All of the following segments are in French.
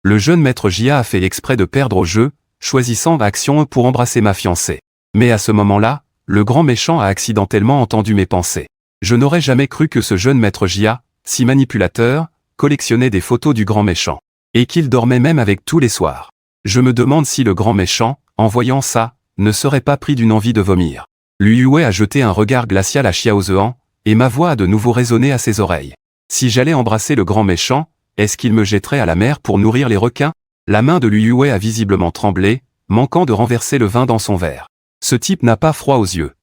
Le jeune maître Jia a fait exprès de perdre au jeu, choisissant action 1 pour embrasser ma fiancée. Mais à ce moment-là, le grand méchant a accidentellement entendu mes pensées. Je n'aurais jamais cru que ce jeune maître Jia, si manipulateur, collectionnait des photos du grand méchant. Et qu'il dormait même avec tous les soirs. Je me demande si le grand méchant, en voyant ça, ne serait pas pris d'une envie de vomir. Lu Yue a jeté un regard glacial à Xiao Zhean, et ma voix a de nouveau résonné à ses oreilles. Si j'allais embrasser le grand méchant, est-ce qu'il me jetterait à la mer pour nourrir les requins? La main de Lu Yue a visiblement tremblé, manquant de renverser le vin dans son verre. Ce type n'a pas froid aux yeux.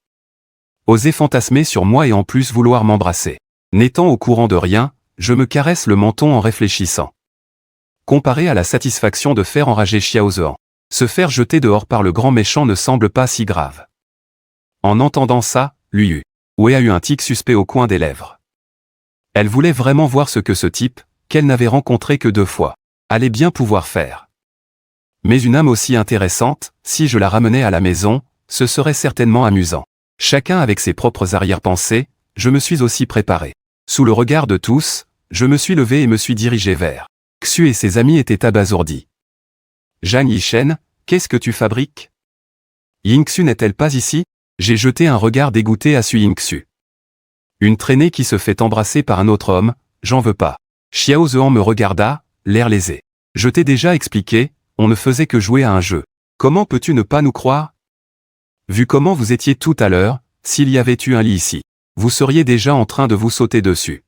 Oser fantasmer sur moi et en plus vouloir m'embrasser. N'étant au courant de rien, je me caresse le menton en réfléchissant. Comparé à la satisfaction de faire enrager Xiao Zhean, se faire jeter dehors par le grand méchant ne semble pas si grave. En entendant ça, Lu Yue a eu un tic suspect au coin des lèvres. Elle voulait vraiment voir ce que ce type, qu'elle n'avait rencontré que 2 fois, allait bien pouvoir faire. Mais une âme aussi intéressante, si je la ramenais à la maison, ce serait certainement amusant. Chacun avec ses propres arrière-pensées, je me suis aussi préparé. Sous le regard de tous, je me suis levé et me suis dirigé vers. Xu et ses amis étaient abasourdis. Zhang Yishen, qu'est-ce que tu fabriques? Yingxu n'est-elle pas ici? J'ai jeté un regard dégoûté à Su Yingxu. Une traînée qui se fait embrasser par un autre homme, j'en veux pas. Xiao Zhean me regarda, l'air lésé. Je t'ai déjà expliqué, on ne faisait que jouer à un jeu. Comment peux-tu ne pas nous croire? Vu comment vous étiez tout à l'heure, s'il y avait eu un lit ici, vous seriez déjà en train de vous sauter dessus.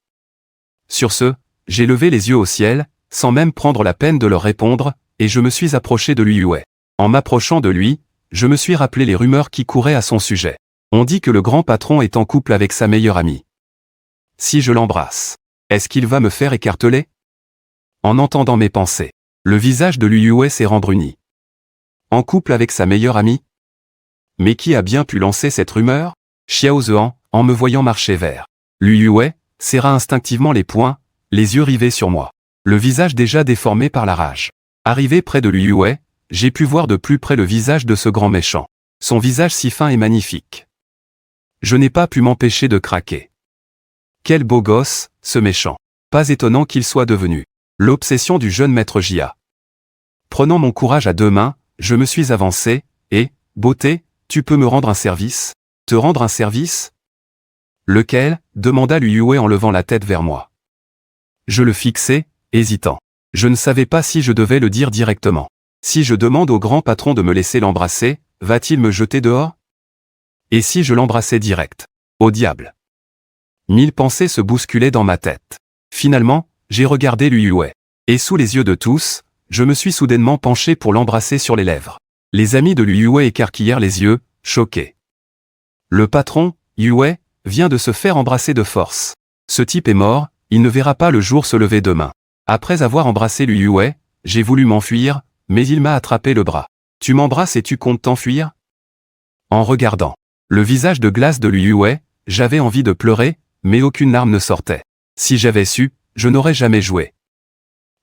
Sur ce, j'ai levé les yeux au ciel, sans même prendre la peine de leur répondre, et je me suis approché de Lu Yue. En m'approchant de lui, je me suis rappelé les rumeurs qui couraient à son sujet. On dit que le grand patron est en couple avec sa meilleure amie. Si je l'embrasse, est-ce qu'il va me faire écarteler? En entendant mes pensées, le visage de Lu Yue s'est rembruni. En couple avec sa meilleure amie? Mais qui a bien pu lancer cette rumeur? Xiao Zhean, en me voyant marcher vers Lu Yue, serra instinctivement les poings, les yeux rivés sur moi. Le visage déjà déformé par la rage. Arrivé près de Lu Yue, j'ai pu voir de plus près le visage de ce grand méchant. Son visage si fin et magnifique. Je n'ai pas pu m'empêcher de craquer. Quel beau gosse, ce méchant. Pas étonnant qu'il soit devenu l'obsession du jeune maître Jia. Prenant mon courage à 2 mains, je me suis avancé, et, beauté, tu peux me rendre un service? Te rendre un service? Lequel? Demanda Lu Yue en levant la tête vers moi. Je le fixai, hésitant. Je ne savais pas si je devais le dire directement. Si je demande au grand patron de me laisser l'embrasser, va-t-il me jeter dehors? Et si je l'embrassais direct? Au diable! 1000 pensées se bousculaient dans ma tête. Finalement, j'ai regardé Lu Yue. Et sous les yeux de tous, je me suis soudainement penché pour l'embrasser sur les lèvres. Les amis de Lu Yue écarquillèrent les yeux, choqués. Le patron, Yue, vient de se faire embrasser de force. Ce type est mort, il ne verra pas le jour se lever demain. Après avoir embrassé Lu Yue, j'ai voulu m'enfuir, mais il m'a attrapé le bras. Tu m'embrasses et tu comptes t'enfuir? En regardant le visage de glace de Lu Yue, j'avais envie de pleurer, mais aucune larme ne sortait. Si j'avais su, je n'aurais jamais joué.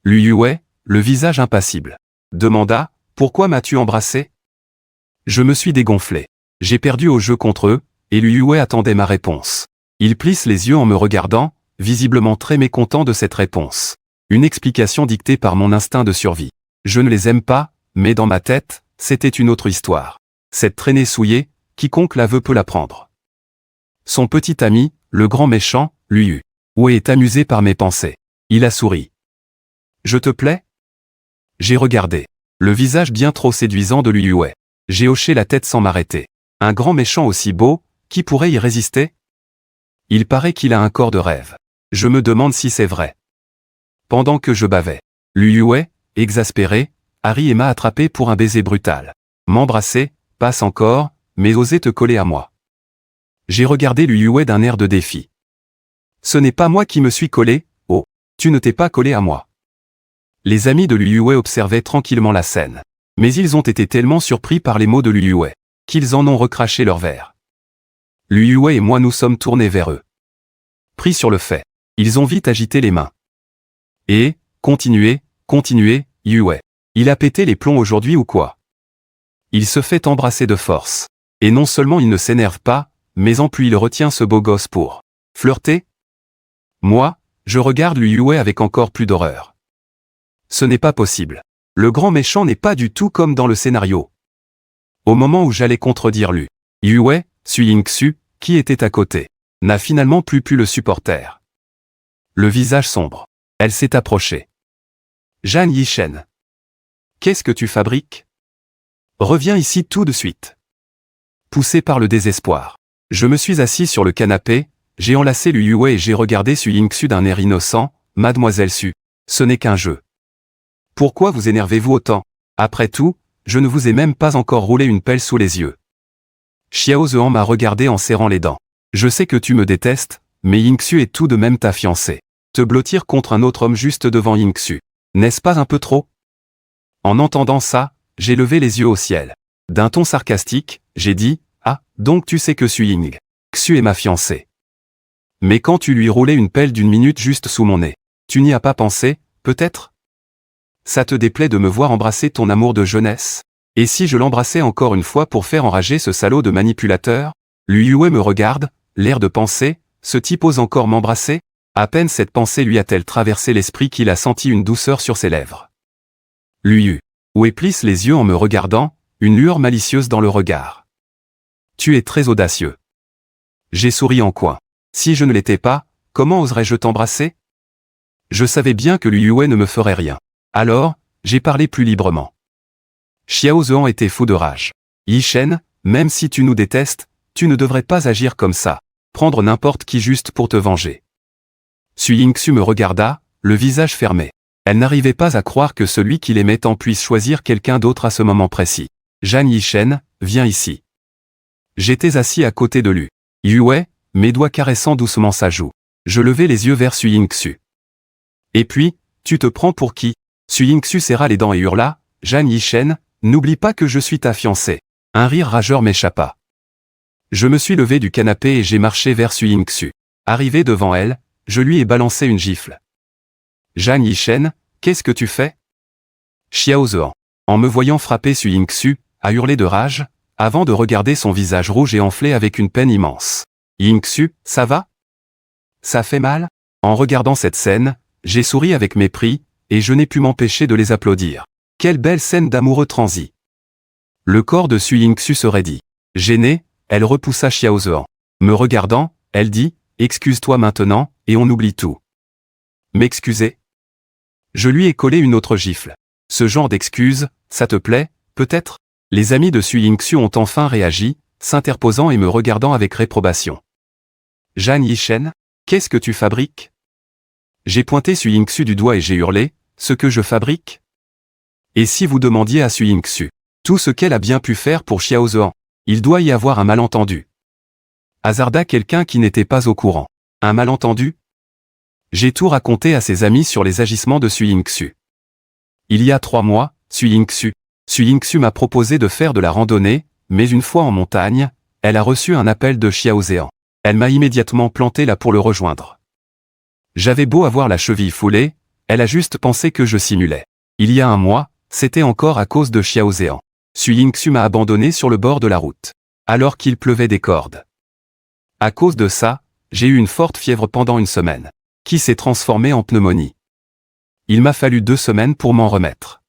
Lu Yue, le visage impassible, demanda, pourquoi m'as-tu embrassé? Je me suis dégonflé. J'ai perdu au jeu contre eux, et Lu Yue attendait ma réponse. Il plisse les yeux en me regardant, visiblement très mécontent de cette réponse. Une explication dictée par mon instinct de survie. Je ne les aime pas, mais dans ma tête, c'était une autre histoire. Cette traînée souillée, quiconque la veut peut la prendre. Son petit ami, le grand méchant, Lu Yue, est amusé par mes pensées. Il a souri. Je te plais? J'ai regardé. Le visage bien trop séduisant de Lu Yue. J'ai hoché la tête sans m'arrêter. Un grand méchant aussi beau, qui pourrait y résister? Il paraît qu'il a un corps de rêve. Je me demande si c'est vrai. Pendant que je bavais, Lu Yue, exaspéré, Harry et m'a attrapé pour un baiser brutal. M'embrasser, passe encore, mais oser te coller à moi. J'ai regardé Lu Yue d'un air de défi. Ce n'est pas moi qui me suis collé, oh, tu ne t'es pas collé à moi. Les amis de Lu Yue observaient tranquillement la scène. Mais ils ont été tellement surpris par les mots de Lu Yue, qu'ils en ont recraché leur verre. Lu Yue et moi nous sommes tournés vers eux. Pris sur le fait, ils ont vite agité les mains. Et, continuez, Yue. Il a pété les plombs aujourd'hui ou quoi? Il se fait embrasser de force. Et non seulement il ne s'énerve pas, mais en plus il retient ce beau gosse pour flirter? Moi, je regarde Lu Yue avec encore plus d'horreur. ce n'est pas possible. Le grand méchant n'est pas du tout comme dans le scénario. Au moment où j'allais contredire Lu Yue, Su Yingxu, qui était à côté, n'a finalement plus pu le supporter. Le visage sombre. Elle s'est approchée. Zhan Yishen. Qu'est-ce que tu fabriques? Reviens ici tout de suite. Poussé par le désespoir. Je me suis assis sur le canapé, j'ai enlacé Lu Yue et j'ai regardé Su Yingxu d'un air innocent. Mademoiselle Su, ce n'est qu'un jeu. Pourquoi vous énervez-vous autant? Après tout, je ne vous ai même pas encore roulé une pelle sous les yeux. Xiao Zhean m'a regardé en serrant les dents. Je sais que tu me détestes, mais Yingxu est tout de même ta fiancée. Te blottir contre un autre homme juste devant Yingxu, n'est-ce pas un peu trop? En entendant ça, j'ai levé les yeux au ciel. D'un ton sarcastique, j'ai dit, ah, donc tu sais que Su Yingxu est ma fiancée. Mais quand tu lui roulais une pelle d'une minute juste sous mon nez, tu n'y as pas pensé, peut-être? Ça te déplaît de me voir embrasser ton amour de jeunesse? Et si je l'embrassais encore une fois pour faire enrager ce salaud de manipulateur? Lu Yue me regarde, l'air de penser, ce type ose encore m'embrasser? À peine cette pensée lui a-t-elle traversé l'esprit qu'il a senti une douceur sur ses lèvres. Lu Yue plisse les yeux en me regardant, une lueur malicieuse dans le regard. Tu es très audacieux. J'ai souri en coin. Si je ne l'étais pas, comment oserais-je t'embrasser? Je savais bien que Lu Yue ne me ferait rien. Alors, j'ai parlé plus librement. Xiao Zhean était fou de rage. Yishen, même si tu nous détestes, tu ne devrais pas agir comme ça, prendre n'importe qui juste pour te venger. Su Yingxu me regarda, le visage fermé. Elle n'arrivait pas à croire que celui qui l'aimait tant puisse choisir quelqu'un d'autre à ce moment précis. Zhan Yishen, viens ici. J'étais assis à côté de Lu Yue, mes doigts caressant doucement sa joue. Je levai les yeux vers Su Yingxu. Et puis, tu te prends pour qui? Su Yingxu serra les dents et hurla, Zhan Yishen, n'oublie pas que je suis ta fiancée. Un rire rageur m'échappa. Je me suis levé du canapé et j'ai marché vers Su Yingxu. Arrivé devant elle, je lui ai balancé une gifle. Zhan Yishen, qu'est-ce que tu fais? Xiao Zhean, en me voyant frapper Su Yingxu, a hurlé de rage, avant de regarder son visage rouge et enflé avec une peine immense. Yingxu, ça va? Ça fait mal? En regardant cette scène, j'ai souri avec mépris, et je n'ai pu m'empêcher de les applaudir. Quelle belle scène d'amoureux transi. Le corps de Su Yingxu se raidit. Gênée, elle repoussa Xiao Zhean. Me regardant, elle dit, excuse-toi maintenant, et on oublie tout. M'excuser? Je lui ai collé une autre gifle. Ce genre d'excuse, ça te plaît, peut-être? Les amis de Su Yingxu ont enfin réagi, s'interposant et me regardant avec réprobation. Zhan Yishen, qu'est-ce que tu fabriques? J'ai pointé Su Yingxu du doigt et j'ai hurlé, ce que je fabrique? Et si vous demandiez à Su Yingxu tout ce qu'elle a bien pu faire pour Xiao Zhean, il doit y avoir un malentendu. Hasarda quelqu'un qui n'était pas au courant. Un malentendu? J'ai tout raconté à ses amis sur les agissements de Su Yingxu. Il y a 3 mois, Su Yingxu m'a proposé de faire de la randonnée, mais une fois en montagne, elle a reçu un appel de Xiao Zhean. Elle m'a immédiatement planté là pour le rejoindre. J'avais beau avoir la cheville foulée, elle a juste pensé que je simulais. Il y a 1 mois, c'était encore à cause de Xiao Zhean. Su Yingxu m'a abandonné sur le bord de la route, alors qu'il pleuvait des cordes. À cause de ça, j'ai eu une forte fièvre pendant 1 semaine, qui s'est transformée en pneumonie. Il m'a fallu 2 semaines pour m'en remettre.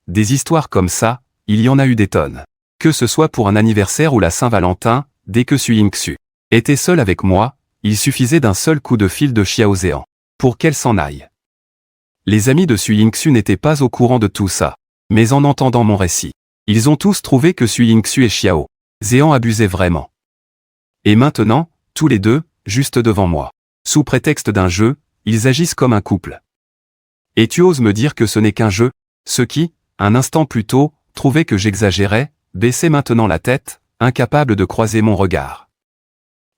Des histoires comme ça, il y en a eu des tonnes. Que ce soit pour un anniversaire ou la Saint-Valentin, dès que Su Yingxu était seul avec moi, il suffisait d'un seul coup de fil de Xiao Zhean pour qu'elle s'en aille. Les amis de Su Yingxu n'étaient pas au courant de tout ça, mais en entendant mon récit, ils ont tous trouvé que Su Yingxu et Xiao Zhean abusaient vraiment. Et maintenant, tous les deux, juste devant moi, sous prétexte d'un jeu, ils agissent comme un couple. Et tu oses me dire que ce n'est qu'un jeu? Ceux qui, un instant plus tôt, trouvaient que j'exagérais, baissaient maintenant la tête, incapables de croiser mon regard.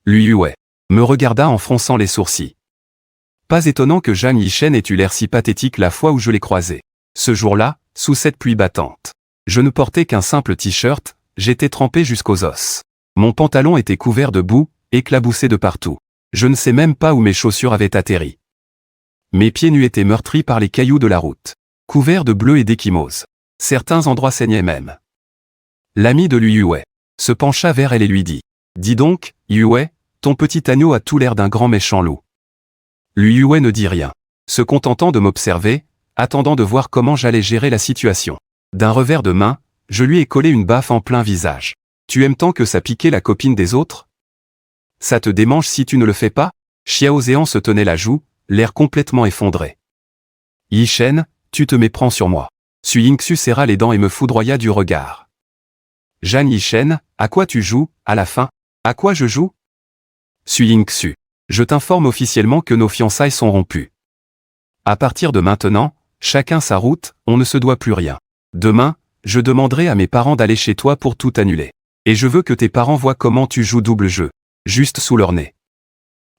Lu Yue me regarda en fronçant les sourcils. Pas étonnant que Zhan Yishen ait eu l'air si pathétique la fois où je l'ai croisé. Ce jour-là, sous cette pluie battante. Je ne portais qu'un simple t-shirt, j'étais trempé jusqu'aux os. Mon pantalon était couvert de boue, éclaboussé de partout. Je ne sais même pas où mes chaussures avaient atterri. Mes pieds nus étaient meurtris par les cailloux de la route, couverts de bleu et d'échymose. Certains endroits saignaient même. L'ami de Lu Yue se pencha vers elle et lui dit, « Dis donc, Yue, ton petit agneau a tout l'air d'un grand méchant loup. » Lu Yue ne dit rien, se contentant de m'observer, attendant de voir comment j'allais gérer la situation. D'un revers de main, je lui ai collé une baffe en plein visage. Tu aimes tant que ça piquait la copine des autres? Ça te démange si tu ne le fais pas? Xiao Zhéan se tenait la joue, l'air complètement effondré. Yi Shen, tu te méprends sur moi. Su Yingxu serra les dents et me foudroya du regard. Jeanne Yi Shen, à quoi tu joues, à la fin? À quoi je joue? Su Yingxu, je t'informe officiellement que nos fiançailles sont rompues. À partir de maintenant, chacun sa route, on ne se doit plus rien. Demain, je demanderai à mes parents d'aller chez toi pour tout annuler. Et je veux que tes parents voient comment tu joues double jeu, juste sous leur nez.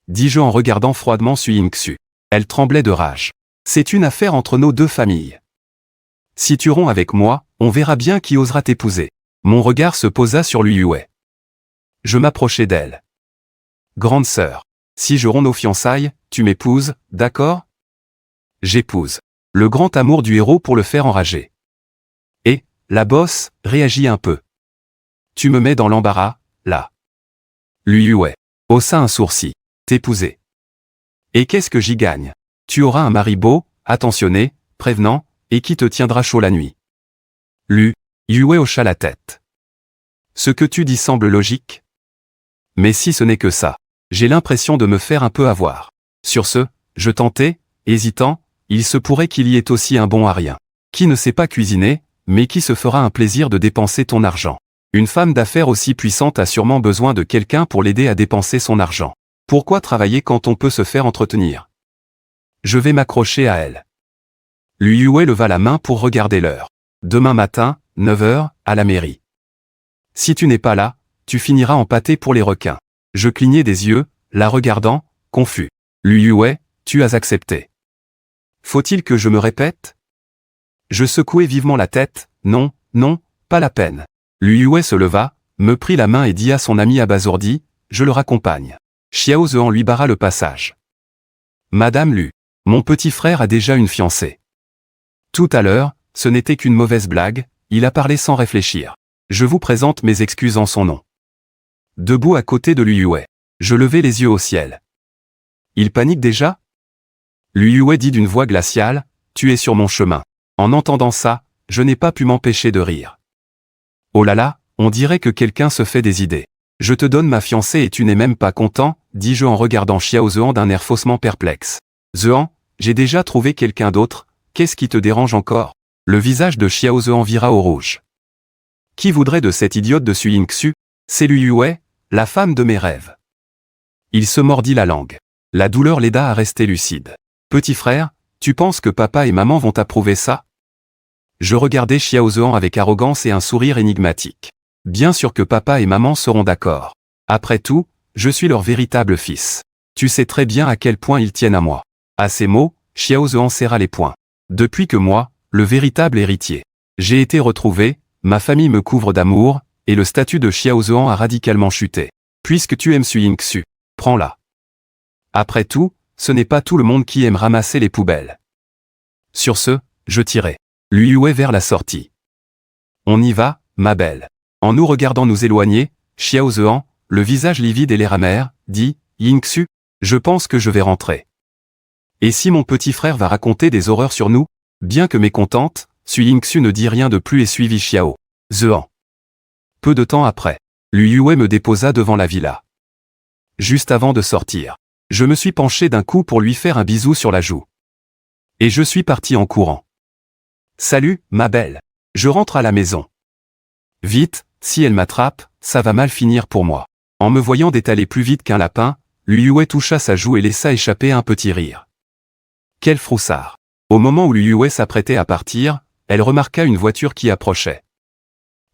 Dis-je en regardant froidement Su Yingxu. Elle tremblait de rage. C'est une affaire entre nos deux familles. Si tu romps avec moi, on verra bien qui osera t'épouser. Mon regard se posa sur Lui Yue. Je m'approchai d'elle. Grande sœur, si je romps nos fiançailles, tu m'épouses, d'accord? J'épouse. Le grand amour du héros pour le faire enrager. Et, la bosse, réagit un peu. Tu me mets dans l'embarras, là. Lui Yue haussa un sourcil. T'épouser. Et qu'est-ce que j'y gagne? Tu auras un mari beau, attentionné, prévenant, et qui te tiendra chaud la nuit. Lui Yue hocha la tête. Ce que tu dis semble logique. Mais si ce n'est que ça, j'ai l'impression de me faire un peu avoir. Sur ce, je tentai, hésitant, il se pourrait qu'il y ait aussi un bon à rien. Qui ne sait pas cuisiner, mais qui se fera un plaisir de dépenser ton argent. Une femme d'affaires aussi puissante a sûrement besoin de quelqu'un pour l'aider à dépenser son argent. Pourquoi travailler quand on peut se faire entretenir? Je vais m'accrocher à elle. Lui Yue leva la main pour regarder l'heure. Demain matin, 9 h, à la mairie. Si tu n'es pas là, tu finiras en pâté pour les requins. Je clignai des yeux, la regardant, confus. Lui Yue, tu as accepté. Faut-il que je me répète? Je secouai vivement la tête, non, non, pas la peine. Lui Yue se leva, me prit la main et dit à son ami abasourdi, je le raccompagne. Xiao Zhéan lui barra le passage. Madame Lu, mon petit frère a déjà une fiancée. Tout à l'heure, ce n'était qu'une mauvaise blague, il a parlé sans réfléchir. Je vous présente mes excuses en son nom. Debout à côté de Lui Yue, je levai les yeux au ciel. Il panique déjà? Lui Yue dit d'une voix glaciale, tu es sur mon chemin. En entendant ça, je n'ai pas pu m'empêcher de rire. Oh là là, on dirait que quelqu'un se fait des idées. Je te donne ma fiancée et tu n'es même pas content, dis-je en regardant Xiao Zhéan d'un air faussement perplexe. Zhéan, j'ai déjà trouvé quelqu'un d'autre, qu'est-ce qui te dérange encore? Le visage de Xiao Zhéan vira au rouge. Qui voudrait de cette idiote de Su Yingxu? C'est Lui Yue, la femme de mes rêves. Il se mordit la langue. La douleur l'aida à rester lucide. Petit frère, tu penses que papa et maman vont approuver ça? Je regardai Xiao Zhéan avec arrogance et un sourire énigmatique. Bien sûr que papa et maman seront d'accord. Après tout, je suis leur véritable fils. Tu sais très bien à quel point ils tiennent à moi. À ces mots, Xiao Zhéan serra les poings. Depuis que moi, le véritable héritier, j'ai été retrouvé, ma famille me couvre d'amour, et le statut de Xiao Zhéan a radicalement chuté. Puisque tu aimes Su Yingxu, prends-la. Après tout, ce n'est pas tout le monde qui aime ramasser les poubelles. Sur ce, je tirai Lui Yue vers la sortie. On y va, ma belle. En nous regardant nous éloigner, Xiao Zhéan, le visage livide et l'air amer, dit, Yingxu, je pense que je vais rentrer. Et si mon petit frère va raconter des horreurs sur nous? Bien que mécontente, Su Yingxu ne dit rien de plus et suivit Xiao Zhéan. Peu de temps après, Lui Yue me déposa devant la villa. Juste avant de sortir, je me suis penché d'un coup pour lui faire un bisou sur la joue. Et je suis parti en courant. Salut, ma belle. Je rentre à la maison. Vite, si elle m'attrape, ça va mal finir pour moi. En me voyant détaler plus vite qu'un lapin, Lui Yue toucha sa joue et laissa échapper un petit rire. Quel froussard. Au moment où Lui Yue s'apprêtait à partir, elle remarqua une voiture qui approchait.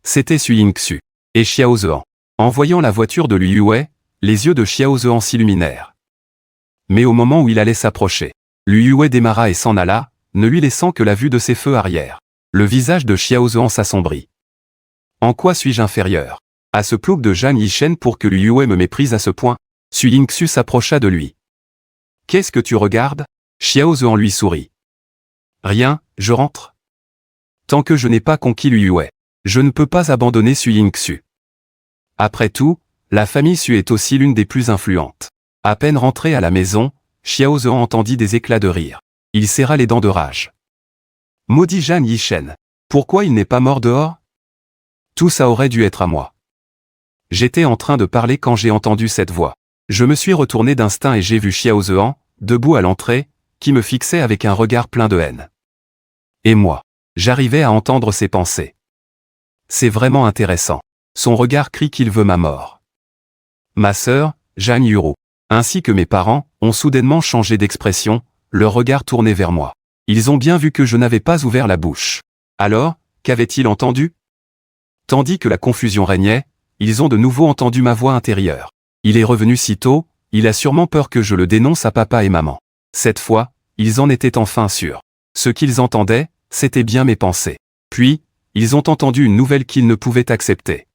C'était Su Yingxu et Xiao Zhéan. En voyant la voiture de Lui Yue, les yeux de Xiao Zhéan s'illuminèrent. Mais au moment où il allait s'approcher, Lui Yue démarra et s'en alla, ne lui laissant que la vue de ses feux arrière. Le visage de Xiao Zhéan s'assombrit. En quoi suis-je inférieur à ce plouc de Jeanne Yi Shen pour que Lui Yue me méprise à ce point? Su Yingxu s'approcha de lui. Qu'est-ce que tu regardes? Xiao Zhéan lui sourit. Rien, je rentre. Tant que je n'ai pas conquis Lui Yue, je ne peux pas abandonner Su Yingxu. Après tout, la famille Su est aussi l'une des plus influentes. À peine rentré à la maison, Xiao Zhéan entendit des éclats de rire. Il serra les dents de rage. Maudit Zhang Yishen. Pourquoi il n'est pas mort dehors? Tout ça aurait dû être à moi. J'étais en train de parler quand j'ai entendu cette voix. Je me suis retourné d'instinct et j'ai vu Xiao Zhehan, debout à l'entrée, qui me fixait avec un regard plein de haine. Et moi, j'arrivais à entendre ses pensées. C'est vraiment intéressant. Son regard crie qu'il veut ma mort. Ma sœur, Zhang Yuru, ainsi que mes parents, ont soudainement changé d'expression, leur regard tourné vers moi. Ils ont bien vu que je n'avais pas ouvert la bouche. Alors, qu'avaient-ils entendu? Tandis que la confusion régnait, ils ont de nouveau entendu ma voix intérieure. Il est revenu si tôt, il a sûrement peur que je le dénonce à papa et maman. Cette fois, ils en étaient enfin sûrs. Ce qu'ils entendaient, c'était bien mes pensées. Puis, ils ont entendu une nouvelle qu'ils ne pouvaient accepter.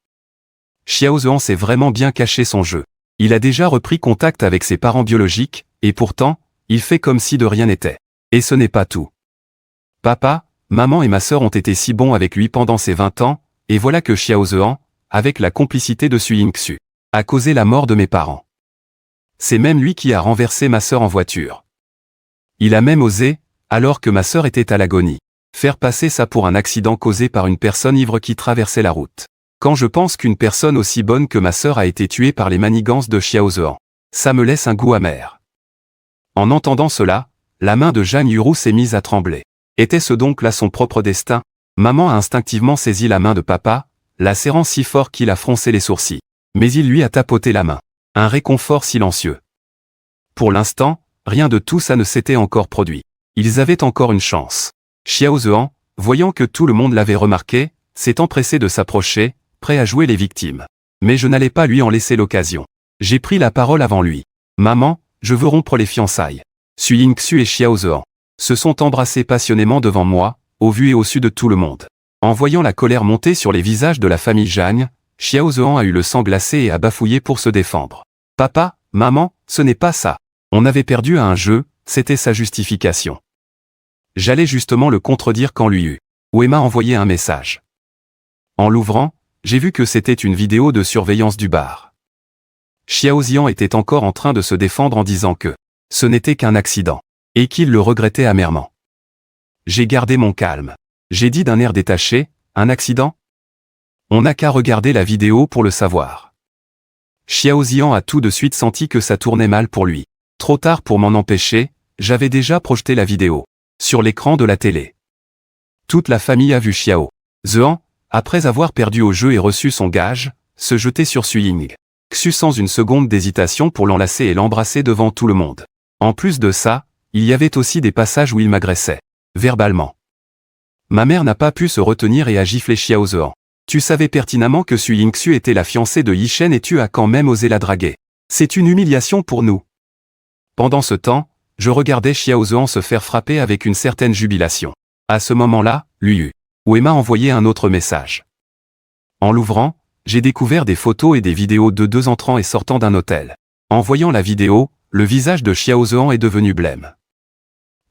Xiao Zhehan s'est vraiment bien caché son jeu. Il a déjà repris contact avec ses parents biologiques, et pourtant, il fait comme si de rien n'était. Et ce n'est pas tout. Papa, maman et ma sœur ont été si bons avec lui pendant ces 20 ans, et voilà que Xiao Zhehan, avec la complicité de Sui Yingxu, a causé la mort de mes parents. C'est même lui qui a renversé ma sœur en voiture. Il a même osé, alors que ma sœur était à l'agonie, faire passer ça pour un accident causé par une personne ivre qui traversait la route. Quand je pense qu'une personne aussi bonne que ma sœur a été tuée par les manigances de Xiao Zhehan, ça me laisse un goût amer. En entendant cela, la main de Zhang Yuru s'est mise à trembler. Était-ce donc là son propre destin? Maman a instinctivement saisi la main de papa, la serrant si fort qu'il a froncé les sourcils. Mais il lui a tapoté la main. Un réconfort silencieux. Pour l'instant, rien de tout ça ne s'était encore produit. Ils avaient encore une chance. Xiao Zhehan, voyant que tout le monde l'avait remarqué, s'est empressé de s'approcher, prêt à jouer les victimes. Mais je n'allais pas lui en laisser l'occasion. J'ai pris la parole avant lui. Maman, je veux rompre les fiançailles. Sui Yingxu et Xiao Zhehan se sont embrassés passionnément devant moi, au vu et au su de tout le monde. En voyant la colère monter sur les visages de la famille Zhang, Xiao Zhehan a eu le sang glacé et a bafouillé pour se défendre. Papa, maman, ce n'est pas ça. On avait perdu à un jeu, c'était sa justification. J'allais justement le contredire quand lui Wema a envoyé un message. En l'ouvrant, j'ai vu que c'était une vidéo de surveillance du bar. Xiao Zhehan était encore en train de se défendre en disant que ce n'était qu'un accident, et qu'il le regrettait amèrement. J'ai gardé mon calme. J'ai dit d'un air détaché, un accident? On n'a qu'à regarder la vidéo pour le savoir. Xiao Zhehan a tout de suite senti que ça tournait mal pour lui. Trop tard pour m'en empêcher, j'avais déjà projeté la vidéo sur l'écran de la télé. Toute la famille a vu Xiao Zhehan, après avoir perdu au jeu et reçu son gage, se jeter sur Sui Yingxu sans une seconde d'hésitation pour l'enlacer et l'embrasser devant tout le monde. En plus de ça, il y avait aussi des passages où il m'agressait, verbalement. Ma mère n'a pas pu se retenir et a giflé Xiao Zhehan. Tu savais pertinemment que Sui Yingxu était la fiancée de Yishen et tu as quand même osé la draguer. C'est une humiliation pour nous. Pendant ce temps, je regardais Xiao Zhehan se faire frapper avec une certaine jubilation. À ce moment-là, Wema a envoyé un autre message. En l'ouvrant, j'ai découvert des photos et des vidéos de 2 entrant et sortant d'un hôtel. En voyant la vidéo, le visage de Xiao Zhehan est devenu blême.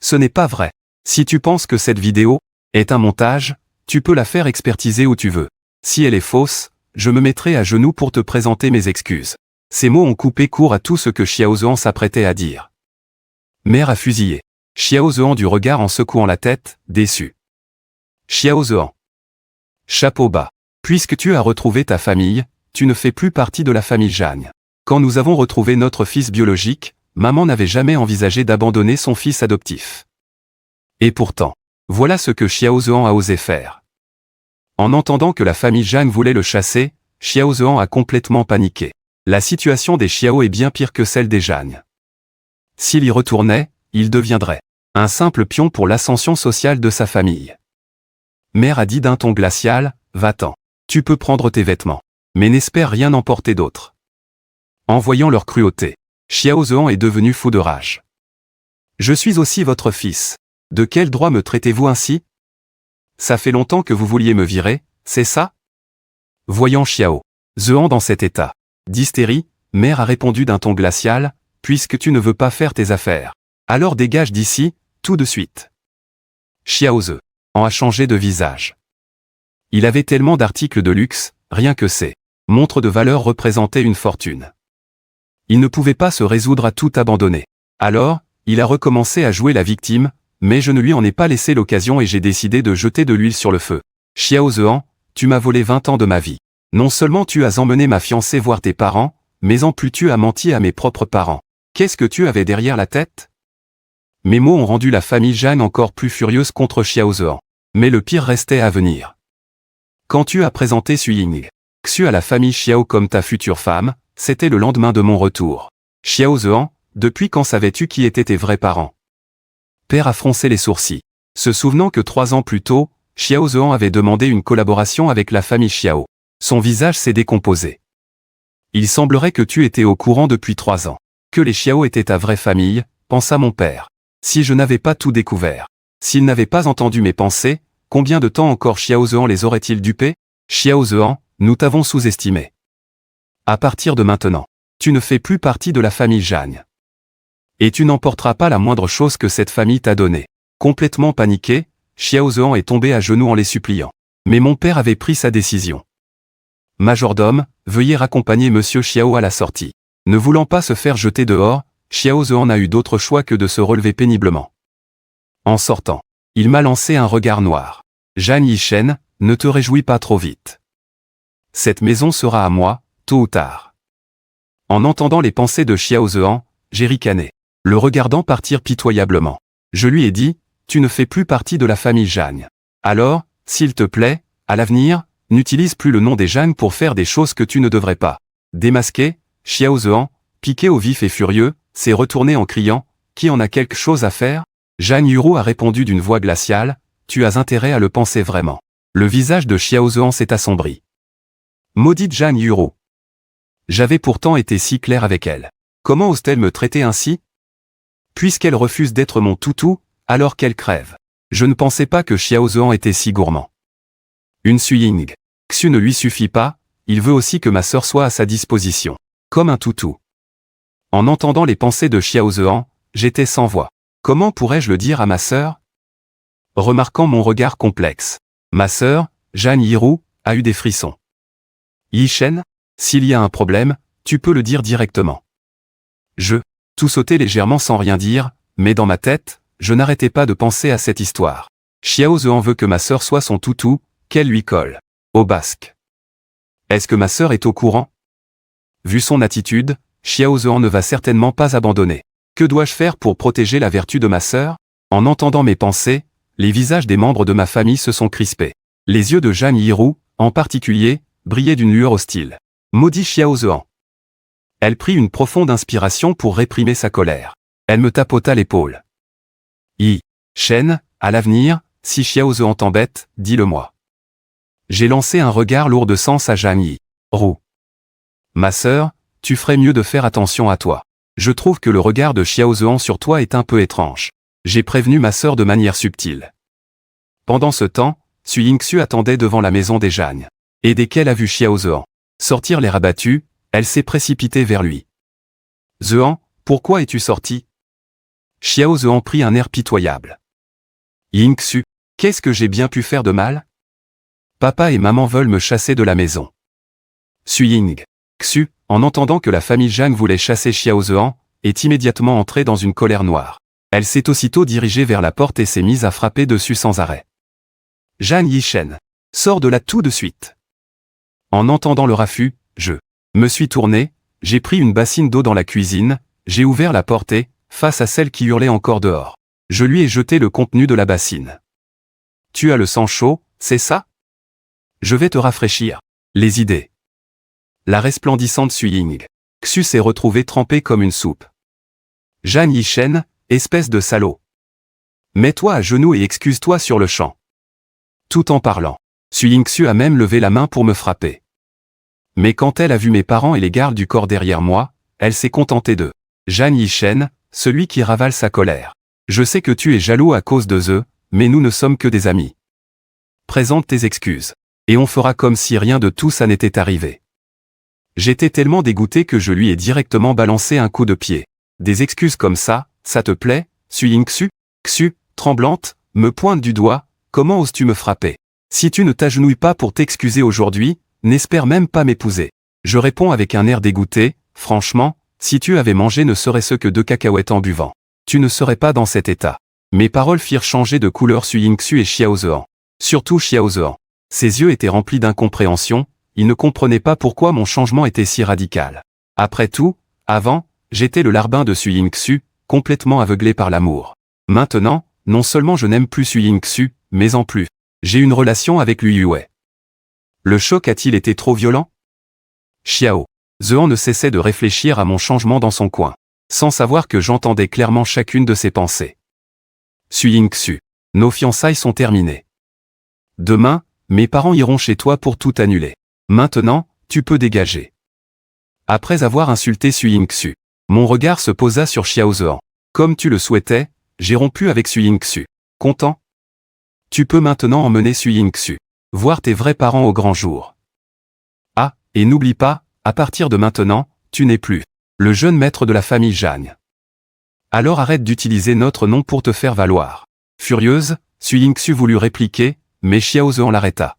Ce n'est pas vrai. Si tu penses que cette vidéo est un montage, tu peux la faire expertiser où tu veux. Si elle est fausse, je me mettrai à genoux pour te présenter mes excuses. Ces mots ont coupé court à tout ce que Xiao Zhehan s'apprêtait à dire. Mère a fusillé. Xiao Zhehan du regard en secouant la tête, déçu. Xiao Zhehan. Chapeau bas. Puisque tu as retrouvé ta famille, tu ne fais plus partie de la famille Zhang. Quand nous avons retrouvé notre fils biologique, maman n'avait jamais envisagé d'abandonner son fils adoptif. Et pourtant, voilà ce que Xiao Zhehan a osé faire. En entendant que la famille Zhang voulait le chasser, Xiao Zhehan a complètement paniqué. La situation des Xiao est bien pire que celle des Zhang. S'il y retournait, il deviendrait un simple pion pour l'ascension sociale de sa famille. Mère a dit d'un ton glacial, va-t'en. Tu peux prendre tes vêtements. Mais n'espère rien emporter d'autre. En voyant leur cruauté, Xiao Zhehan est devenu fou de rage. Je suis aussi votre fils. De quel droit me traitez-vous ainsi? Ça fait longtemps que vous vouliez me virer, c'est ça? Voyant Xiao Zhehan dans cet état d'hystérie, mère a répondu d'un ton glacial, puisque tu ne veux pas faire tes affaires. Alors dégage d'ici, tout de suite. Xiao Zhehan a changé de visage. Il avait tellement d'articles de luxe, rien que ces montres de valeur représentaient une fortune. Il ne pouvait pas se résoudre à tout abandonner. Alors, il a recommencé à jouer la victime, mais je ne lui en ai pas laissé l'occasion et j'ai décidé de jeter de l'huile sur le feu. Xiao Zhehan, tu m'as volé 20 ans de ma vie. Non seulement tu as emmené ma fiancée voir tes parents, mais en plus tu as menti à mes propres parents. Qu'est-ce que tu avais derrière la tête? Mes mots ont rendu la famille Zhang encore plus furieuse contre Xiao Zhehan. Mais le pire restait à venir. Quand tu as présenté Sui Yingxu à la famille Xiao comme ta future femme, c'était le lendemain de mon retour. Xiao Zhehan, depuis quand savais-tu qui étaient tes vrais parents? Père a froncé les sourcils, se souvenant que 3 ans plus tôt, Xiao Zhehan avait demandé une collaboration avec la famille Xiao. Son visage s'est décomposé. Il semblerait que tu étais au courant depuis 3 ans. Que les Xiao étaient ta vraie famille, pensa mon père. Si je n'avais pas tout découvert, s'il n'avait pas entendu mes pensées, combien de temps encore Xiao Zhehan les aurait-il dupés? Xiao Zhehan, nous t'avons sous-estimé. À partir de maintenant, tu ne fais plus partie de la famille Zhang. Et tu n'emporteras pas la moindre chose que cette famille t'a donnée. Complètement paniqué, Xiao Zhehan est tombé à genoux en les suppliant. Mais mon père avait pris sa décision. Majordome, veuillez raccompagner Monsieur Xiao à la sortie. Ne voulant pas se faire jeter dehors, Xiao Zhehan n'a eu d'autre choix que de se relever péniblement. En sortant, il m'a lancé un regard noir. Zhang Yishen, ne te réjouis pas trop vite. Cette maison sera à moi, tôt ou tard. En entendant les pensées de Xiao Zhehan, j'ai ricané, le regardant partir pitoyablement. Je lui ai dit, tu ne fais plus partie de la famille Zhang. Alors, s'il te plaît, à l'avenir, n'utilise plus le nom des Zhang pour faire des choses que tu ne devrais pas. Démasqué, Xiao Zhehan, piqué au vif et furieux, s'est retourné en criant, qui en a quelque chose à faire? Zhang Yuru a répondu d'une voix glaciale, tu as intérêt à le penser vraiment. Le visage de Xiao Zhehan s'est assombri. Maudite Zhang Yuru. J'avais pourtant été si clair avec elle. Comment ose-t-elle me traiter ainsi? Puisqu'elle refuse d'être mon toutou, alors qu'elle crève. Je ne pensais pas que Xiao Zhehan était si gourmand. Une Sui Yingxu ne lui suffit pas, il veut aussi que ma sœur soit à sa disposition. Comme un toutou. En entendant les pensées de Xiao Zhehan, j'étais sans voix. Comment pourrais-je le dire à ma sœur? Remarquant mon regard complexe. Ma sœur, Zhang Yuru, a eu des frissons. Yishen, s'il y a un problème, tu peux le dire directement. Tout sautait légèrement sans rien dire, mais dans ma tête, je n'arrêtais pas de penser à cette histoire. Xiao Zhehan veut que ma sœur soit son toutou, qu'elle lui colle. Au basque. Est-ce que ma sœur est au courant? Vu son attitude, Xiao Zhehan ne va certainement pas abandonner. Que dois-je faire pour protéger la vertu de ma sœur? En entendant mes pensées, les visages des membres de ma famille se sont crispés. Les yeux de Zhang Yuru, en particulier, brillaient d'une lueur hostile. Maudit Xiao Zhehan. Elle prit une profonde inspiration pour réprimer sa colère. Elle me tapota l'épaule. Shen, à l'avenir, si Xiao Zhehan t'embête, dis-le-moi. J'ai lancé un regard lourd de sens à Zhang Yuru. Ma sœur, tu ferais mieux de faire attention à toi. Je trouve que le regard de Xiao Zhehan sur toi est un peu étrange. J'ai prévenu ma sœur de manière subtile. Pendant ce temps, Sui Yingxu attendait devant la maison des Zhang. Et dès qu'elle a vu Xiao Zhehan sortir l'air abattu, elle s'est précipitée vers lui. Zhehan, pourquoi es-tu sorti? Xiao Zhehan prit un air pitoyable. Yingxu, qu'est-ce que j'ai bien pu faire de mal? Papa et maman veulent me chasser de la maison. Sui Yingxu, en entendant que la famille Zhang voulait chasser Xiao Zhehan, est immédiatement entrée dans une colère noire. Elle s'est aussitôt dirigée vers la porte et s'est mise à frapper dessus sans arrêt. Zhang Yishen, sors de là tout de suite. En entendant le raffut, je me suis tourné, j'ai pris une bassine d'eau dans la cuisine, j'ai ouvert la porte et, face à celle qui hurlait encore dehors, je lui ai jeté le contenu de la bassine. Tu as le sang chaud, c'est ça? Je vais te rafraîchir. Les idées. La resplendissante Sui Yingxu s'est retrouvée trempée comme une soupe. Zhang Yishen, espèce de salaud. Mets-toi à genoux et excuse-toi sur le champ. Tout en parlant, Sui Yingxu a même levé la main pour me frapper. Mais quand elle a vu mes parents et les gardes du corps derrière moi, elle s'est contentée de Zhang Yishen, celui qui ravale sa colère. Je sais que tu es jaloux à cause de Ze, mais nous ne sommes que des amis. Présente tes excuses. Et on fera comme si rien de tout ça n'était arrivé. J'étais tellement dégoûté que je lui ai directement balancé un coup de pied. Des excuses comme ça te plaît, Sui Yingxu? Xu, tremblante, me pointe du doigt, comment oses-tu me frapper? Si tu ne t'agenouilles pas pour t'excuser aujourd'hui, n'espère même pas m'épouser. Je réponds avec un air dégoûté, franchement, si tu avais mangé ne serait-ce que 2 cacahuètes en buvant, tu ne serais pas dans cet état. Mes paroles firent changer de couleur Su Yingxu et Xiao Zhean. Surtout Xiao Zhean. Ses yeux étaient remplis d'incompréhension, il ne comprenait pas pourquoi mon changement était si radical. Après tout, avant, j'étais le larbin de Su Yingxu, complètement aveuglé par l'amour. Maintenant, non seulement je n'aime plus Su Yingxu, mais en plus, j'ai une relation avec Lu Yue. Le choc a-t-il été trop violent? Xiao Zhean ne cessait de réfléchir à mon changement dans son coin, sans savoir que j'entendais clairement chacune de ses pensées. Su Yingxu, nos fiançailles sont terminées. Demain, mes parents iront chez toi pour tout annuler. Maintenant, tu peux dégager. Après avoir insulté Su Yingxu, mon regard se posa sur Xiao Zhean. Comme tu le souhaitais, j'ai rompu avec Su Yingxu. Content? Tu peux maintenant emmener Su Yingxu voir tes vrais parents au grand jour. Ah, et n'oublie pas, à partir de maintenant, tu n'es plus le jeune maître de la famille Zhang. Alors arrête d'utiliser notre nom pour te faire valoir. Furieuse, Su Yingxu voulut répliquer, mais Xiao Zhean l'arrêta.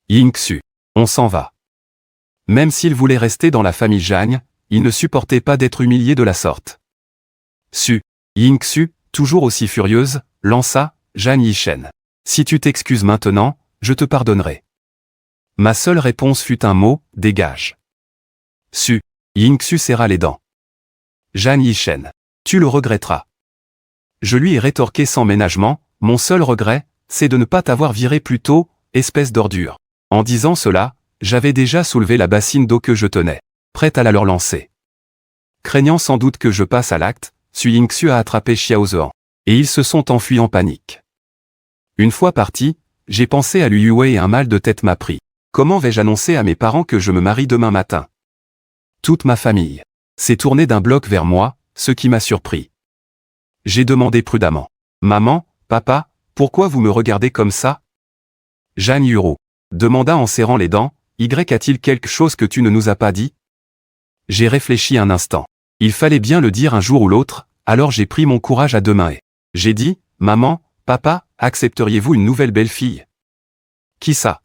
Yingxu, on s'en va. Même s'il voulait rester dans la famille Zhang, il ne supportait pas d'être humilié de la sorte. Su Yingxu, toujours aussi furieuse, lança, Zhang Yishen. Si tu t'excuses maintenant, je te pardonnerai. Ma seule réponse fut un mot, dégage. Su Yingxu serra les dents. Zhang Yishen, tu le regretteras. Je lui ai rétorqué sans ménagement, mon seul regret, c'est de ne pas t'avoir viré plus tôt, espèce d'ordure. En disant cela, j'avais déjà soulevé la bassine d'eau que je tenais, prête à la leur lancer. Craignant sans doute que je passe à l'acte, Su Yingxu a attrapé Xiao Zhean, et ils se sont enfuis en panique. Une fois parti, j'ai pensé à Lu Yue et un mal de tête m'a pris. Comment vais-je annoncer à mes parents que je me marie demain matin? Toute ma famille s'est tournée d'un bloc vers moi, ce qui m'a surpris. J'ai demandé prudemment. Maman, papa, pourquoi vous me regardez comme ça? Zhang Yuro demanda en serrant les dents, Y a-t-il quelque chose que tu ne nous as pas dit? J'ai réfléchi un instant. Il fallait bien le dire un jour ou l'autre, alors j'ai pris mon courage à deux mains et j'ai dit, maman, papa, accepteriez-vous une nouvelle belle-fille? Qui ça?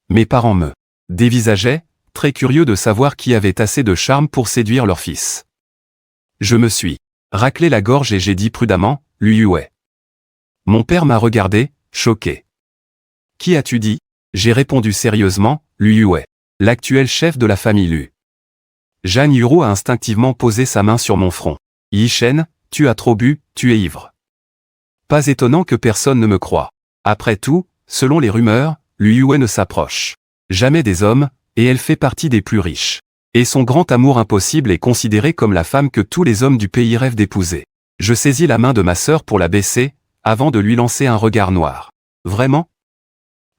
Mes parents me dévisageaient, très curieux de savoir qui avait assez de charme pour séduire leur fils. Je me suis raclé la gorge et j'ai dit prudemment, Lu Yue. Mon père m'a regardé, choqué. Qui as-tu dit? J'ai répondu sérieusement, Lu Yue, l'actuel chef de la famille Lu. Zhang Yuro a instinctivement posé sa main sur mon front. Yishen, tu as trop bu, tu es ivre. Pas étonnant que personne ne me croie. Après tout, selon les rumeurs, Lu Yue ne s'approche jamais des hommes, et elle fait partie des plus riches. Et son grand amour impossible est considéré comme la femme que tous les hommes du pays rêvent d'épouser. Je saisis la main de ma sœur pour la baisser, avant de lui lancer un regard noir. Vraiment?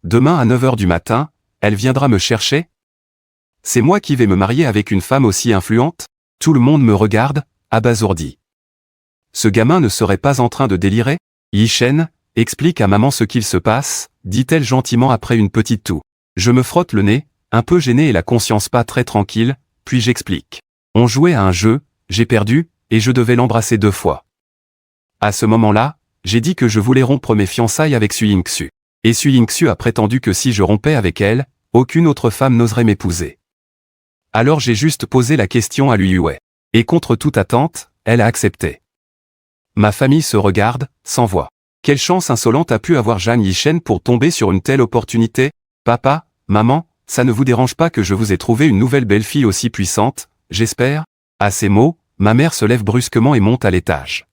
Demain à 9h du matin, elle viendra me chercher? C'est moi qui vais me marier avec une femme aussi influente? Tout le monde me regarde, abasourdi. Ce gamin ne serait pas en train de délirer? Yishen, explique à maman ce qu'il se passe, dit-elle gentiment après une petite toux. Je me frotte le nez, un peu gêné et la conscience pas très tranquille, puis j'explique. On jouait à un jeu, j'ai perdu, et je devais l'embrasser 2 fois. À ce moment-là, j'ai dit que je voulais rompre mes fiançailles avec Su Yingxu. Et Su Yingxu a prétendu que si je rompais avec elle, aucune autre femme n'oserait m'épouser. Alors j'ai juste posé la question à Lu Yue. Et contre toute attente, elle a accepté. Ma famille se regarde, sans voix. Quelle chance insolente a pu avoir Zhang Yishen pour tomber sur une telle opportunité? Papa, maman, ça ne vous dérange pas que je vous ai trouvé une nouvelle belle-fille aussi puissante, j'espère? À ces mots, ma mère se lève brusquement et monte à l'étage.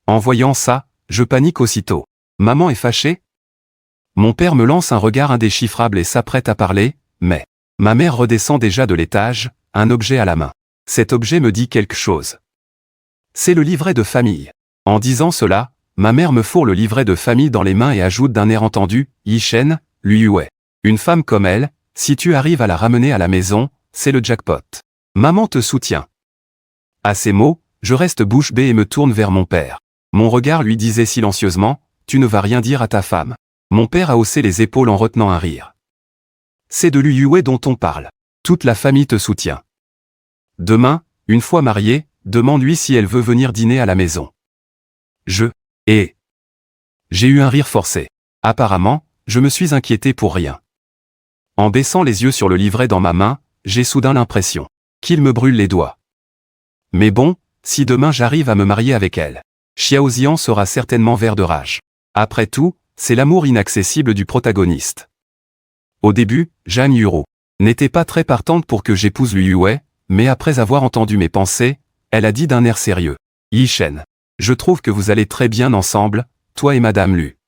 En voyant ça, je panique aussitôt. Maman est fâchée? Mon père me lance un regard indéchiffrable et s'apprête à parler, mais ma mère redescend déjà de l'étage, un objet à la main. Cet objet me dit quelque chose. C'est le livret de famille. En disant cela, ma mère me fourre le livret de famille dans les mains et ajoute d'un air entendu, Yishen, Lu Yue. Une femme comme elle, si tu arrives à la ramener à la maison, c'est le jackpot. Maman te soutient. À ces mots, je reste bouche bée et me tourne vers mon père. Mon regard lui disait silencieusement, tu ne vas rien dire à ta femme. Mon père a haussé les épaules en retenant un rire. C'est de Lu Yue dont on parle. Toute la famille te soutient. Demain, une fois mariée, demande-lui si elle veut venir dîner à la maison. J'ai eu un rire forcé. Apparemment, je me suis inquiété pour rien. En baissant les yeux sur le livret dans ma main, j'ai soudain l'impression qu'il me brûle les doigts. Mais bon, si demain j'arrive à me marier avec elle, Xiaozian sera certainement vert de rage. Après tout, c'est l'amour inaccessible du protagoniste. Au début, Zhang Yuro n'était pas très partante pour que j'épouse Lu Yue, mais après avoir entendu mes pensées, elle a dit d'un air sérieux. Yi Shen, je trouve que vous allez très bien ensemble, toi et Madame Lu.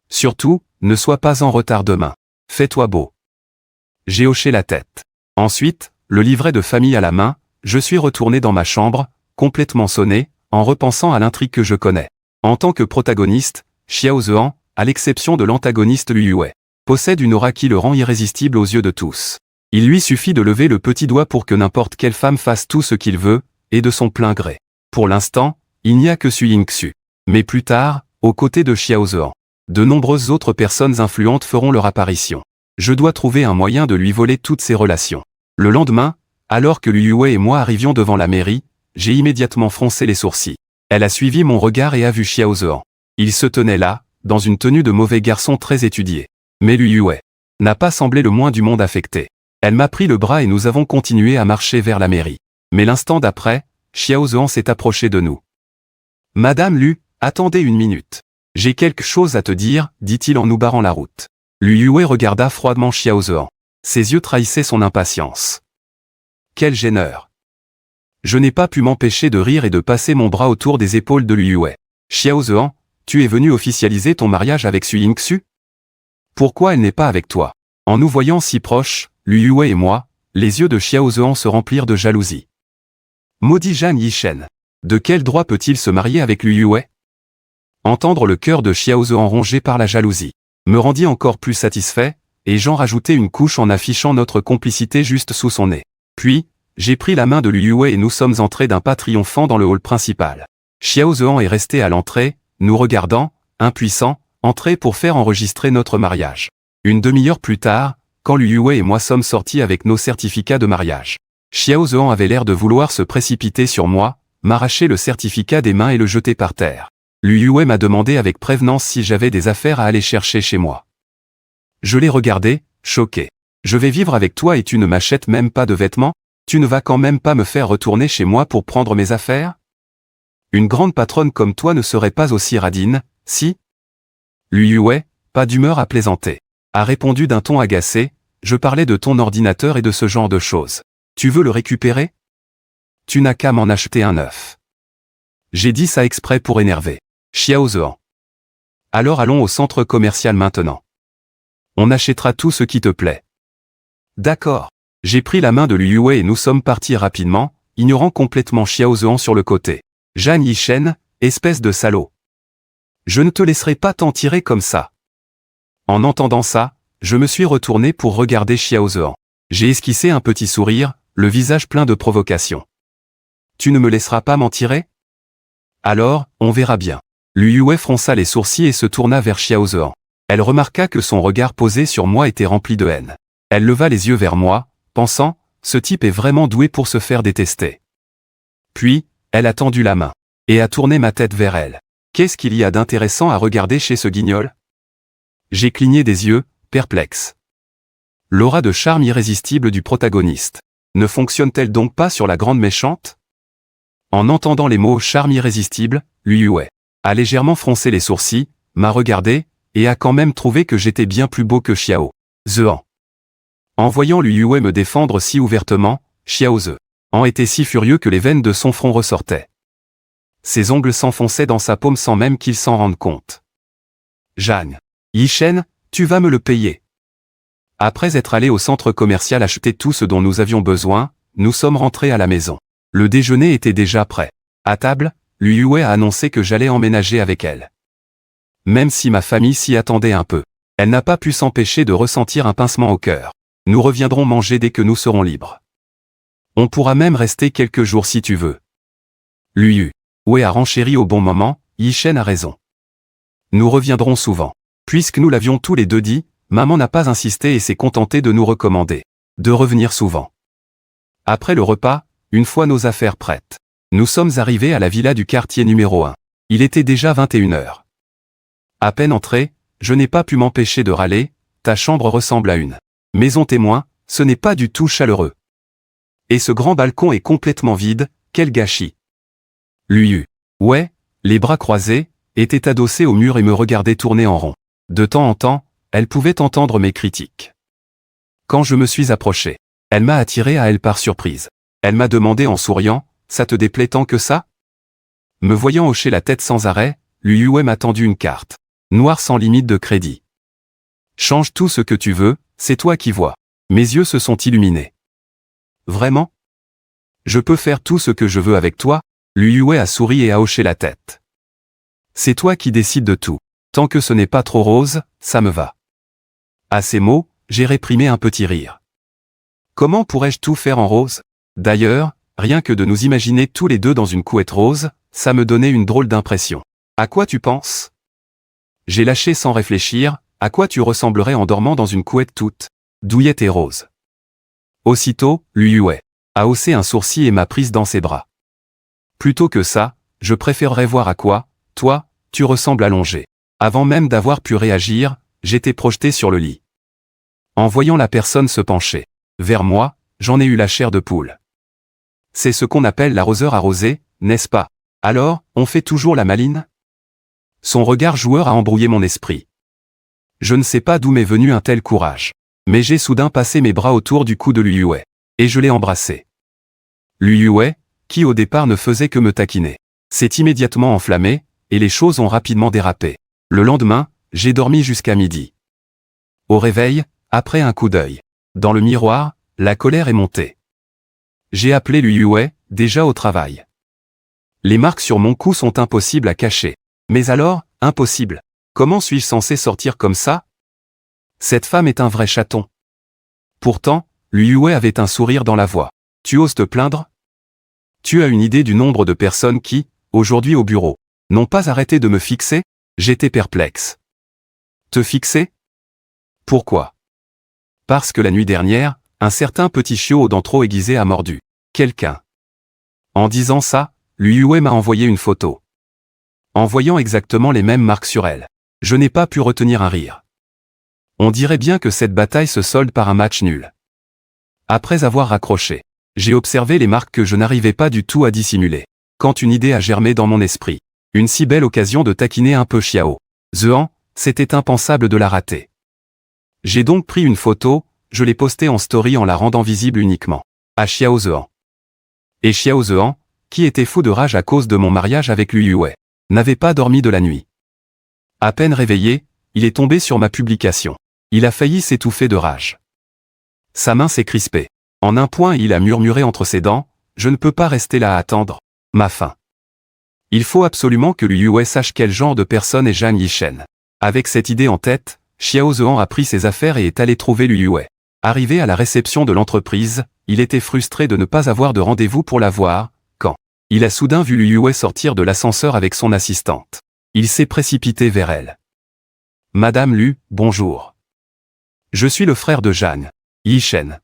Surtout, ne sois pas en retard demain. Fais-toi beau. J'ai hoché la tête. Ensuite, le livret de famille à la main, je suis retourné dans ma chambre, complètement sonné, en repensant à l'intrigue que je connais. En tant que protagoniste, Xiao Zhean, à l'exception de l'antagoniste Lu Yue, possède une aura qui le rend irrésistible aux yeux de tous. Il lui suffit de lever le petit doigt pour que n'importe quelle femme fasse tout ce qu'il veut, et de son plein gré. Pour l'instant, il n'y a que Su Yingxu. Mais plus tard, aux côtés de Xiao Zhean, de nombreuses autres personnes influentes feront leur apparition. Je dois trouver un moyen de lui voler toutes ses relations. Le lendemain, alors que Lu Yue et moi arrivions devant la mairie, j'ai immédiatement froncé les sourcils. Elle a suivi mon regard et a vu Xiao Zhean. Il se tenait là, dans une tenue de mauvais garçon très étudié. Mais Lu Yue n'a pas semblé le moins du monde affecté. Elle m'a pris le bras et nous avons continué à marcher vers la mairie. Mais l'instant d'après, Xiao Zhean s'est approché de nous. « Madame Lu, attendez une minute. J'ai quelque chose à te dire, dit-il en nous barrant la route. » Lu Yue regarda froidement Xiao Zhean. Ses yeux trahissaient son impatience. Quel gêneur. Je n'ai pas pu m'empêcher de rire et de passer mon bras autour des épaules de Lu Yue. Xiao Zhean, tu es venu officialiser ton mariage avec Su Yingxu? Pourquoi elle n'est pas avec toi? En nous voyant si proches, Lu Yue et moi, les yeux de Xiao Zhean se remplirent de jalousie. Maudit Zhang Yishen. De quel droit peut-il se marier avec Lu Yue? Entendre le cœur de Xiao Zhean rongé par la jalousie me rendit encore plus satisfait, et j'en rajoutai une couche en affichant notre complicité juste sous son nez. Puis, j'ai pris la main de Lu Yue et nous sommes entrés d'un pas triomphant dans le hall principal. Xiao Zhean est resté à l'entrée, nous regardant, impuissant, entré pour faire enregistrer notre mariage. Une demi-heure plus tard, quand Lu Yue et moi sommes sortis avec nos certificats de mariage, Xiao Zhean avait l'air de vouloir se précipiter sur moi, m'arracher le certificat des mains et le jeter par terre. Lu Yue m'a demandé avec prévenance si j'avais des affaires à aller chercher chez moi. Je l'ai regardé, choqué. Je vais vivre avec toi et tu ne m'achètes même pas de vêtements? Tu ne vas quand même pas me faire retourner chez moi pour prendre mes affaires? Une grande patronne comme toi ne serait pas aussi radine, si? Lu Yue, pas d'humeur à plaisanter, a répondu d'un ton agacé, je parlais de ton ordinateur et de ce genre de choses. Tu veux le récupérer? Tu n'as qu'à m'en acheter un neuf. J'ai dit ça exprès pour énerver Xiao Zhean. Alors allons au centre commercial maintenant. On achètera tout ce qui te plaît. D'accord. J'ai pris la main de Lu Yue et nous sommes partis rapidement, ignorant complètement Xiao Zhean sur le côté. Zhang Yishen, espèce de salaud. Je ne te laisserai pas t'en tirer comme ça. En entendant ça, je me suis retourné pour regarder Xiao Zhean. J'ai esquissé un petit sourire, le visage plein de provocation. Tu ne me laisseras pas m'en tirer? Alors, on verra bien. Lu Yue fronça les sourcils et se tourna vers Xiao Zhean. Elle remarqua que son regard posé sur moi était rempli de haine. Elle leva les yeux vers moi, pensant, ce type est vraiment doué pour se faire détester. Puis, elle a tendu la main, et a tourné ma tête vers elle. Qu'est-ce qu'il y a d'intéressant à regarder chez ce guignol? J'ai cligné des yeux, perplexe. L'aura de charme irrésistible du protagoniste ne fonctionne-t-elle donc pas sur la grande méchante? En entendant les mots « charme irrésistible », Lu Yue a légèrement froncé les sourcils, m'a regardé, et a quand même trouvé que j'étais bien plus beau que Xiao Zhean. En voyant Lu Yue me défendre si ouvertement, Xiao Zhean était si furieux que les veines de son front ressortaient. Ses ongles s'enfonçaient dans sa paume sans même qu'il s'en rende compte. Zhang Yishen, tu vas me le payer. Après être allé au centre commercial acheter tout ce dont nous avions besoin, nous sommes rentrés à la maison. Le déjeuner était déjà prêt. À table, Lu Yue a annoncé que j'allais emménager avec elle. Même si ma famille s'y attendait un peu, elle n'a pas pu s'empêcher de ressentir un pincement au cœur. Nous reviendrons manger dès que nous serons libres. On pourra même rester quelques jours si tu veux. Lu Yue a renchéri au bon moment, Yishen a raison. Nous reviendrons souvent. Puisque nous l'avions tous les deux dit, maman n'a pas insisté et s'est contentée de nous recommander de revenir souvent. Après le repas, une fois nos affaires prêtes, nous sommes arrivés à la villa du quartier numéro 1. Il était déjà 21h. À peine entré, je n'ai pas pu m'empêcher de râler, ta chambre ressemble à une maison témoin, ce n'est pas du tout chaleureux. Et ce grand balcon est complètement vide, quel gâchis. Lu Yue, ouais, les bras croisés, était adossée au mur et me regardait tourner en rond. De temps en temps, elle pouvait entendre mes critiques. Quand je me suis approché, elle m'a attiré à elle par surprise. Elle m'a demandé en souriant, « Ça te déplaît tant que ça ?» Me voyant hocher la tête sans arrêt, Liu Yue m'a tendu une carte. Noire sans limite de crédit. Change tout ce que tu veux, c'est toi qui vois. Mes yeux se sont illuminés. Vraiment? Je peux faire tout ce que je veux avec toi? Liu Yue a souri et a hoché la tête. C'est toi qui décides de tout. Tant que ce n'est pas trop rose, ça me va. À ces mots, j'ai réprimé un petit rire. Comment pourrais-je tout faire en rose? D'ailleurs, rien que de nous imaginer tous les deux dans une couette rose, ça me donnait une drôle d'impression. À quoi tu penses? J'ai lâché sans réfléchir, à quoi tu ressemblerais en dormant dans une couette toute douillette et rose. Aussitôt, Liu Yue a haussé un sourcil et m'a prise dans ses bras. Plutôt que ça, je préférerais voir à quoi, toi, tu ressembles allongé. Avant même d'avoir pu réagir, j'étais projeté sur le lit. En voyant la personne se pencher vers moi, j'en ai eu la chair de poule. C'est ce qu'on appelle l'arroseur arrosé, n'est-ce pas? Alors, on fait toujours la maline? Son regard joueur a embrouillé mon esprit. Je ne sais pas d'où m'est venu un tel courage. Mais j'ai soudain passé mes bras autour du cou de Liu Yue. Et je l'ai embrassé. Liu Yue, qui au départ ne faisait que me taquiner, s'est immédiatement enflammé, et les choses ont rapidement dérapé. Le lendemain, j'ai dormi jusqu'à midi. Au réveil, après un coup d'œil dans le miroir, la colère est montée. J'ai appelé Liu Yue, déjà au travail. Les marques sur mon cou sont impossibles à cacher. Mais alors, impossible. Comment suis-je censé sortir comme ça? Cette femme est un vrai chaton. Pourtant, Liu Yue avait un sourire dans la voix. Tu oses te plaindre? Tu as une idée du nombre de personnes qui, aujourd'hui au bureau, n'ont pas arrêté de me fixer? J'étais perplexe. Te fixer? Pourquoi? Parce que la nuit dernière, un certain petit chiot aux dents trop aiguisées a mordu quelqu'un. En disant ça, Liu Yue m'a envoyé une photo. En voyant exactement les mêmes marques sur elle, je n'ai pas pu retenir un rire. On dirait bien que cette bataille se solde par un match nul. Après avoir raccroché, j'ai observé les marques que je n'arrivais pas du tout à dissimuler. Quand une idée a germé dans mon esprit, une si belle occasion de taquiner un peu Xiao Zhean, c'était impensable de la rater. J'ai donc pris une photo, je l'ai postée en story en la rendant visible uniquement à Xiao Zhean. Et Xiao Zhean, qui était fou de rage à cause de mon mariage avec Liu Yue, n'avait pas dormi de la nuit. À peine réveillé, il est tombé sur ma publication. Il a failli s'étouffer de rage. Sa main s'est crispée. En un point, il a murmuré entre ses dents, « Je ne peux pas rester là à attendre ma fin. Il faut absolument que Liu Yue sache quel genre de personne est Zhang Yishen. » Avec cette idée en tête, Xiao Zhean a pris ses affaires et est allé trouver Liu Yue. Arrivé à la réception de l'entreprise, il était frustré de ne pas avoir de rendez-vous pour la voir, quand il a soudain vu Liu Yue sortir de l'ascenseur avec son assistante. Il s'est précipité vers elle. « Madame Liu, bonjour. Je suis le frère de Zhang Yishen. »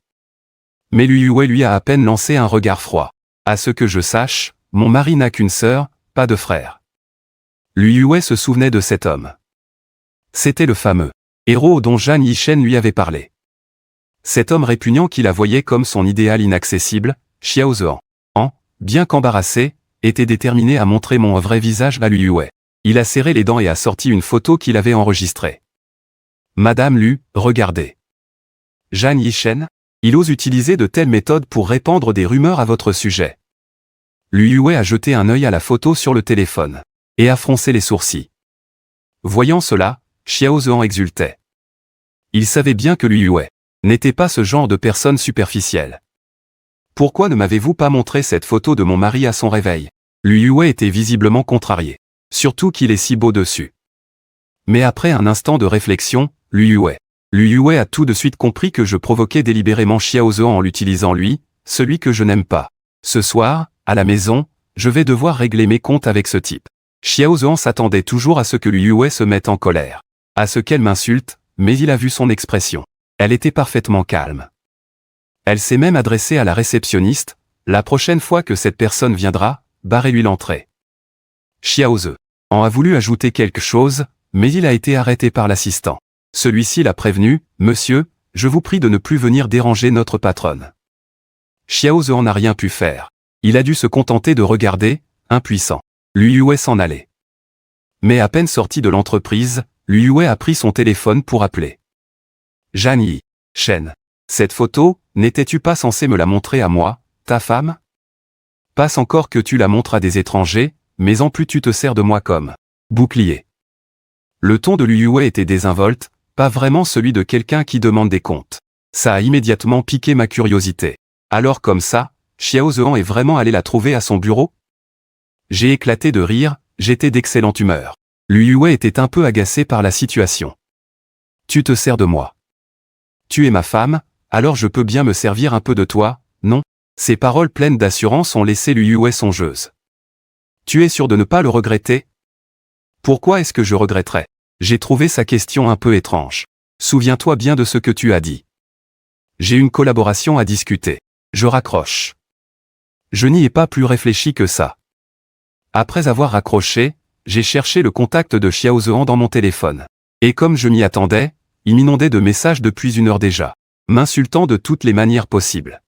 Mais Liu Yue lui a à peine lancé un regard froid. « À ce que je sache, mon mari n'a qu'une sœur, pas de frère. » Liu Yue se souvenait de cet homme. C'était le fameux héros dont Zhang Yishen lui avait parlé. Cet homme répugnant qui la voyait comme son idéal inaccessible, Xiao Zhean, bien qu'embarrassé, était déterminé à montrer mon vrai visage à Liu Yue. Il a serré les dents et a sorti une photo qu'il avait enregistrée. « Madame Liu, regardez. Zhang Yishen, il ose utiliser de telles méthodes pour répandre des rumeurs à votre sujet. » Liu Yue a jeté un œil à la photo sur le téléphone et a froncé les sourcils. Voyant cela, Xiao Zhean exultait. Il savait bien que Liu Yue n'était pas ce genre de personne superficielle. « Pourquoi ne m'avez-vous pas montré cette photo de mon mari à son réveil? » Liu Yue était visiblement contrarié. Surtout qu'il est si beau dessus. Mais après un instant de réflexion, Liu Yue a tout de suite compris que je provoquais délibérément Xiao Zhean en l'utilisant lui, celui que je n'aime pas. Ce soir, à la maison, je vais devoir régler mes comptes avec ce type. Xiao Zhean s'attendait toujours à ce que Liu Yue se mette en colère, à ce qu'elle m'insulte, mais il a vu son expression. Elle était parfaitement calme. Elle s'est même adressée à la réceptionniste, « La prochaine fois que cette personne viendra, barrez-lui l'entrée. » Xiao Zhean a voulu ajouter quelque chose, mais il a été arrêté par l'assistant. Celui-ci l'a prévenu, « Monsieur, je vous prie de ne plus venir déranger notre patronne. » Xiao Zhean n'a rien pu faire. Il a dû se contenter de regarder, impuissant. Lu Yue s'en allait. Mais à peine sorti de l'entreprise, Lu Yue a pris son téléphone pour appeler. Zhang Yishen. Cette photo, n'étais-tu pas censé me la montrer à moi, ta femme? Passe encore que tu la montres à des étrangers, mais en plus tu te sers de moi comme bouclier. Le ton de Lu Yue était désinvolte, pas vraiment celui de quelqu'un qui demande des comptes. Ça a immédiatement piqué ma curiosité. Alors comme ça, Xiao Zhehan est vraiment allé la trouver à son bureau? J'ai éclaté de rire, j'étais d'excellente humeur. Lu Yue était un peu agacé par la situation. Tu te sers de moi. Tu es ma femme, alors je peux bien me servir un peu de toi, non? Ces paroles pleines d'assurance ont laissé Lu Yue songeuse. Tu es sûr de ne pas le regretter? Pourquoi est-ce que je regretterais? J'ai trouvé sa question un peu étrange. Souviens-toi bien de ce que tu as dit. J'ai une collaboration à discuter. Je raccroche. Je n'y ai pas plus réfléchi que ça. Après avoir raccroché, j'ai cherché le contact de Xiao Zhehan dans mon téléphone. Et comme je m'y attendais, il m'inondait de messages depuis 1 heure déjà, m'insultant de toutes les manières possibles.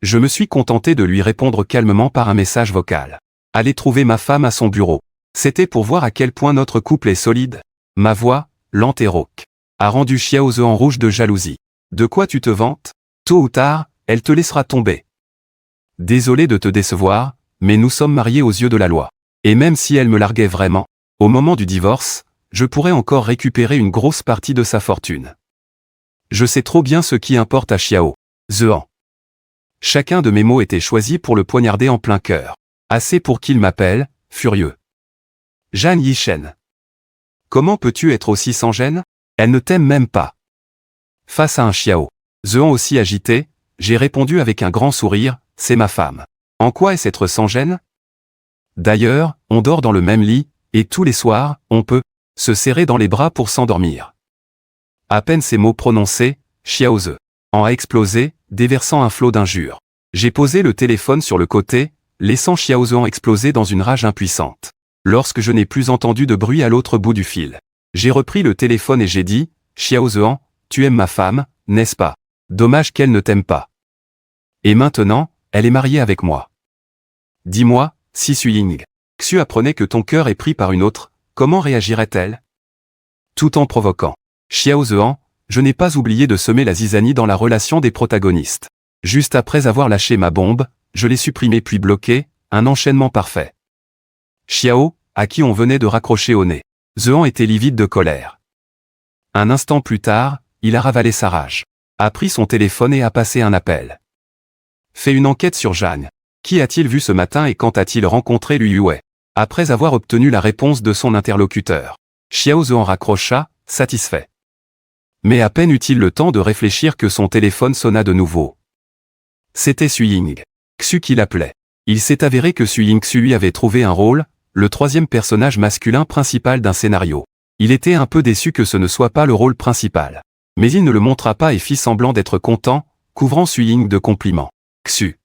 Je me suis contenté de lui répondre calmement par un message vocal. Aller trouver ma femme à son bureau. C'était pour voir à quel point notre couple est solide. Ma voix, lente et rauque, a rendu Xiao Zhehan rouge de jalousie. De quoi tu te vantes? Tôt ou tard, elle te laissera tomber. Désolé de te décevoir, mais nous sommes mariés aux yeux de la loi. Et même si elle me larguait vraiment, au moment du divorce, je pourrais encore récupérer une grosse partie de sa fortune. Je sais trop bien ce qui importe à Xiao Zhehan. Chacun de mes mots était choisi pour le poignarder en plein cœur. Assez pour qu'il m'appelle, furieux. Zhang Yishen. Comment peux-tu être aussi sans gêne? Elle ne t'aime même pas. Face à un Xiao Zhehan aussi agité, j'ai répondu avec un grand sourire, c'est ma femme. En quoi est-ce être sans gêne? D'ailleurs, on dort dans le même lit, et tous les soirs, on peut se serrer dans les bras pour s'endormir. À peine ces mots prononcés, Xiao Zhehan a explosé, déversant un flot d'injures. J'ai posé le téléphone sur le côté, laissant Xiao Zhehan exploser dans une rage impuissante. Lorsque je n'ai plus entendu de bruit à l'autre bout du fil, j'ai repris le téléphone et j'ai dit, Xiao Zhehan, tu aimes ma femme, n'est-ce pas? Dommage qu'elle ne t'aime pas. Et maintenant, elle est mariée avec moi. Dis-moi, si Suying Xu apprenait que ton cœur est pris par une autre, comment réagirait-elle? Tout en provoquant Xiao Zhehan, je n'ai pas oublié de semer la zizanie dans la relation des protagonistes. Juste après avoir lâché ma bombe, je l'ai supprimée puis bloquée, un enchaînement parfait. Xiao, à qui on venait de raccrocher au nez. Zhehan était livide de colère. Un instant plus tard, il a ravalé sa rage, a pris son téléphone et a passé un appel. Fait une enquête sur Zhang. Qui a-t-il vu ce matin et quand a-t-il rencontré Lu Yue? Après avoir obtenu la réponse de son interlocuteur, Xiao Zhehan raccrocha, satisfait. Mais à peine eut-il le temps de réfléchir que son téléphone sonna de nouveau. C'était Suying Xu qui l'appelait. Il s'est avéré que Suying Xu lui avait trouvé un rôle, le 3e personnage masculin principal d'un scénario. Il était un peu déçu que ce ne soit pas le rôle principal. Mais il ne le montra pas et fit semblant d'être content, couvrant Suying de compliments. Xu.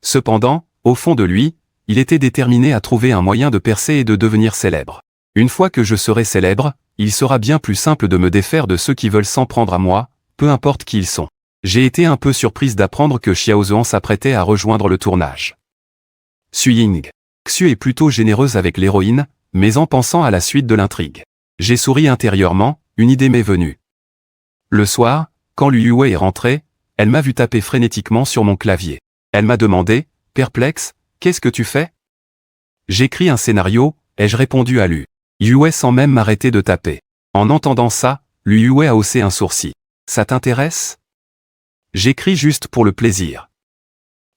Cependant, au fond de lui, il était déterminé à trouver un moyen de percer et de devenir célèbre. Une fois que je serai célèbre, il sera bien plus simple de me défaire de ceux qui veulent s'en prendre à moi, peu importe qui ils sont. J'ai été un peu surprise d'apprendre que Xiao Zhehan s'apprêtait à rejoindre le tournage. Suying Xu est plutôt généreuse avec l'héroïne, mais en pensant à la suite de l'intrigue, j'ai souri intérieurement, une idée m'est venue. Le soir, quand Lu Yue est rentrée, elle m'a vu taper frénétiquement sur mon clavier. Elle m'a demandé, perplexe, qu'est-ce que tu fais? J'écris un scénario, ai-je répondu à Lu Yue sans même m'arrêter de taper. En entendant ça, Lu Yue a haussé un sourcil. Ça t'intéresse? J'écris juste pour le plaisir.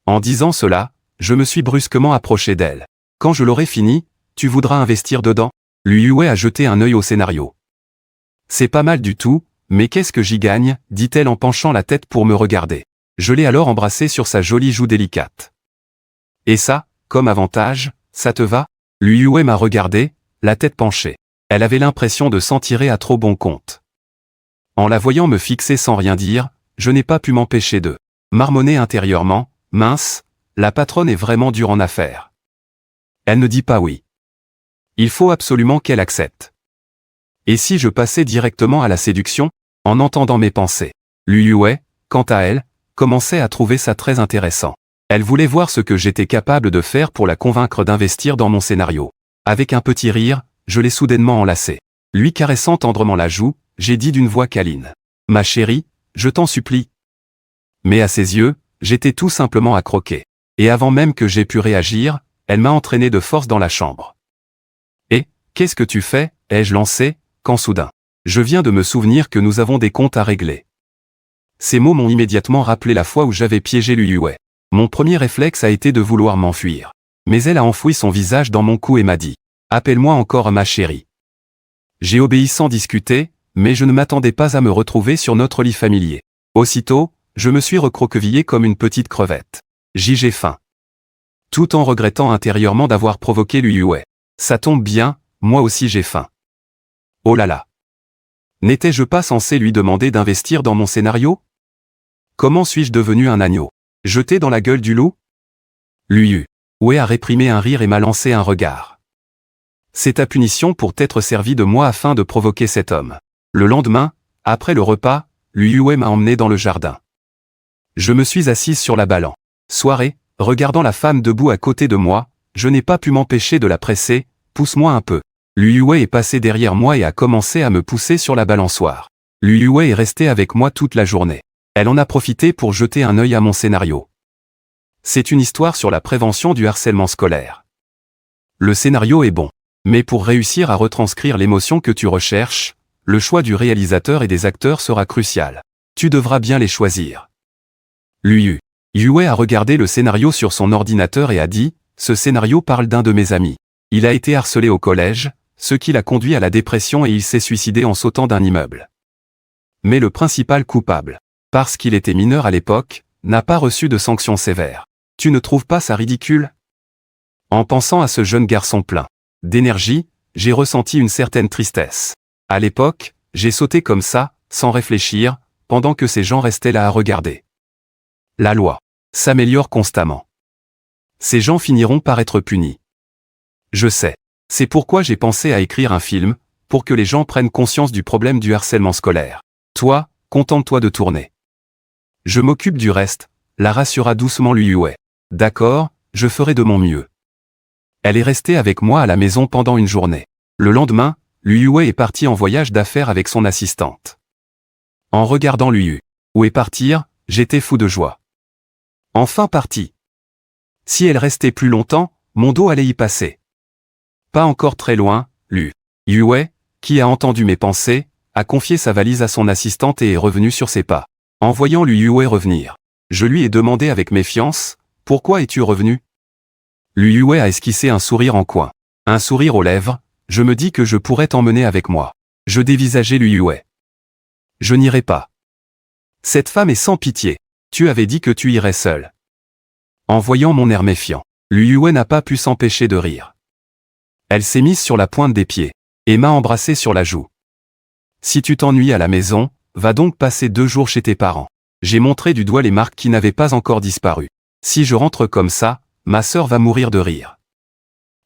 En disant cela, je me suis brusquement approché d'elle. Quand je l'aurai fini, tu voudras investir dedans? Lu Yue a jeté un œil au scénario. C'est pas mal du tout, mais qu'est-ce que j'y gagne, dit-elle en penchant la tête pour me regarder. Je l'ai alors embrassé sur sa jolie joue délicate. Et ça, comme avantage, ça te va? Lu Yue m'a regardé, la tête penchée. Elle avait l'impression de s'en tirer à trop bon compte. En la voyant me fixer sans rien dire, je n'ai pas pu m'empêcher de marmonner intérieurement, mince, la patronne est vraiment dure en affaires. Elle ne dit pas oui. Il faut absolument qu'elle accepte. Et si je passais directement à la séduction, en entendant mes pensées? Lu Yue, quant à elle, commençait à trouver ça très intéressant. Elle voulait voir ce que j'étais capable de faire pour la convaincre d'investir dans mon scénario. Avec un petit rire, je l'ai soudainement enlacée. Lui caressant tendrement la joue, j'ai dit d'une voix câline. « Ma chérie, je t'en supplie. » Mais à ses yeux, j'étais tout simplement à croquer. Et avant même que j'aie pu réagir, elle m'a entraîné de force dans la chambre. « Et, qu'est-ce que tu fais ?» ai-je lancé, quand soudain. Je viens de me souvenir que nous avons des comptes à régler. Ces mots m'ont immédiatement rappelé la fois où j'avais piégé Liyue. Mon premier réflexe a été de vouloir m'enfuir. Mais elle a enfoui son visage dans mon cou et m'a dit « Appelle-moi encore ma chérie ». J'ai obéi sans discuter, mais je ne m'attendais pas à me retrouver sur notre lit familier. Aussitôt, je me suis recroquevillé comme une petite crevette. J'ai faim. Tout en regrettant intérieurement d'avoir provoqué Liyue. Ça tombe bien, moi aussi j'ai faim. Oh là là. N'étais-je pas censé lui demander d'investir dans mon scénario? Comment suis-je devenu un agneau? Jeté dans la gueule du loup? Liyue a réprimé un rire et m'a lancé un regard. C'est ta punition pour t'être servi de moi afin de provoquer cet homme. Le lendemain, après le repas, Liyue m'a emmené dans le jardin. Je me suis assise sur la balance. Soirée, regardant la femme debout à côté de moi, je n'ai pas pu m'empêcher de la presser, pousse-moi un peu. Liyue est passé derrière moi et a commencé à me pousser sur la balançoire. Liyue est restée avec moi toute la journée. Elle en a profité pour jeter un œil à mon scénario. C'est une histoire sur la prévention du harcèlement scolaire. Le scénario est bon. Mais pour réussir à retranscrire l'émotion que tu recherches, le choix du réalisateur et des acteurs sera crucial. Tu devras bien les choisir. Liyue a regardé le scénario sur son ordinateur et a dit « Ce scénario parle d'un de mes amis. Il a été harcelé au collège, ce qui l'a conduit à la dépression et il s'est suicidé en sautant d'un immeuble. Mais le principal coupable, parce qu'il était mineur à l'époque, n'a pas reçu de sanctions sévères. Tu ne trouves pas ça ridicule ?» En pensant à ce jeune garçon plein d'énergie, j'ai ressenti une certaine tristesse. À l'époque, j'ai sauté comme ça, sans réfléchir, pendant que ces gens restaient là à regarder. La loi s'améliore constamment. Ces gens finiront par être punis. Je sais. C'est pourquoi j'ai pensé à écrire un film, pour que les gens prennent conscience du problème du harcèlement scolaire. Toi, contente-toi de tourner. Je m'occupe du reste, la rassura doucement Liyue. D'accord, je ferai de mon mieux. Elle est restée avec moi à la maison pendant une journée. Le lendemain, Liyue est partie en voyage d'affaires avec son assistante. En regardant Liyue partir, j'étais fou de joie. Enfin partie. Si elle restait plus longtemps, mon dos allait y passer. Pas encore très loin, Liyue, qui a entendu mes pensées, a confié sa valise à son assistante et est revenu sur ses pas. En voyant Liyue revenir, je lui ai demandé avec méfiance, « Pourquoi es-tu revenu ?» Liyue a esquissé un sourire en coin. Un sourire aux lèvres, je me dis que je pourrais t'emmener avec moi. Je dévisageais Liyue. Je n'irai pas. Cette femme est sans pitié. Tu avais dit que tu irais seul. En voyant mon air méfiant, Liyue n'a pas pu s'empêcher de rire. Elle s'est mise sur la pointe des pieds et m'a embrassé sur la joue. Si tu t'ennuies à la maison, va donc passer 2 jours chez tes parents. J'ai montré du doigt les marques qui n'avaient pas encore disparu. Si je rentre comme ça, ma sœur va mourir de rire.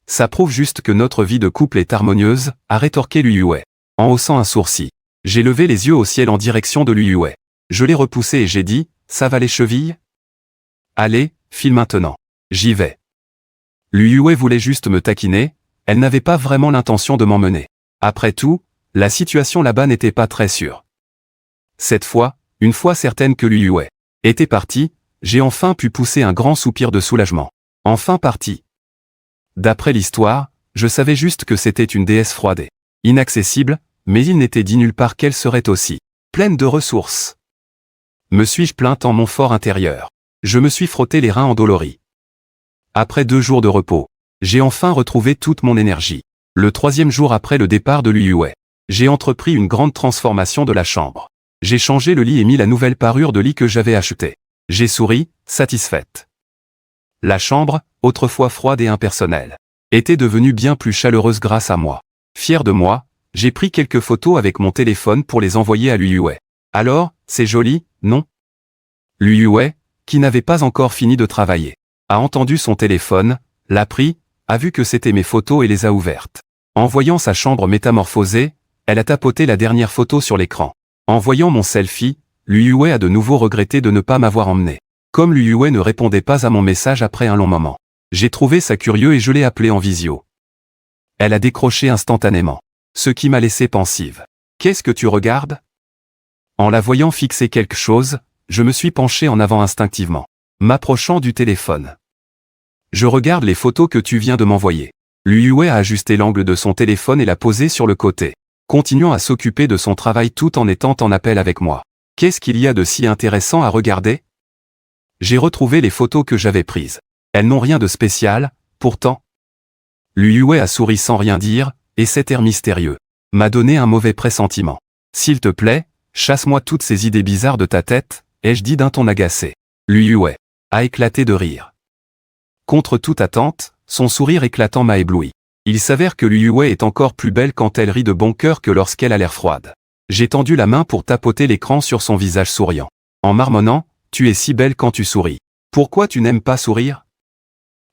Ça prouve juste que notre vie de couple est harmonieuse, a rétorqué Liyue, en haussant un sourcil. J'ai levé les yeux au ciel en direction de Liyue. Je l'ai repoussé et j'ai dit, ça va les chevilles? Allez, file maintenant. J'y vais. Liyue voulait juste me taquiner, elle n'avait pas vraiment l'intention de m'emmener. Après tout, la situation là-bas n'était pas très sûre. Cette fois, une fois certaine que Liyue était partie, j'ai enfin pu pousser un grand soupir de soulagement. Enfin partie. D'après l'histoire, je savais juste que c'était une déesse froide et inaccessible, mais il n'était dit nulle part qu'elle serait aussi pleine de ressources. Me suis-je plaint en mon fort intérieur? Je me suis frotté les reins endoloris. Après 2 jours de repos, j'ai enfin retrouvé toute mon énergie. Le 3e jour après le départ de Liyue, j'ai entrepris une grande transformation de la chambre. J'ai changé le lit et mis la nouvelle parure de lit que j'avais achetée. J'ai souri, satisfaite. La chambre, autrefois froide et impersonnelle, était devenue bien plus chaleureuse grâce à moi. Fier de moi, j'ai pris quelques photos avec mon téléphone pour les envoyer à Liyue. Alors, c'est joli, non? Liyue, qui n'avait pas encore fini de travailler, a entendu son téléphone, l'a pris, a vu que c'était mes photos et les a ouvertes. En voyant sa chambre métamorphosée, elle a tapoté la dernière photo sur l'écran. En voyant mon selfie, Liyue a de nouveau regretté de ne pas m'avoir emmené. Comme Lu Yue ne répondait pas à mon message après un long moment, j'ai trouvé ça curieux et je l'ai appelée en visio. Elle a décroché instantanément, ce qui m'a laissé pensive. « Qu'est-ce que tu regardes ?» En la voyant fixer quelque chose, je me suis penché en avant instinctivement, m'approchant du téléphone. « Je regarde les photos que tu viens de m'envoyer. » Lu Yue a ajusté l'angle de son téléphone et l'a posé sur le côté, continuant à s'occuper de son travail tout en étant en appel avec moi. « Qu'est-ce qu'il y a de si intéressant à regarder ?» J'ai retrouvé les photos que j'avais prises. Elles n'ont rien de spécial, pourtant. Lu Yue a souri sans rien dire, et cet air mystérieux m'a donné un mauvais pressentiment. « S'il te plaît, chasse-moi toutes ces idées bizarres de ta tête, » ai-je dit d'un ton agacé. Lu Yue a éclaté de rire. Contre toute attente, son sourire éclatant m'a ébloui. Il s'avère que Lu Yue est encore plus belle quand elle rit de bon cœur que lorsqu'elle a l'air froide. J'ai tendu la main pour tapoter l'écran sur son visage souriant. En marmonnant, « Tu es si belle quand tu souris. Pourquoi tu n'aimes pas sourire ?»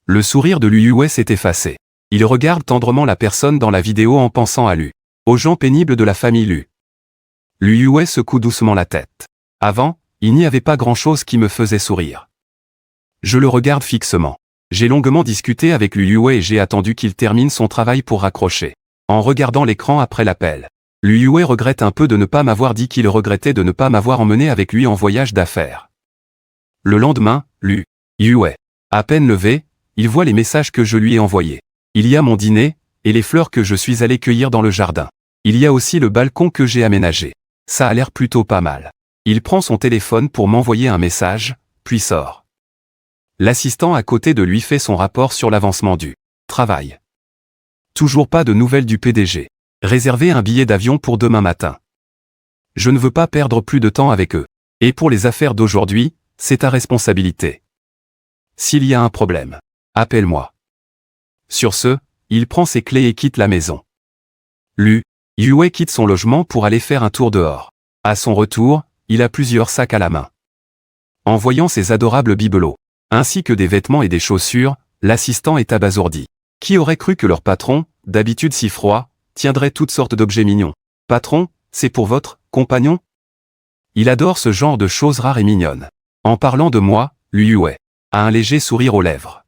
Le sourire de Lu Yue s'est effacé. Il regarde tendrement la personne dans la vidéo en pensant à Lu, aux gens pénibles de la famille Lu. Lu Yue secoue doucement la tête. Avant, il n'y avait pas grand-chose qui me faisait sourire. Je le regarde fixement. J'ai longuement discuté avec Lu Yue et j'ai attendu qu'il termine son travail pour raccrocher. En regardant l'écran après l'appel, Lu Yue regrette un peu de ne pas m'avoir dit qu'il regrettait de ne pas m'avoir emmené avec lui en voyage d'affaires. Le lendemain, Lu Yue, à peine levé, il voit les messages que je lui ai envoyés. Il y a mon dîner, et les fleurs que je suis allé cueillir dans le jardin. Il y a aussi le balcon que j'ai aménagé. Ça a l'air plutôt pas mal. Il prend son téléphone pour m'envoyer un message, puis sort. L'assistant à côté de lui fait son rapport sur l'avancement du travail. Toujours pas de nouvelles du PDG. Réservez un billet d'avion pour demain matin. Je ne veux pas perdre plus de temps avec eux. Et pour les affaires d'aujourd'hui, c'est ta responsabilité. S'il y a un problème, appelle-moi. Sur ce, il prend ses clés et quitte la maison. Lu Yue quitte son logement pour aller faire un tour dehors. À son retour, il a plusieurs sacs à la main. En voyant ces adorables bibelots, ainsi que des vêtements et des chaussures, l'assistant est abasourdi. Qui aurait cru que leur patron, d'habitude si froid, tiendrait toutes sortes d'objets mignons? Patron, c'est pour votre compagnon? Il adore ce genre de choses rares et mignonnes. En parlant de moi, Lu Yue a un léger sourire aux lèvres.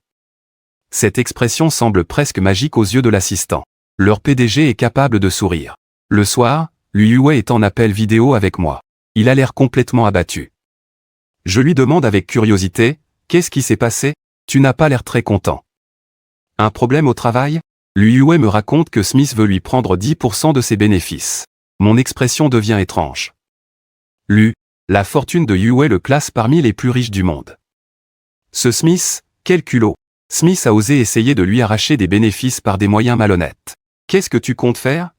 Cette expression semble presque magique aux yeux de l'assistant. Leur PDG est capable de sourire. Le soir, Lu Yue est en appel vidéo avec moi. Il a l'air complètement abattu. Je lui demande avec curiosité, « Qu'est-ce qui s'est passé? Tu n'as pas l'air très content. » Un problème au travail? Lu Yue me raconte que Smith veut lui prendre 10% de ses bénéfices. Mon expression devient étrange. Lu, la fortune de Yue le classe parmi les plus riches du monde. Ce Smith, quel culot! Smith a osé essayer de lui arracher des bénéfices par des moyens malhonnêtes. Qu'est-ce que tu comptes faire?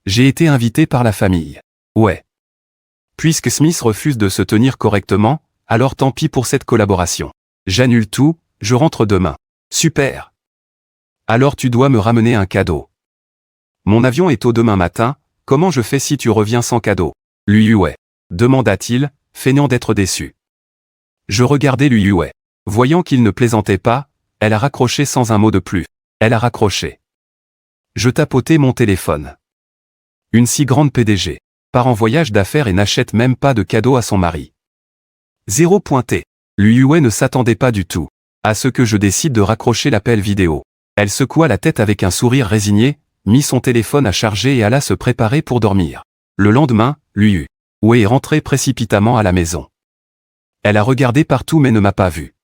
J'ai été invité par la famille. Ouais. Puisque Smith refuse de se tenir correctement, alors tant pis pour cette collaboration. J'annule tout, je rentre demain. Super. Alors tu dois me ramener un cadeau. Mon avion est tôt demain matin, comment je fais si tu reviens sans cadeau? Lu Yue, demanda-t-il, feignant d'être déçu. Je regardais Lu Yue. Voyant qu'il ne plaisantait pas, elle a raccroché sans un mot de plus. Elle a raccroché. Je tapotais mon téléphone. Une si grande PDG part en voyage d'affaires et n'achète même pas de cadeau à son mari. Zéro pointé. Lu Yue ne s'attendait pas du tout à ce que je décide de raccrocher l'appel vidéo. Elle secoua la tête avec un sourire résigné, mit son téléphone à charger et alla se préparer pour dormir. Le lendemain, Lu Yue est rentrée précipitamment à la maison. Elle a regardé partout mais ne m'a pas vu.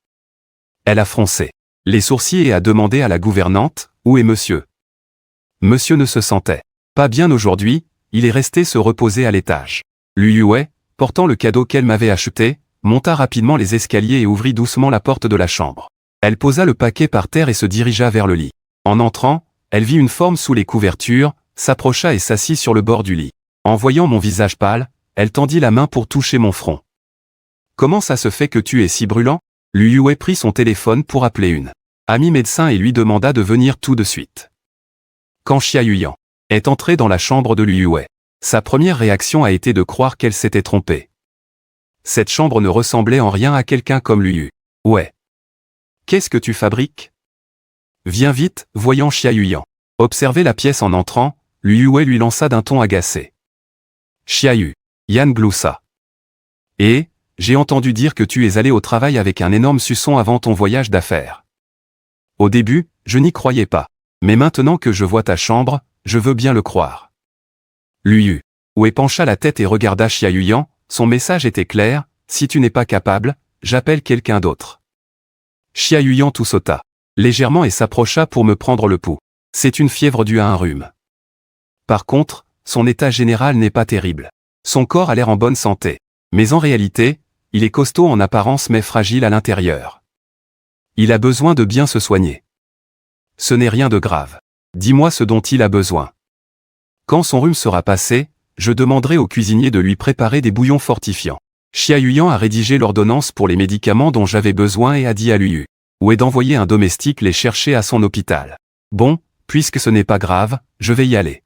Elle a froncé les sourcils et a demandé à la gouvernante, « Où est monsieur ?» Monsieur ne se sentait pas bien aujourd'hui, il est resté se reposer à l'étage. Lu Yue, portant le cadeau qu'elle m'avait acheté, monta rapidement les escaliers et ouvrit doucement la porte de la chambre. Elle posa le paquet par terre et se dirigea vers le lit. En entrant, elle vit une forme sous les couvertures, s'approcha et s'assit sur le bord du lit. En voyant mon visage pâle, elle tendit la main pour toucher mon front. « Comment ça se fait que tu es si brûlant ?» Lu Yue prit son téléphone pour appeler une amie médecin et lui demanda de venir tout de suite. Quand Xia Yuyan est entrée dans la chambre de Lu Yue, sa première réaction a été de croire qu'elle s'était trompée. Cette chambre ne ressemblait en rien à quelqu'un comme Lu Yue. « Ouais. Qu'est-ce que tu fabriques? Viens vite, » voyant Xia Yuyan observer la pièce en entrant, Lu Yue lui lança d'un ton agacé. Xia Yuyan gloussa. Et, j'ai entendu dire que tu es allé au travail avec un énorme suçon avant ton voyage d'affaires. Au début, je n'y croyais pas. Mais maintenant que je vois ta chambre, je veux bien le croire. Liu Wei pencha la tête et regarda Xia Yuyan, son message était clair, si tu n'es pas capable, j'appelle quelqu'un d'autre. Xia Yuyan tout sauta légèrement et s'approcha pour me prendre le pouls. C'est une fièvre due à un rhume. Par contre, son état général n'est pas terrible. Son corps a l'air en bonne santé. Mais en réalité, il est costaud en apparence mais fragile à l'intérieur. Il a besoin de bien se soigner. Ce n'est rien de grave. Dis-moi ce dont il a besoin. Quand son rhume sera passé, je demanderai au cuisinier de lui préparer des bouillons fortifiants. Xia Yuyan a rédigé l'ordonnance pour les médicaments dont j'avais besoin et a dit à Liu Wei d'envoyer un domestique les chercher à son hôpital. Bon, puisque ce n'est pas grave, je vais y aller.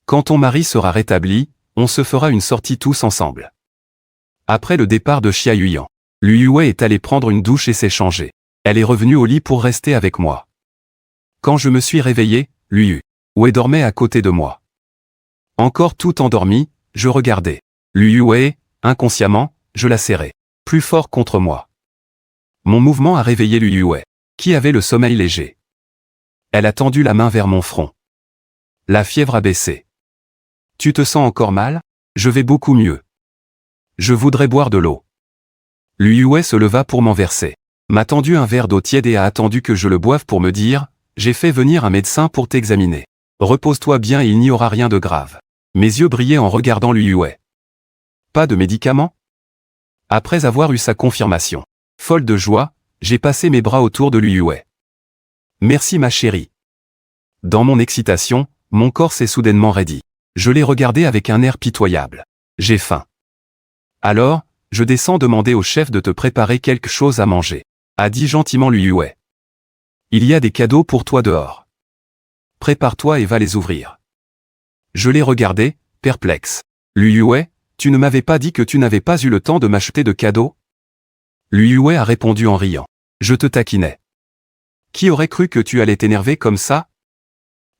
Quand ton mari sera rétabli, on se fera une sortie tous ensemble. Après le départ de Xia Yuyan, Liu Wei est allée prendre une douche et s'est changée. Elle est revenue au lit pour rester avec moi. Quand je me suis réveillé, Liu Wei dormait à côté de moi. Encore tout endormi, je regardais. Liu Wei, inconsciemment, je la serrais. Plus fort contre moi. Mon mouvement a réveillé Liu Wei, qui avait le sommeil léger. Elle a tendu la main vers mon front. La fièvre a baissé. Tu te sens encore mal? Je vais beaucoup mieux. Je voudrais boire de l'eau. Liu Wei se leva pour m'en verser. M'a tendu un verre d'eau tiède et a attendu que je le boive pour me dire, j'ai fait venir un médecin pour t'examiner. Repose-toi bien et il n'y aura rien de grave. Mes yeux brillaient en regardant Liu Wei. Pas de médicaments? Après avoir eu sa confirmation, folle de joie, j'ai passé mes bras autour de Liu Wei. Merci ma chérie. Dans mon excitation, mon corps s'est soudainement raidi. Je l'ai regardé avec un air pitoyable. J'ai faim. Alors, je descends demander au chef de te préparer quelque chose à manger, a dit gentiment Liu Wei. Il y a des cadeaux pour toi dehors. Prépare-toi et va les ouvrir. Je l'ai regardé, perplexe. Liu Wei, tu ne m'avais pas dit que tu n'avais pas eu le temps de m'acheter de cadeaux? Liu Wei a répondu en riant. Je te taquinais. Qui aurait cru que tu allais t'énerver comme ça?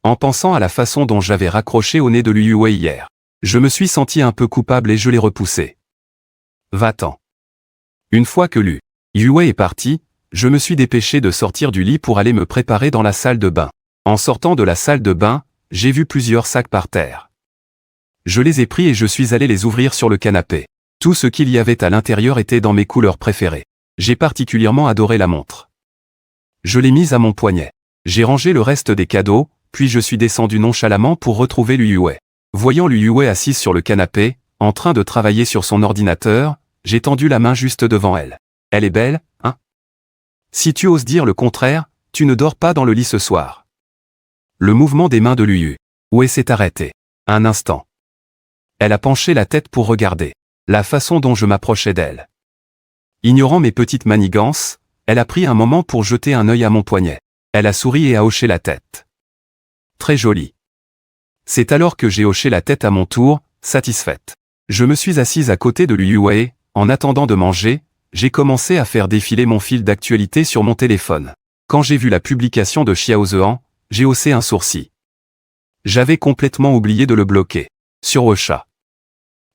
En pensant à la façon dont j'avais raccroché au nez de Liu Wei hier, je me suis senti un peu coupable et je l'ai repoussé. Va-t'en. Une fois que Liu Wei est parti, je me suis dépêché de sortir du lit pour aller me préparer dans la salle de bain. En sortant de la salle de bain, j'ai vu plusieurs sacs par terre. Je les ai pris et je suis allé les ouvrir sur le canapé. Tout ce qu'il y avait à l'intérieur était dans mes couleurs préférées. J'ai particulièrement adoré la montre. Je l'ai mise à mon poignet. J'ai rangé le reste des cadeaux, puis je suis descendu nonchalamment pour retrouver Liu Wei. Voyant Liu Wei assise sur le canapé, en train de travailler sur son ordinateur, j'ai tendu la main juste devant elle. Elle est belle, hein? Si tu oses dire le contraire, tu ne dors pas dans le lit ce soir. Le mouvement des mains de Liu Wei s'est arrêté. Un instant. Elle a penché la tête pour regarder la façon dont je m'approchais d'elle. Ignorant mes petites manigances, elle a pris un moment pour jeter un œil à mon poignet. Elle a souri et a hoché la tête. Très jolie. C'est alors que j'ai hoché la tête à mon tour, satisfaite. Je me suis assise à côté de Liu Wei, en attendant de manger, j'ai commencé à faire défiler mon fil d'actualité sur mon téléphone. Quand j'ai vu la publication de Xiao Zhehan, j'ai haussé un sourcil. J'avais complètement oublié de le bloquer. Sur Ocha.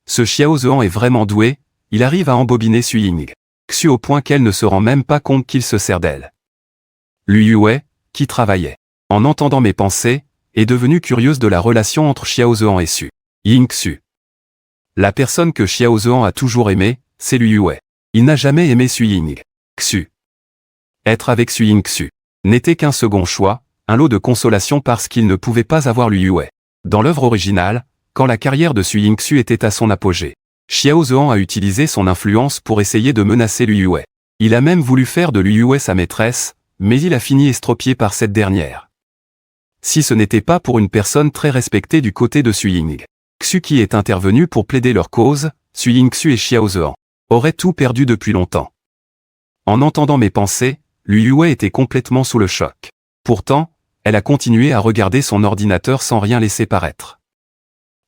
Ce Xiao Zhehan est vraiment doué, il arrive à embobiner Suying Xu au point qu'elle ne se rend même pas compte qu'il se sert d'elle. Liu Wei, qui travaillait, en entendant mes pensées, est devenue curieuse de la relation entre Xiao Zhehan et Suying Xu. La personne que Xiao Zhehan a toujours aimée, c'est Liu Wei. Il n'a jamais aimé Suying Xu. Être avec Suying Xu n'était qu'un second choix, un lot de consolation parce qu'il ne pouvait pas avoir Liu Wei. Dans l'œuvre originale, quand la carrière de Suying Xu était à son apogée, Xiao Zhehan a utilisé son influence pour essayer de menacer Liu Wei. Il a même voulu faire de Liu Wei sa maîtresse, mais il a fini estropié par cette dernière. Si ce n'était pas pour une personne très respectée du côté de Suying Xu qui est intervenue pour plaider leur cause, Suying Xu et Xiao Zhehan auraient tout perdu depuis longtemps. En entendant mes pensées, Liu Wei était complètement sous le choc. Pourtant, elle a continué à regarder son ordinateur sans rien laisser paraître.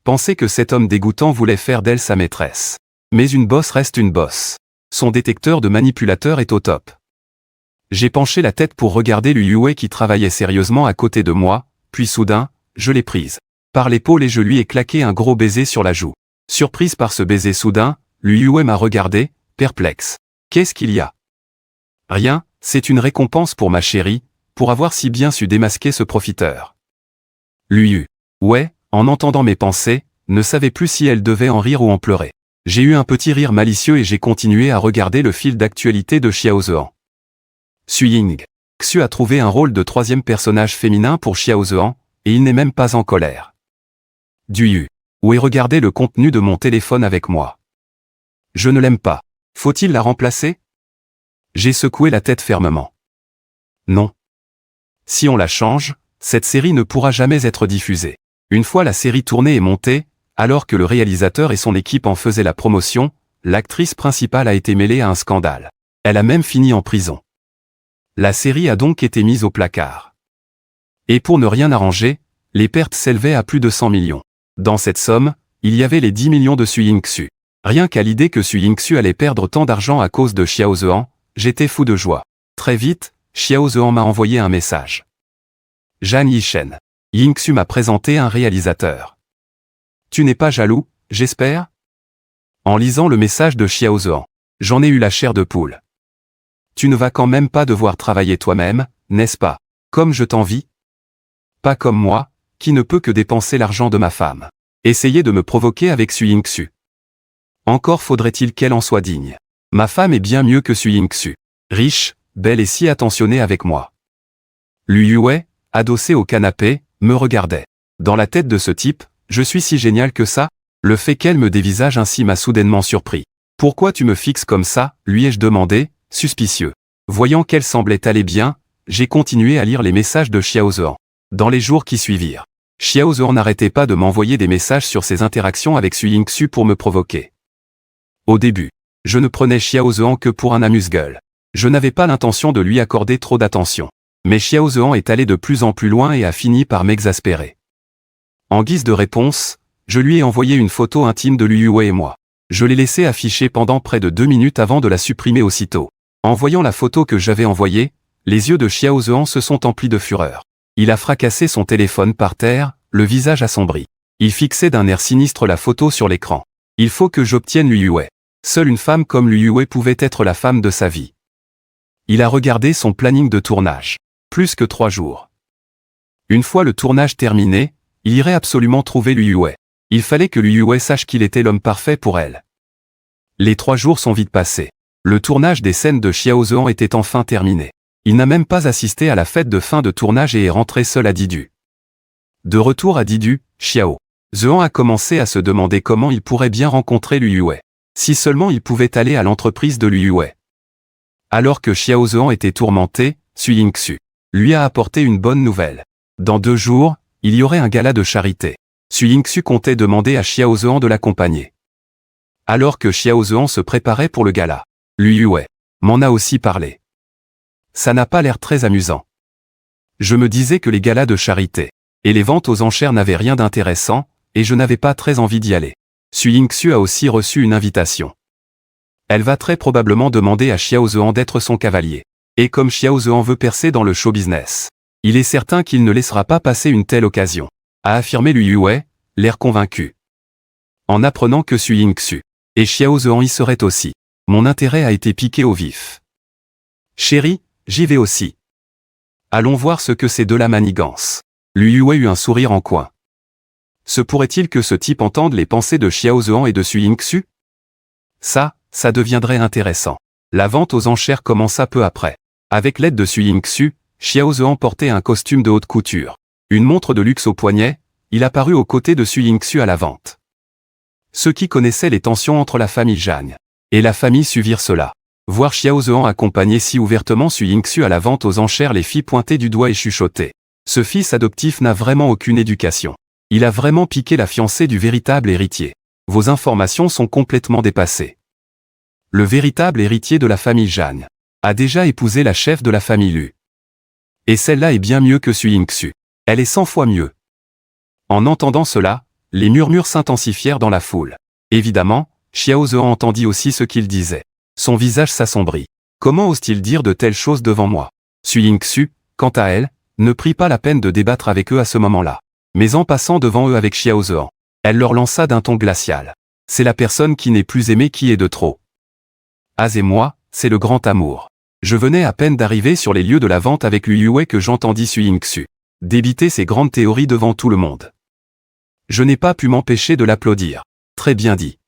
Penser que cet homme dégoûtant voulait faire d'elle sa maîtresse. Mais une bosse reste une bosse. Son détecteur de manipulateur est au top. J'ai penché la tête pour regarder Liu Wei qui travaillait sérieusement à côté de moi, puis soudain, je l'ai prise par l'épaule et je lui ai claqué un gros baiser sur la joue. Surprise par ce baiser soudain, Liu Wei m'a regardé, perplexe. Qu'est-ce qu'il y a? Rien, c'est une récompense pour ma chérie, pour avoir si bien su démasquer ce profiteur. Lui, ouais, en entendant mes pensées, ne savait plus si elle devait en rire ou en pleurer. J'ai eu un petit rire malicieux et j'ai continué à regarder le fil d'actualité de Xiao Zhean. Suying Xu a trouvé un rôle de troisième personnage féminin pour Xiao Zhean, et il n'est même pas en colère. Duyu, où est regardé le contenu de mon téléphone avec moi? Je ne l'aime pas. Faut-il la remplacer? J'ai secoué la tête fermement. Non. Si on la change, cette série ne pourra jamais être diffusée. Une fois la série tournée et montée, alors que le réalisateur et son équipe en faisaient la promotion, l'actrice principale a été mêlée à un scandale. Elle a même fini en prison. La série a donc été mise au placard. Et pour ne rien arranger, les pertes s'élevaient à plus de 100 millions. Dans cette somme, il y avait les 10 millions de Suying Xu. Rien qu'à l'idée que Suying Xu allait perdre tant d'argent à cause de Xiao Zhean, j'étais fou de joie. Très vite, Xiao Zhean m'a envoyé un message. Zhang Yishen. Ying Xu m'a présenté un réalisateur. Tu n'es pas jaloux, j'espère? En lisant le message de Xiao Zhean, j'en ai eu la chair de poule. Tu ne vas quand même pas devoir travailler toi-même, n'est-ce pas? Comme je t'envie? Pas comme moi, qui ne peut que dépenser l'argent de ma femme. Essayez de me provoquer avec Suying Xu. Encore faudrait-il qu'elle en soit digne. Ma femme est bien mieux que Suying Xu. Riche, belle et si attentionnée avec moi. Lu Yue, adossé au canapé, me regardait. Dans la tête de ce type, je suis si génial que ça? Le fait qu'elle me dévisage ainsi m'a soudainement surpris. Pourquoi tu me fixes comme ça? Lui ai-je demandé, suspicieux. Voyant qu'elle semblait aller bien, j'ai continué à lire les messages de Xiao Zhean. Dans les jours qui suivirent, Xiao Zhean n'arrêtait pas de m'envoyer des messages sur ses interactions avec Suying Xu pour me provoquer. Au début, je ne prenais Xiao Zhean que pour un amuse-gueule. Je n'avais pas l'intention de lui accorder trop d'attention. Mais Xiao Zhean est allé de plus en plus loin et a fini par m'exaspérer. En guise de réponse, je lui ai envoyé une photo intime de Lu Yue et moi. Je l'ai laissé afficher pendant près de 2 minutes avant de la supprimer aussitôt. En voyant la photo que j'avais envoyée, les yeux de Xiao Zhean se sont emplis de fureur. Il a fracassé son téléphone par terre, le visage assombri. Il fixait d'un air sinistre la photo sur l'écran. Il faut que j'obtienne Lu Yue. Seule une femme comme Lu Yue pouvait être la femme de sa vie. Il a regardé son planning de tournage. Plus que 3 jours. Une fois le tournage terminé, il irait absolument trouver Lu Yue. Il fallait que Lu Yue sache qu'il était l'homme parfait pour elle. Les 3 jours sont vite passés. Le tournage des scènes de Xiao Zhean était enfin terminé. Il n'a même pas assisté à la fête de fin de tournage et est rentré seul à Didu. De retour à Didu, Xiao Zhean a commencé à se demander comment il pourrait bien rencontrer Lu Yue. Si seulement il pouvait aller à l'entreprise de Lu Yue. Alors que Xiao Zhean était tourmenté, Suying Xu lui a apporté une bonne nouvelle. Dans 2 jours, il y aurait un gala de charité. Suying Xu comptait demander à Xiao Zhean de l'accompagner. Alors que Xiao Zhean se préparait pour le gala, Lu Yue m'en a aussi parlé. Ça n'a pas l'air très amusant. Je me disais que les galas de charité et les ventes aux enchères n'avaient rien d'intéressant, et je n'avais pas très envie d'y aller. Suying Xu a aussi reçu une invitation. Elle va très probablement demander à Xiao Zhean d'être son cavalier. Et comme Xiao Zhean veut percer dans le show business, il est certain qu'il ne laissera pas passer une telle occasion, a affirmé Lu Yue, l'air convaincu. En apprenant que Suying Xu et Xiao Zhean y seraient aussi, mon intérêt a été piqué au vif. Chérie, j'y vais aussi. Allons voir ce que c'est de la manigance. Lu Yue eut un sourire en coin. Se pourrait-il que ce type entende les pensées de Xiao Zhean et de Suying Xu? Ça deviendrait intéressant. La vente aux enchères commença peu après. Avec l'aide de Suying Xu, Xiao Zhean portait un costume de haute couture. Une montre de luxe au poignet, il apparut aux côtés de Suying Xu à la vente. Ceux qui connaissaient les tensions entre la famille Zhang et la famille suivirent cela. Voir Xiao Zhean accompagner si ouvertement Suying Xu à la vente aux enchères les fit pointer du doigt et chuchoter. Ce fils adoptif n'a vraiment aucune éducation. Il a vraiment piqué la fiancée du véritable héritier. Vos informations sont complètement dépassées. Le véritable héritier de la famille Zhang a déjà épousé la chef de la famille Lu. Et celle-là est bien mieux que Suying Xu. Elle est 100 fois mieux. En entendant cela, les murmures s'intensifièrent dans la foule. Évidemment, Xiao Zhean entendit aussi ce qu'il disait. Son visage s'assombrit. Comment ose-t-il dire de telles choses devant moi? Suying Xu, quant à elle, ne prit pas la peine de débattre avec eux à ce moment-là. Mais en passant devant eux avec Xiao Zhean, elle leur lança d'un ton glacial. C'est la personne qui n'est plus aimée qui est de trop. Az et moi, c'est le grand amour. Je venais à peine d'arriver sur les lieux de la vente avec Liu Yue que j'entendis Su Yingxu débiter ses grandes théories devant tout le monde. Je n'ai pas pu m'empêcher de l'applaudir. Très bien dit.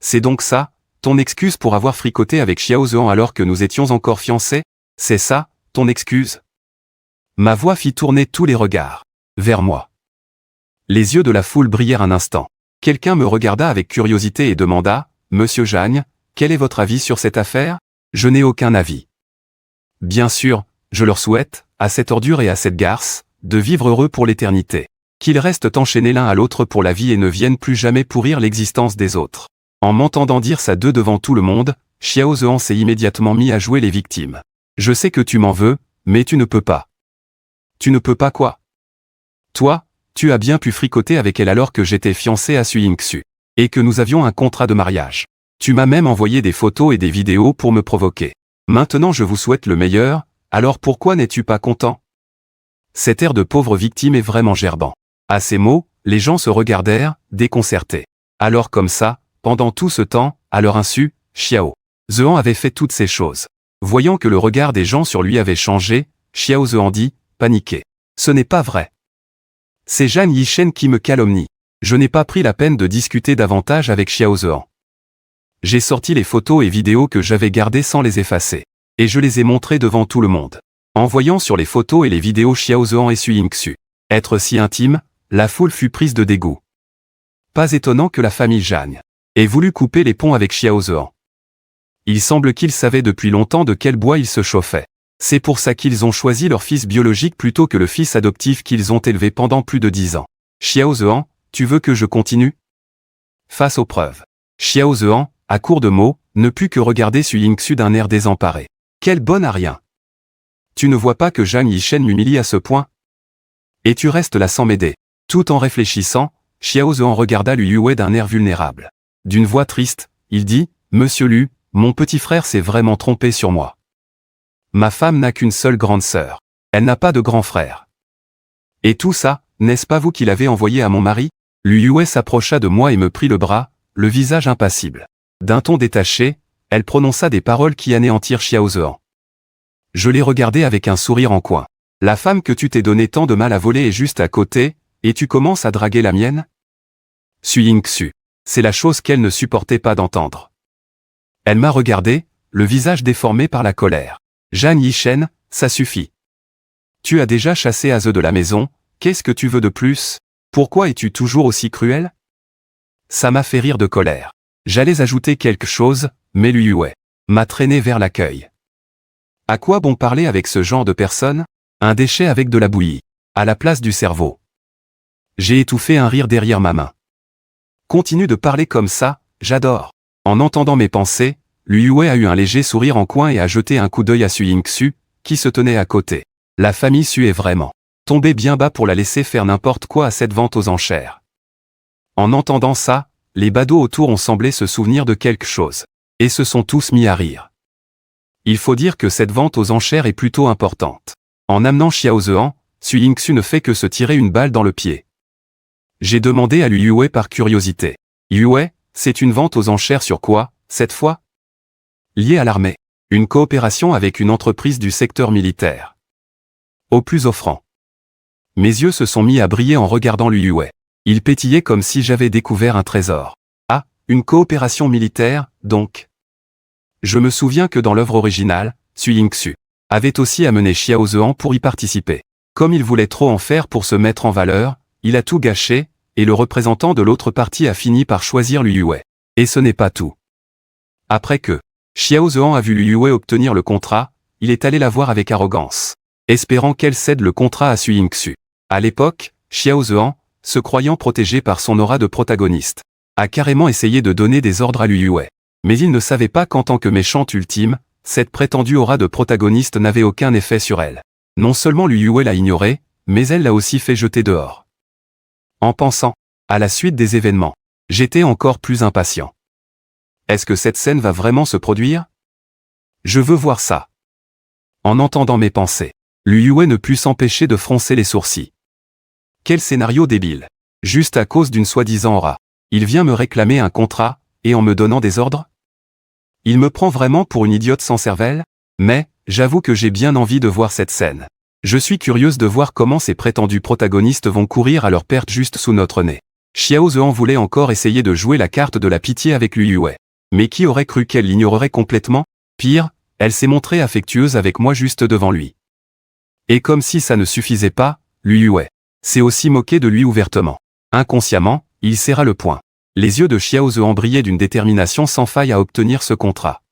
C'est donc ça, ton excuse pour avoir fricoté avec Xiao Zhean alors que nous étions encore fiancés? C'est ça, ton excuse? Ma voix fit tourner tous les regards vers moi. Les yeux de la foule brillèrent un instant. Quelqu'un me regarda avec curiosité et demanda, « Monsieur Jagne, quel est votre avis sur cette affaire ?» Je n'ai aucun avis. Bien sûr, je leur souhaite, à cette ordure et à cette garce, de vivre heureux pour l'éternité. Qu'ils restent enchaînés l'un à l'autre pour la vie et ne viennent plus jamais pourrir l'existence des autres. En m'entendant dire ça devant tout le monde, Xiao Zhean s'est immédiatement mis à jouer les victimes. Je sais que tu m'en veux, mais tu ne peux pas. Tu ne peux pas quoi? Toi, tu as bien pu fricoter avec elle alors que j'étais fiancé à Su Yingxu. Et que nous avions un contrat de mariage. Tu m'as même envoyé des photos et des vidéos pour me provoquer. Maintenant je vous souhaite le meilleur, alors pourquoi n'es-tu pas content? Cet air de pauvre victime est vraiment gerbant. À ces mots, les gens se regardèrent, déconcertés. Alors comme ça, pendant tout ce temps, à leur insu, Xiao Zhean avait fait toutes ces choses. Voyant que le regard des gens sur lui avait changé, Xiao Zhean dit, paniqué. Ce n'est pas vrai. C'est Zhang Yishen qui me calomnie. Je n'ai pas pris la peine de discuter davantage avec Xiao Zhean. J'ai sorti les photos et vidéos que j'avais gardées sans les effacer. Et je les ai montrées devant tout le monde. En voyant sur les photos et les vidéos Xiao Zhean et Su Yingxu être si intimes, la foule fut prise de dégoût. Pas étonnant que la famille Jagne ait voulu couper les ponts avec Xiao Zhean. Il semble qu'ils savaient depuis longtemps de quel bois ils se chauffaient. C'est pour ça qu'ils ont choisi leur fils biologique plutôt que le fils adoptif qu'ils ont élevé pendant plus de 10 ans. Xiao Zhean, tu veux que je continue? Face aux preuves. Xiao Zhean, à court de mots, ne put que regarder Su Yingxu d'un air désemparé. Quel bon à rien! Tu ne vois pas que Zhang Yishen m'humilie à ce point? Et tu restes là sans m'aider. Tout en réfléchissant, Xiao Zhean regarda Liu Yue d'un air vulnérable. D'une voix triste, il dit, « Monsieur Liu, mon petit frère s'est vraiment trompé sur moi. Ma femme n'a qu'une seule grande sœur. Elle n'a pas de grand frère. Et tout ça, n'est-ce pas vous qui l'avez envoyé à mon mari ?» Liu Yue s'approcha de moi et me prit le bras, le visage impassible. D'un ton détaché, elle prononça des paroles qui anéantirent Xiao Zhean. Je l'ai regardé avec un sourire en coin. La femme que tu t'es donné tant de mal à voler est juste à côté, et tu commences à draguer la mienne? Su Yingxu. C'est la chose qu'elle ne supportait pas d'entendre. Elle m'a regardé, le visage déformé par la colère. Zhang Yishen, ça suffit. Tu as déjà chassé Az de la maison, qu'est-ce que tu veux de plus? Pourquoi es-tu toujours aussi cruel? Ça m'a fait rire de colère. J'allais ajouter quelque chose, mais Liu Yue m'a traîné vers l'accueil. À quoi bon parler avec ce genre de personne? Un déchet avec de la bouillie, à la place du cerveau. J'ai étouffé un rire derrière ma main. Continue de parler comme ça, j'adore. En entendant mes pensées, Liu Yue a eu un léger sourire en coin et a jeté un coup d'œil à Su Yingxu, qui se tenait à côté. La famille Su est vraiment tombée bien bas pour la laisser faire n'importe quoi à cette vente aux enchères. En entendant ça, les badauds autour ont semblé se souvenir de quelque chose, et se sont tous mis à rire. Il faut dire que cette vente aux enchères est plutôt importante. En amenant Xiao Zhean, Su Yingxu ne fait que se tirer une balle dans le pied. J'ai demandé à Liu Yue par curiosité. Yue, c'est une vente aux enchères sur quoi, cette fois? Liée à l'armée. Une coopération avec une entreprise du secteur militaire. Au plus offrant. Mes yeux se sont mis à briller en regardant Liu Yue. Il pétillait comme si j'avais découvert un trésor. Ah, une coopération militaire, donc. Je me souviens que dans l'œuvre originale, Su Yingxu avait aussi amené Xiao Zhean pour y participer. Comme il voulait trop en faire pour se mettre en valeur, il a tout gâché, et le représentant de l'autre partie a fini par choisir Liu Yue. Et ce n'est pas tout. Après que Xiao Zhean a vu Liu Yue obtenir le contrat, il est allé la voir avec arrogance, espérant qu'elle cède le contrat à Su Yingxu. À l'époque, Xiao Zhean, se croyant protégé par son aura de protagoniste, a carrément essayé de donner des ordres à Liu Yue. Mais il ne savait pas qu'en tant que méchante ultime, cette prétendue aura de protagoniste n'avait aucun effet sur elle. Non seulement Liu Yue l'a ignorée, mais elle l'a aussi fait jeter dehors. En pensant à la suite des événements, j'étais encore plus impatient. Est-ce que cette scène va vraiment se produire? Je veux voir ça. En entendant mes pensées, Liu Yue ne put s'empêcher de froncer les sourcils. Quel scénario débile. Juste à cause d'une soi-disant aura. Il vient me réclamer un contrat, et en me donnant des ordres? Il me prend vraiment pour une idiote sans cervelle? Mais, j'avoue que j'ai bien envie de voir cette scène. Je suis curieuse de voir comment ces prétendus protagonistes vont courir à leur perte juste sous notre nez. Xiao Zhean voulait encore essayer de jouer la carte de la pitié avec Lu Yue. Mais qui aurait cru qu'elle l'ignorerait complètement? Pire, elle s'est montrée affectueuse avec moi juste devant lui. Et comme si ça ne suffisait pas, Lu Yue s'est aussi moqué de lui ouvertement. Inconsciemment, il serra le poing. Les yeux de Xiao Zhean brillaient d'une détermination sans faille à obtenir ce contrat.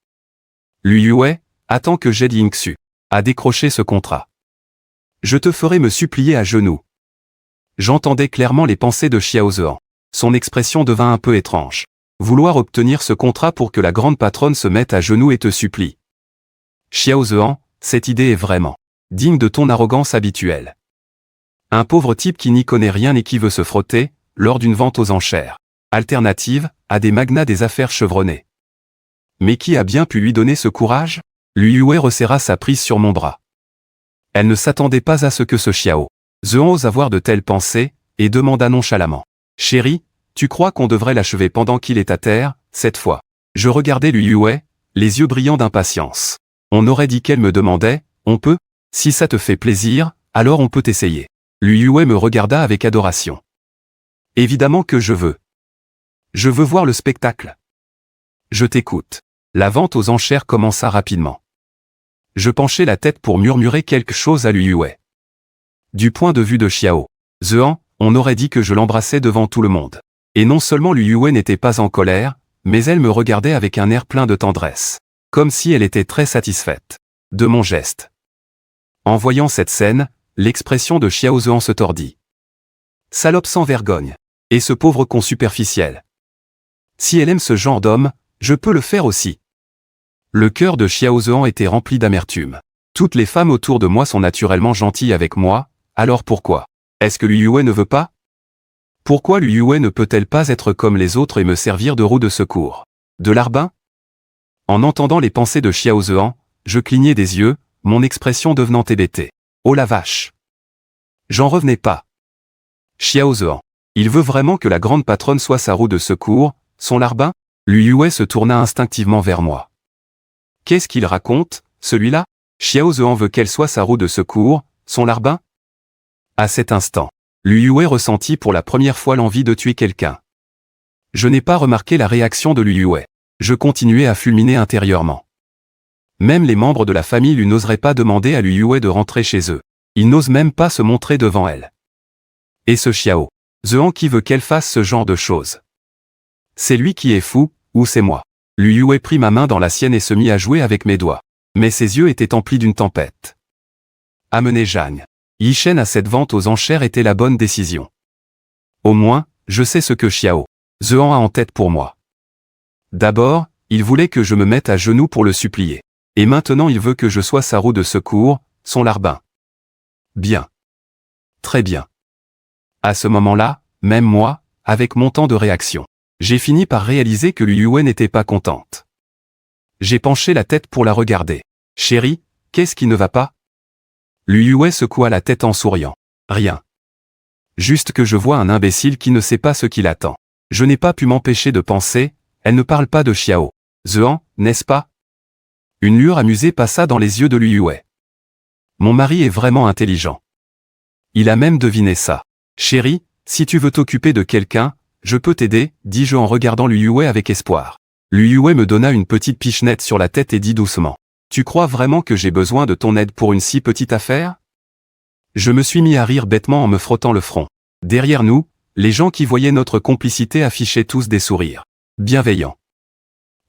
Lu Yue, attends que j'aide Yingxu à décrocher ce contrat. Je te ferai me supplier à genoux. J'entendais clairement les pensées de Xiao Zhean. Son expression devint un peu étrange. Vouloir obtenir ce contrat pour que la grande patronne se mette à genoux et te supplie. Xiao Zhean, cette idée est vraiment digne de ton arrogance habituelle. Un pauvre type qui n'y connaît rien et qui veut se frotter, lors d'une vente aux enchères alternative, à des magnats des affaires chevronnés. Mais qui a bien pu lui donner ce courage? Lu Yue resserra sa prise sur mon bras. Elle ne s'attendait pas à ce que ce Xiao Zhean ose avoir de telles pensées, et demanda nonchalamment. Chérie, tu crois qu'on devrait l'achever pendant qu'il est à terre, cette fois? Je regardais Lu Yue, les yeux brillants d'impatience. On aurait dit qu'elle me demandait, on peut? Si ça te fait plaisir, alors on peut essayer. Lu Yue me regarda avec adoration. Évidemment que je veux. Je veux voir le spectacle. Je t'écoute. La vente aux enchères commença rapidement. Je penchai la tête pour murmurer quelque chose à Lu Yue. Du point de vue de Xiao Zhean, on aurait dit que je l'embrassais devant tout le monde. Et non seulement Lu Yue n'était pas en colère, mais elle me regardait avec un air plein de tendresse. Comme si elle était très satisfaite de mon geste. En voyant cette scène, l'expression de Xiao Zhean se tordit. Salope sans vergogne. Et ce pauvre con superficiel. Si elle aime ce genre d'homme, je peux le faire aussi. Le cœur de Xiao Zhean était rempli d'amertume. Toutes les femmes autour de moi sont naturellement gentilles avec moi, alors pourquoi? Est-ce que Lu Yue ne veut pas? Pourquoi Lu Yue ne peut-elle pas être comme les autres et me servir de roue de secours? De larbin? En entendant les pensées de Xiao Zhean, je clignai des yeux, mon expression devenant hébétée. Oh la vache! J'en revenais pas. Xiao Zhean. Il veut vraiment que la grande patronne soit sa roue de secours, son larbin? Lu Yue se tourna instinctivement vers moi. Qu'est-ce qu'il raconte, celui-là? Xiao Zhean veut qu'elle soit sa roue de secours, son larbin? À cet instant, Lu Yue ressentit pour la première fois l'envie de tuer quelqu'un. Je n'ai pas remarqué la réaction de Lu Yue. Je continuais à fulminer intérieurement. Même les membres de la famille lui n'oseraient pas demander à Lu Yue de rentrer chez eux. Ils n'osent même pas se montrer devant elle. Et ce Xiao Zhean qui veut qu'elle fasse ce genre de choses. C'est lui qui est fou, ou c'est moi? Lu Yue prit ma main dans la sienne et se mit à jouer avec mes doigts. Mais ses yeux étaient emplis d'une tempête. Amener Jeanne Yishen à cette vente aux enchères était la bonne décision. Au moins, je sais ce que Xiao Zhean a en tête pour moi. D'abord, il voulait que je me mette à genoux pour le supplier. Et maintenant il veut que je sois sa roue de secours, son larbin. Bien. Très bien. À ce moment-là, même moi, avec mon temps de réaction, j'ai fini par réaliser que Lu Yue n'était pas contente. J'ai penché la tête pour la regarder. Chérie, qu'est-ce qui ne va pas? Lu Yue secoua la tête en souriant. Rien. Juste que je vois un imbécile qui ne sait pas ce qu'il attend. Je n'ai pas pu m'empêcher de penser, elle ne parle pas de Xiao Zhean, n'est-ce pas? Une lueur amusée passa dans les yeux de Lu Yue. Mon mari est vraiment intelligent. Il a même deviné ça. Chérie, si tu veux t'occuper de quelqu'un, je peux t'aider, dis-je en regardant Lu Yue avec espoir. Lu Yue me donna une petite pichenette sur la tête et dit doucement. Tu crois vraiment que j'ai besoin de ton aide pour une si petite affaire? Je me suis mis à rire bêtement en me frottant le front. Derrière nous, les gens qui voyaient notre complicité affichaient tous des sourires bienveillants.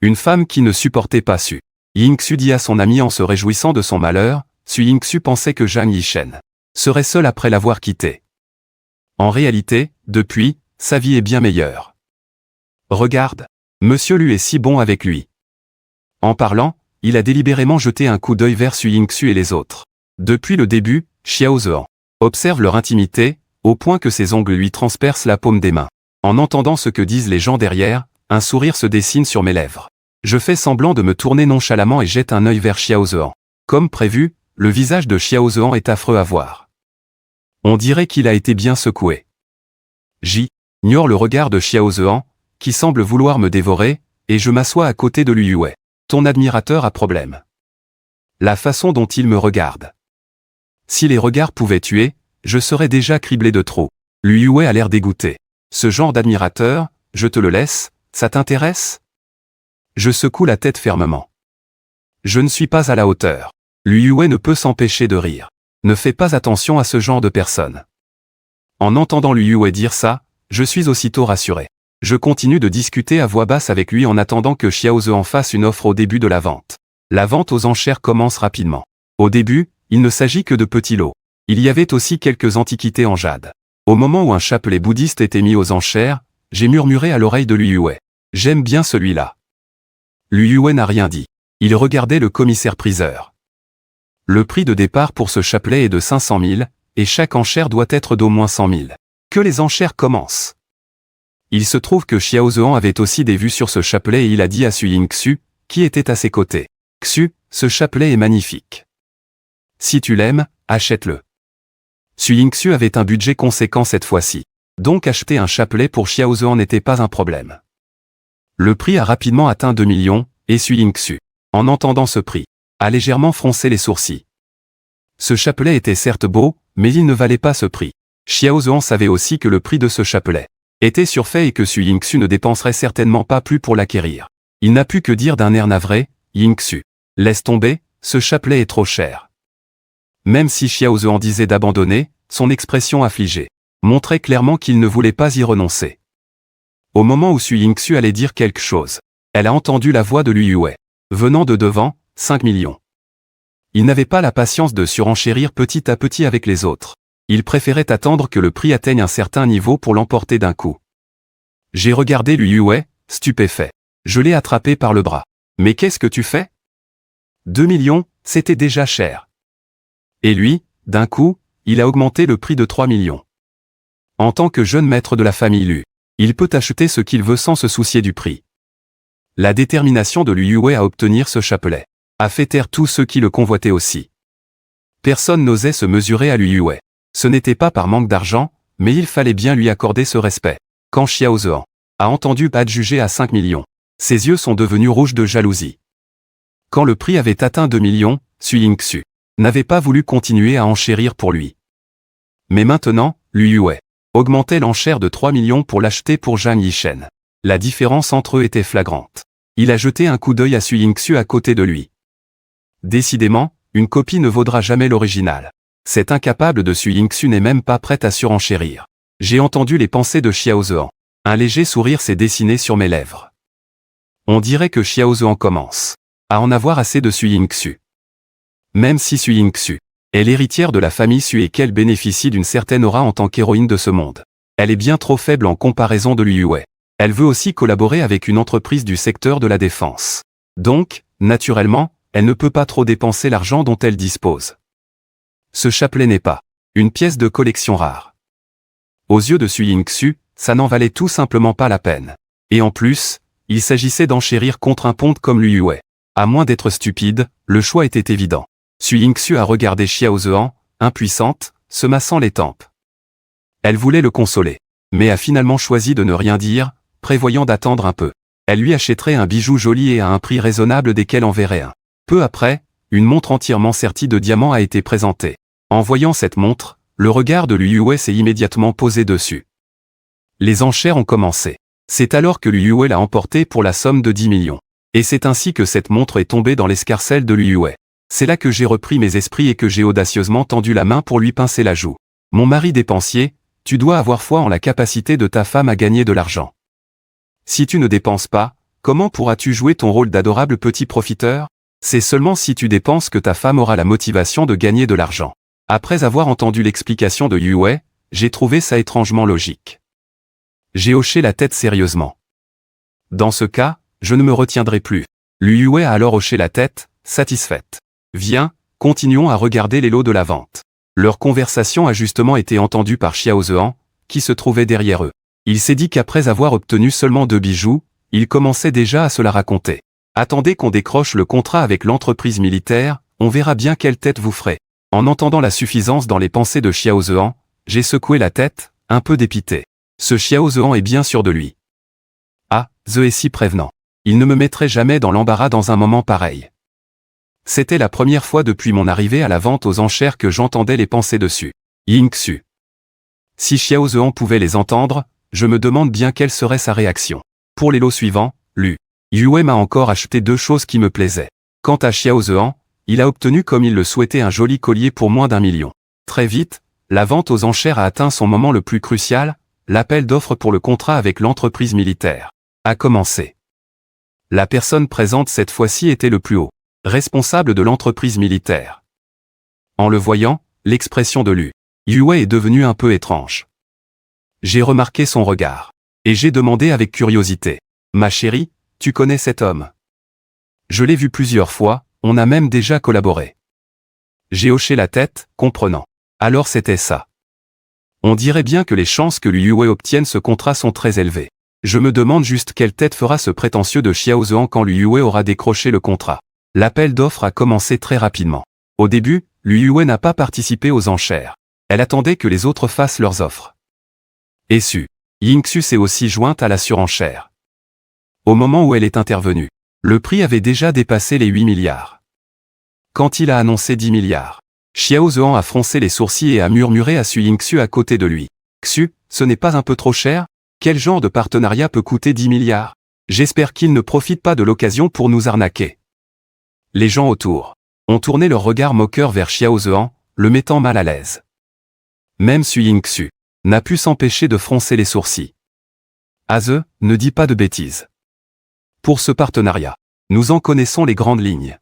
Une femme qui ne supportait pas Su Yingxu dit à son ami en se réjouissant de son malheur, Su Yingxu pensait que Zhang Yishen serait seule après l'avoir quitté. En réalité, depuis, sa vie est bien meilleure. Regarde, Monsieur Lu est si bon avec lui. En parlant, il a délibérément jeté un coup d'œil vers Su Yingxu et les autres. Depuis le début, Xiao Zhean observe leur intimité, au point que ses ongles lui transpercent la paume des mains. En entendant ce que disent les gens derrière, un sourire se dessine sur mes lèvres. Je fais semblant de me tourner nonchalamment et jette un œil vers Xiao Zhean. Comme prévu, le visage de Xiao Zhean est affreux à voir. On dirait qu'il a été bien secoué. J'ignore le regard de Xiao Zhean, qui semble vouloir me dévorer, et je m'assois à côté de Lu Yue. Ton admirateur a problème. La façon dont il me regarde. Si les regards pouvaient tuer, je serais déjà criblé de trop. Liu Yue a l'air dégoûté. Ce genre d'admirateur, je te le laisse, ça t'intéresse? Je secoue la tête fermement. Je ne suis pas à la hauteur. Liu Yue ne peut s'empêcher de rire. Ne fais pas attention à ce genre de personne. En entendant Liu Yue dire ça, je suis aussitôt rassuré. Je continue de discuter à voix basse avec lui en attendant que Xiao Zhe en fasse une offre au début de la vente. La vente aux enchères commence rapidement. Au début, il ne s'agit que de petits lots. Il y avait aussi quelques antiquités en jade. Au moment où un chapelet bouddhiste était mis aux enchères, j'ai murmuré à l'oreille de Liu Yue. J'aime bien celui-là. Liu Yue n'a rien dit. Il regardait le commissaire-priseur. Le prix de départ pour ce chapelet est de 500 000, et chaque enchère doit être d'au moins 100 000. Que les enchères commencent. Il se trouve que Xiao Zhean avait aussi des vues sur ce chapelet et il a dit à Su Ying-Xu, qui était à ses côtés. Xu, ce chapelet est magnifique. Si tu l'aimes, achète-le. Su Ying-Xu avait un budget conséquent cette fois-ci. Donc acheter un chapelet pour Xiao Zhean n'était pas un problème. Le prix a rapidement atteint 2 millions, et Su Ying-Xu, en entendant ce prix, a légèrement froncé les sourcils. Ce chapelet était certes beau, mais il ne valait pas ce prix. Xiao Zhean savait aussi que le prix de ce chapelet était surfait et que Su Ying-Xu ne dépenserait certainement pas plus pour l'acquérir. Il n'a pu que dire d'un air navré, Ying-Xu, laisse tomber, ce chapelet est trop cher. Même si Xiao Zhean disait d'abandonner, son expression affligée montrait clairement qu'il ne voulait pas y renoncer. Au moment où Su Ying-Xu allait dire quelque chose, elle a entendu la voix de Liu Yue, venant de devant, 5 millions. Il n'avait pas la patience de surenchérir petit à petit avec les autres. Il préférait attendre que le prix atteigne un certain niveau pour l'emporter d'un coup. J'ai regardé Liu Yue, stupéfait. Je l'ai attrapé par le bras. Mais qu'est-ce que tu fais? 2 millions, c'était déjà cher. Et lui, d'un coup, il a augmenté le prix de 3 millions. En tant que jeune maître de la famille Lu, il peut acheter ce qu'il veut sans se soucier du prix. La détermination de Liu Yue à obtenir ce chapelet a fait taire tous ceux qui le convoitaient aussi. Personne n'osait se mesurer à Liu Yue. Ce n'était pas par manque d'argent, mais il fallait bien lui accorder ce respect. Quand Xiao Zhean a entendu adjuger à 5 millions, ses yeux sont devenus rouges de jalousie. Quand le prix avait atteint 2 millions, Su Ying-Xu n'avait pas voulu continuer à enchérir pour lui. Mais maintenant, Liu Yue augmentait l'enchère de 3 millions pour l'acheter pour Zhang Yishen. La différence entre eux était flagrante. Il a jeté un coup d'œil à Su Ying-Xu à côté de lui. Décidément, une copie ne vaudra jamais l'original. Cet incapable de Su Ying-Xu n'est même pas prêt à surenchérir. J'ai entendu les pensées de Xiao Zhean. Un léger sourire s'est dessiné sur mes lèvres. On dirait que Xiao Zhean commence à en avoir assez de Su Ying-Xu. Même si Su Ying-Xu est l'héritière de la famille Su et qu'elle bénéficie d'une certaine aura en tant qu'héroïne de ce monde, elle est bien trop faible en comparaison de Liu Yue. Elle veut aussi collaborer avec une entreprise du secteur de la défense. Donc, naturellement, elle ne peut pas trop dépenser l'argent dont elle dispose. Ce chapelet n'est pas une pièce de collection rare. Aux yeux de Su Ying-Xu, ça n'en valait tout simplement pas la peine. Et en plus, il s'agissait d'enchérir contre un ponte comme Liu Yue. À moins d'être stupide, le choix était évident. Su Ying-Xu a regardé Xiao Zhean, impuissante, se massant les tempes. Elle voulait le consoler, mais a finalement choisi de ne rien dire, prévoyant d'attendre un peu. Elle lui achèterait un bijou joli et à un prix raisonnable desquels enverrait un. Peu après, une montre entièrement sertie de diamants a été présentée. En voyant cette montre, le regard de Liu Yue s'est immédiatement posé dessus. Les enchères ont commencé. C'est alors que Liu Yue l'a emportée pour la somme de 10 millions. Et c'est ainsi que cette montre est tombée dans l'escarcelle de Liu Yue. C'est là que j'ai repris mes esprits et que j'ai audacieusement tendu la main pour lui pincer la joue. Mon mari dépensier, tu dois avoir foi en la capacité de ta femme à gagner de l'argent. Si tu ne dépenses pas, comment pourras-tu jouer ton rôle d'adorable petit profiteur? C'est seulement si tu dépenses que ta femme aura la motivation de gagner de l'argent. Après avoir entendu l'explication de Liu Yue, j'ai trouvé ça étrangement logique. J'ai hoché la tête sérieusement. Dans ce cas, je ne me retiendrai plus. Liu Yue a alors hoché la tête, satisfaite. Viens, continuons à regarder les lots de la vente. Leur conversation a justement été entendue par Xiao Zhean, qui se trouvait derrière eux. Il s'est dit qu'après avoir obtenu seulement 2 bijoux, il commençait déjà à se la raconter. Attendez qu'on décroche le contrat avec l'entreprise militaire, on verra bien quelle tête vous ferez. En entendant la suffisance dans les pensées de Xiao Zhean, j'ai secoué la tête, un peu dépité. Ce Xiao Zhean est bien sûr de lui. Ah, Ze est si prévenant. Il ne me mettrait jamais dans l'embarras dans un moment pareil. C'était la première fois depuis mon arrivée à la vente aux enchères que j'entendais les pensées dessus. Ying-Su. Si Xiao Zhean pouvait les entendre, je me demande bien quelle serait sa réaction. Pour les lots suivants, Lu Yue m'a encore acheté 2 choses qui me plaisaient. Quant à Xiao Zhean, il a obtenu comme il le souhaitait un joli collier pour moins d'1 million. Très vite, la vente aux enchères a atteint son moment le plus crucial, l'appel d'offres pour le contrat avec l'entreprise militaire a commencé. La personne présente cette fois-ci était le plus haut responsable de l'entreprise militaire. En le voyant, l'expression de Lu Yue est devenue un peu étrange. J'ai remarqué son regard. Et j'ai demandé avec curiosité. Ma chérie, tu connais cet homme? Je l'ai vu plusieurs fois, on a même déjà collaboré. J'ai hoché la tête, comprenant. Alors c'était ça. On dirait bien que les chances que Lu Yue obtienne ce contrat sont très élevées. Je me demande juste quelle tête fera ce prétentieux de Xiao Zhean quand Lu Yue aura décroché le contrat. L'appel d'offres a commencé très rapidement. Au début, Lu Yue n'a pas participé aux enchères. Elle attendait que les autres fassent leurs offres. Et Ying-Su s'est aussi jointe à la surenchère. Au moment où elle est intervenue, le prix avait déjà dépassé les 8 milliards. Quand il a annoncé 10 milliards, Xiao Zhean a froncé les sourcils et a murmuré à Ying-Su à côté de lui. Xu, ce n'est pas un peu trop cher? Quel genre de partenariat peut coûter 10 milliards? J'espère qu'il ne profite pas de l'occasion pour nous arnaquer. Les gens autour ont tourné leur regard moqueur vers Xiao Zhean, le mettant mal à l'aise. Même Ying-Su n'a pu s'empêcher de froncer les sourcils. Aze, ne dis pas de bêtises. Pour ce partenariat, nous en connaissons les grandes lignes.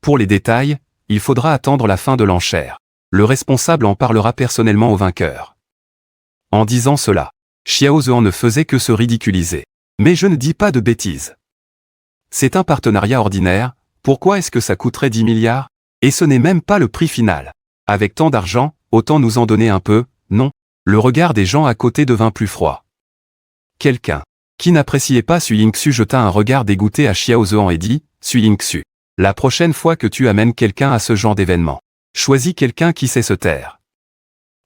Pour les détails, il faudra attendre la fin de l'enchère. Le responsable en parlera personnellement au vainqueur. En disant cela, Xiao Zhean ne faisait que se ridiculiser. Mais je ne dis pas de bêtises. C'est un partenariat ordinaire, pourquoi est-ce que ça coûterait 10 milliards? Et ce n'est même pas le prix final. Avec tant d'argent, autant nous en donner un peu, non? Le regard des gens à côté devint plus froid. Quelqu'un qui n'appréciait pas Ying-Su jeta un regard dégoûté à Xiao Zhean et dit, Ying-Su, la prochaine fois que tu amènes quelqu'un à ce genre d'événement, choisis quelqu'un qui sait se taire.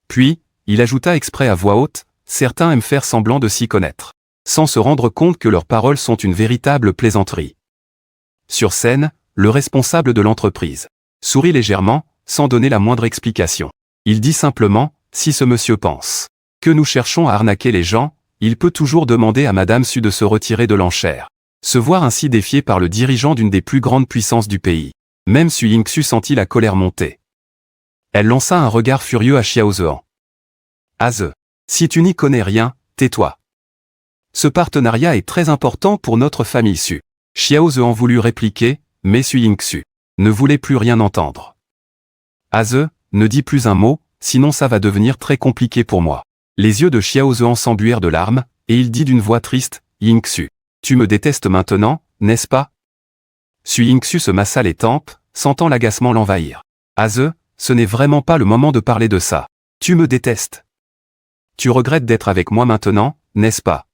Puis, il ajouta exprès à voix haute, certains aiment faire semblant de s'y connaître, sans se rendre compte que leurs paroles sont une véritable plaisanterie. Sur scène, le responsable de l'entreprise sourit légèrement, sans donner la moindre explication. Il dit simplement, si ce monsieur pense que nous cherchons à arnaquer les gens, il peut toujours demander à Madame Su de se retirer de l'enchère. Se voir ainsi défié par le dirigeant d'une des plus grandes puissances du pays. Même Ying-Su sentit la colère monter. Elle lança un regard furieux à Xiao Zhean. Aze, si tu n'y connais rien, tais-toi. Ce partenariat est très important pour notre famille Su. Xiao Zhean voulut répliquer, mais Ying-Su ne voulait plus rien entendre. Aze, ne dis plus un mot, sinon ça va devenir très compliqué pour moi. Les yeux de Xiao Zhean s'embuèrent de larmes, et il dit d'une voix triste, Ying-Su, tu me détestes maintenant, n'est-ce pas? Ying-Su se massa les tempes, sentant l'agacement l'envahir. Aze, ce n'est vraiment pas le moment de parler de ça. Tu me détestes. Tu regrettes d'être avec moi maintenant, n'est-ce pas?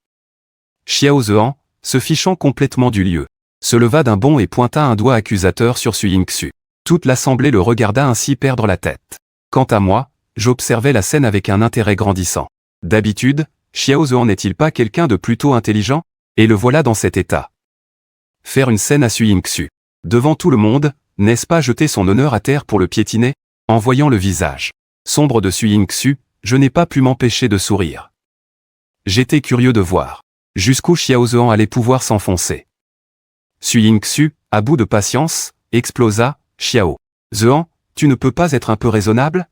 Xiao Zhean, se fichant complètement du lieu, se leva d'un bond et pointa un doigt accusateur sur Ying-Su. Toute l'assemblée le regarda ainsi perdre la tête. Quant à moi, j'observais la scène avec un intérêt grandissant. D'habitude, Xiao Zhean n'est-il pas quelqu'un de plutôt intelligent? Et le voilà dans cet état. Faire une scène à Ying-Su. Devant tout le monde, n'est-ce pas jeter son honneur à terre pour le piétiner? En voyant le visage sombre de Ying-Su, je n'ai pas pu m'empêcher de sourire. J'étais curieux de voir jusqu'où Xiao Zhean allait pouvoir s'enfoncer. Ying-Su, à bout de patience, explosa, Xiao Zhean, tu ne peux pas être un peu raisonnable?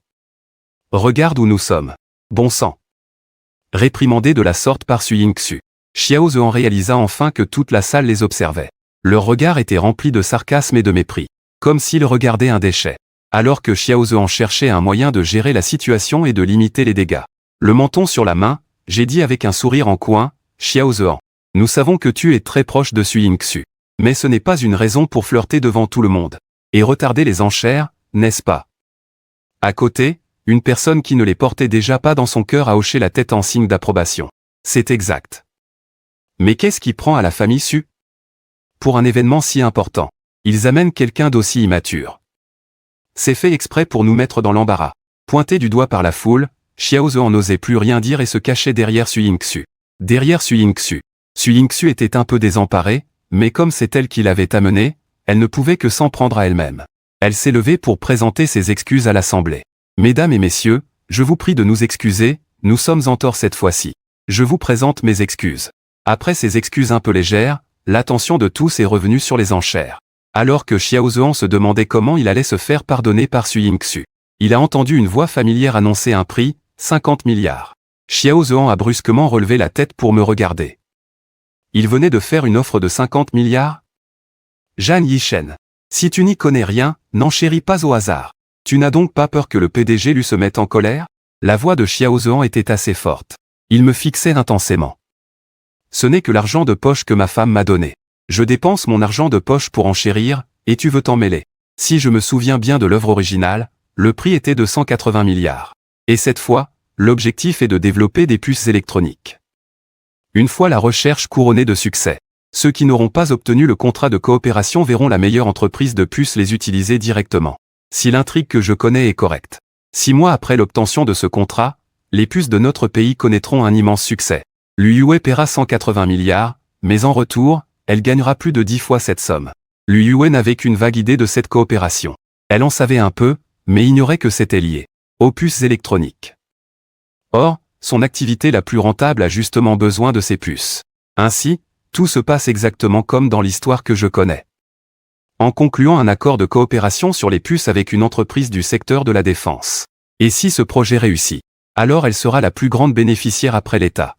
Regarde où nous sommes. Bon sang. Réprimandé de la sorte par Ying-Su, Xiao Zhean réalisa enfin que toute la salle les observait. Leur regard était rempli de sarcasme et de mépris, comme s'ils regardaient un déchet. Alors que Xiao Zhean cherchait un moyen de gérer la situation et de limiter les dégâts. Le menton sur la main, j'ai dit avec un sourire en coin, Xiao Zhean, nous savons que tu es très proche de Ying-Su. Mais ce n'est pas une raison pour flirter devant tout le monde. Et retarder les enchères, n'est-ce pas? À côté, une personne qui ne les portait déjà pas dans son cœur a hoché la tête en signe d'approbation. C'est exact. Mais qu'est-ce qui prend à la famille Su? Pour un événement si important, ils amènent quelqu'un d'aussi immature. C'est fait exprès pour nous mettre dans l'embarras. Pointé du doigt par la foule, Xiao Zhean n'osait plus rien dire et se cachait derrière Ying-Su. Derrière Ying-Su. Ying-Su était un peu désemparé, mais comme c'est elle qui l'avait amené, elle ne pouvait que s'en prendre à elle-même. Elle s'est levée pour présenter ses excuses à l'Assemblée. « Mesdames et messieurs, je vous prie de nous excuser, nous sommes en tort cette fois-ci. Je vous présente mes excuses. » Après ces excuses un peu légères, l'attention de tous est revenue sur les enchères. Alors que Xiao Zhehan se demandait comment il allait se faire pardonner par Su Yingxu, il a entendu une voix familière annoncer un prix, 50 milliards. Xiao Zhehan a brusquement relevé la tête pour me regarder. Il venait de faire une offre de 50 milliards? Zhan Yishen. Si tu n'y connais rien, n'enchéris pas au hasard. Tu n'as donc pas peur que le PDG lui se mette en colère? La voix de Xiao Zhehan était assez forte. Il me fixait intensément. Ce n'est que l'argent de poche que ma femme m'a donné. Je dépense mon argent de poche pour enchérir, et tu veux t'en mêler. Si je me souviens bien de l'œuvre originale, le prix était de 180 milliards. Et cette fois, l'objectif est de développer des puces électroniques. Une fois la recherche couronnée de succès, ceux qui n'auront pas obtenu le contrat de coopération verront la meilleure entreprise de puces les utiliser directement. Si l'intrigue que je connais est correcte. 6 mois après l'obtention de ce contrat, les puces de notre pays connaîtront un immense succès. L'UE paiera 180 milliards, mais en retour, elle gagnera plus de 10 fois cette somme. L'UE n'avait qu'une vague idée de cette coopération. Elle en savait un peu, mais ignorait que c'était lié aux puces électroniques. Or, son activité la plus rentable a justement besoin de ces puces. Ainsi, tout se passe exactement comme dans l'histoire que je connais. En concluant un accord de coopération sur les puces avec une entreprise du secteur de la défense. Et si ce projet réussit, alors elle sera la plus grande bénéficiaire après l'État.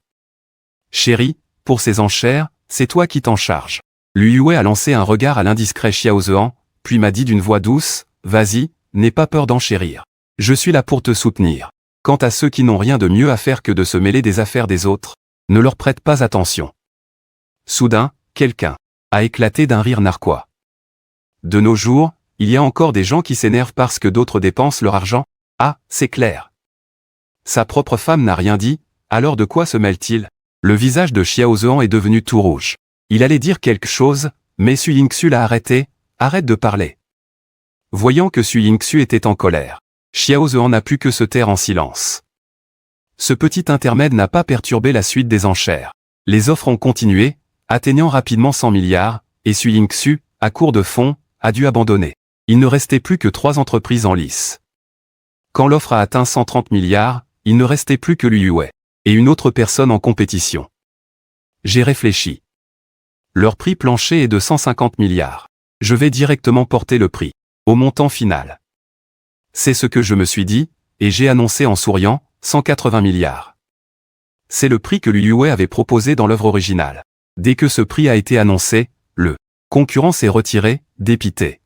Chérie, pour ces enchères, c'est toi qui t'en charges. L'UE a lancé un regard à l'indiscret Xiao Zhehan, puis m'a dit d'une voix douce, « Vas-y, n'aie pas peur d'enchérir. Je suis là pour te soutenir. Quant à ceux qui n'ont rien de mieux à faire que de se mêler des affaires des autres, ne leur prête pas attention. » Soudain, quelqu'un a éclaté d'un rire narquois. De nos jours, il y a encore des gens qui s'énervent parce que d'autres dépensent leur argent. Ah, c'est clair. Sa propre femme n'a rien dit, alors de quoi se mêle-t-il? Le visage de Xiao Zhehan est devenu tout rouge. Il allait dire quelque chose, mais Su Yingxu l'a arrêté. Arrête de parler. Voyant que Su Yingxu était en colère, Xiao Zhehan n'a pu que se taire en silence. Ce petit intermède n'a pas perturbé la suite des enchères. Les offres ont continué, atteignant rapidement 100 milliards, et Su Yingxu, à court de fonds, a dû abandonner. Il ne restait plus que 3 entreprises en lice. Quand l'offre a atteint 130 milliards, il ne restait plus que l'UE et une autre personne en compétition. J'ai réfléchi. Leur prix plancher est de 150 milliards. Je vais directement porter le prix au montant final. C'est ce que je me suis dit, et j'ai annoncé en souriant, 180 milliards. C'est le prix que l'UE avait proposé dans l'œuvre originale. Dès que ce prix a été annoncé, le concurrent s'est retiré, dépité.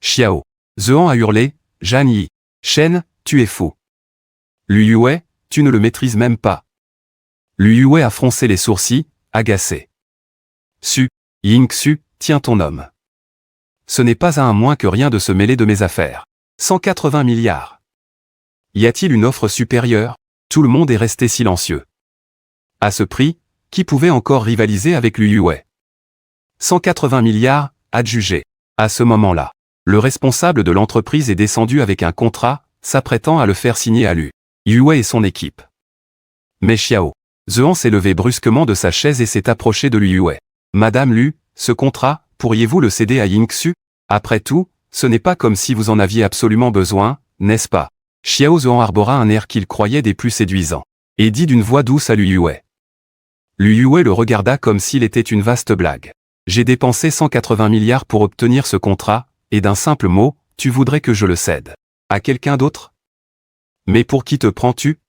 Xiao Zhehan a hurlé, « Zhan Yishen, tu es fou. L'UE, tu ne le maîtrises même pas. » L'UE a froncé les sourcils, agacé. Su Yingxu, tiens ton homme. Ce n'est pas à un moins que rien de se mêler de mes affaires. 180 milliards. Y a-t-il une offre supérieure? Tout le monde est resté silencieux. À ce prix, qui pouvait encore rivaliser avec l'UE? 180 milliards, adjugé. À ce moment-là, le responsable de l'entreprise est descendu avec un contrat, s'apprêtant à le faire signer à l'UE et son équipe. Mais Xiao Zhehan s'est levé brusquement de sa chaise et s'est approché de l'UE. « Madame Lu, ce contrat, pourriez-vous le céder à Yingxu? Après tout, ce n'est pas comme si vous en aviez absolument besoin, n'est-ce pas ?» Xiao Zhehan arbora un air qu'il croyait des plus séduisants, et dit d'une voix douce à l'UE. L'UE le regarda comme s'il était une vaste blague. « J'ai dépensé 180 milliards pour obtenir ce contrat, et d'un simple mot, tu voudrais que je le cède à quelqu'un d'autre? Mais pour qui te prends-tu? »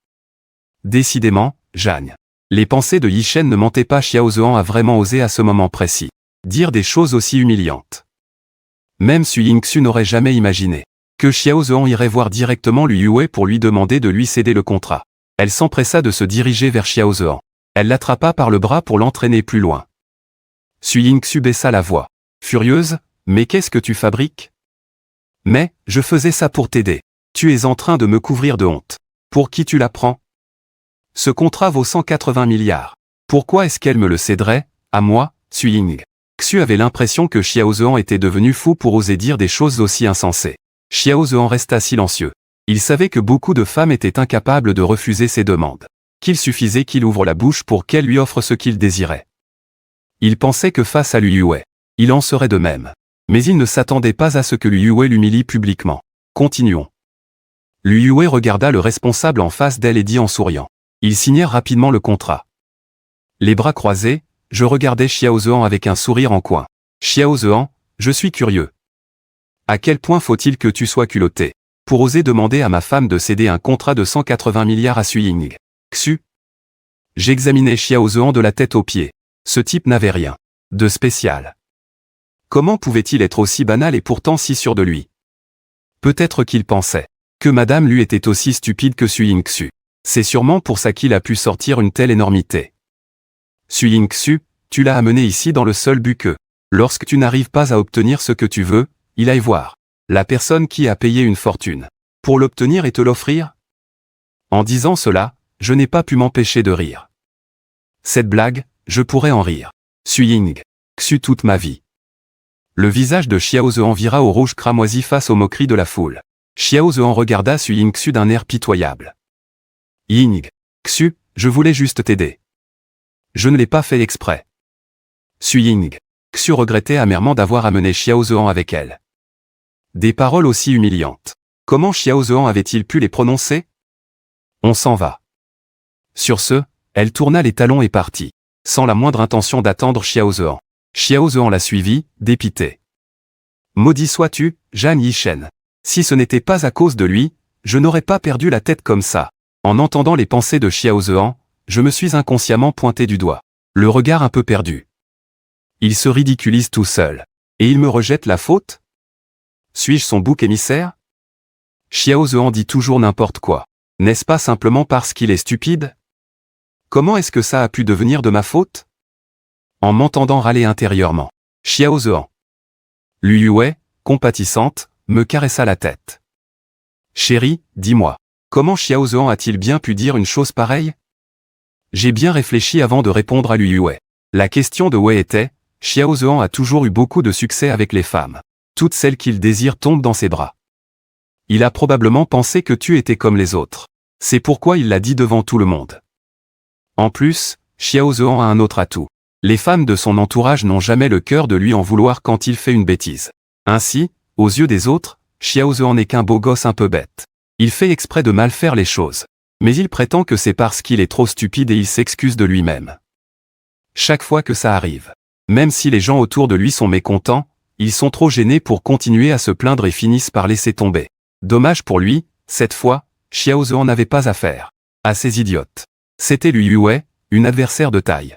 Décidément, Zhan. Les pensées de Yishen ne mentaient pas. Xiao Zhehan a vraiment osé à ce moment précis dire des choses aussi humiliantes. Même Su Yingxu n'aurait jamais imaginé que Xiao Zhehan irait voir directement l'UE pour lui demander de lui céder le contrat. Elle s'empressa de se diriger vers Xiao Zhehan. Elle l'attrapa par le bras pour l'entraîner plus loin. Su Yingxu baissa la voix. Furieuse, « Mais qu'est-ce que tu fabriques? » « Mais, je faisais ça pour t'aider. Tu es en train de me couvrir de honte. Pour qui tu la prends? Ce contrat vaut 180 milliards. Pourquoi est-ce qu'elle me le céderait, à moi, Su Yingxu avait l'impression que Xiao Zhehan était devenu fou pour oser dire des choses aussi insensées. Xiao Zhehan resta silencieux. Il savait que beaucoup de femmes étaient incapables de refuser ses demandes. Qu'il suffisait qu'il ouvre la bouche pour qu'elle lui offre ce qu'il désirait. Il pensait que face à Lu Yue, il en serait de même. Mais il ne s'attendait pas à ce que Lu Yue l'humilie publiquement. Continuons. Lu Yue regarda le responsable en face d'elle et dit en souriant. Ils signèrent rapidement le contrat. Les bras croisés, je regardais Xiao Zhean avec un sourire en coin. Xiao Zhean, je suis curieux. À quel point faut-il que tu sois culotté pour oser demander à ma femme de céder un contrat de 180 milliards à Su Ying Xu? J'examinais Xiao Zhean de la tête aux pieds. Ce type n'avait rien de spécial. Comment pouvait-il être aussi banal et pourtant si sûr de lui? Peut-être qu'il pensait que Madame Lu était aussi stupide que Su Ying Xu. C'est sûrement pour ça qu'il a pu sortir une telle énormité. Su Ying Xu, tu l'as amené ici dans le seul but que, lorsque tu n'arrives pas à obtenir ce que tu veux, il aille voir la personne qui a payé une fortune pour l'obtenir et te l'offrir? En disant cela, je n'ai pas pu m'empêcher de rire. Cette blague, je pourrais en rire. Su Ying Xu toute ma vie. Le visage de Xiao Zhean vira au rouge cramoisi face aux moqueries de la foule. Xiao Zhean regarda Su Ying Xu d'un air pitoyable. Ying Xu, je voulais juste t'aider. Je ne l'ai pas fait exprès. Su Ying Xu regrettait amèrement d'avoir amené Xiao Zhean avec elle. Des paroles aussi humiliantes. Comment Xiao Zhean avait-il pu les prononcer? On s'en va. Sur ce, elle tourna les talons et partit, sans la moindre intention d'attendre Xiao Zhean. Xiao Zhean la suivit, dépité. Maudit sois-tu, Zhan Yishen. Si ce n'était pas à cause de lui, je n'aurais pas perdu la tête comme ça. En entendant les pensées de Xiao Zhean, je me suis inconsciemment pointé du doigt, le regard un peu perdu. Il se ridiculise tout seul. Et il me rejette la faute? Suis-je son bouc émissaire? Xiao Zhean dit toujours n'importe quoi. N'est-ce pas simplement parce qu'il est stupide? Comment est-ce que ça a pu devenir de ma faute? En m'entendant râler intérieurement, Xiao Zhean, Lu Yue, compatissante, me caressa la tête. Chérie, dis-moi, comment Xiao Zhean a-t-il bien pu dire une chose pareille? J'ai bien réfléchi avant de répondre à Lu Yue. La question de Wei était, Xiao Zhean a toujours eu beaucoup de succès avec les femmes. Toutes celles qu'il désire tombent dans ses bras. Il a probablement pensé que tu étais comme les autres. C'est pourquoi il l'a dit devant tout le monde. En plus, Xiao Zhean a un autre atout. Les femmes de son entourage n'ont jamais le cœur de lui en vouloir quand il fait une bêtise. Ainsi, aux yeux des autres, Xiao Zhean n'est qu'un beau gosse un peu bête. Il fait exprès de mal faire les choses. Mais il prétend que c'est parce qu'il est trop stupide et il s'excuse de lui-même. Chaque fois que ça arrive, même si les gens autour de lui sont mécontents, ils sont trop gênés pour continuer à se plaindre et finissent par laisser tomber. Dommage pour lui, cette fois, Xiao Zhean n'avait pas affaire à ces idiotes. C'était Lu Yue, une adversaire de taille.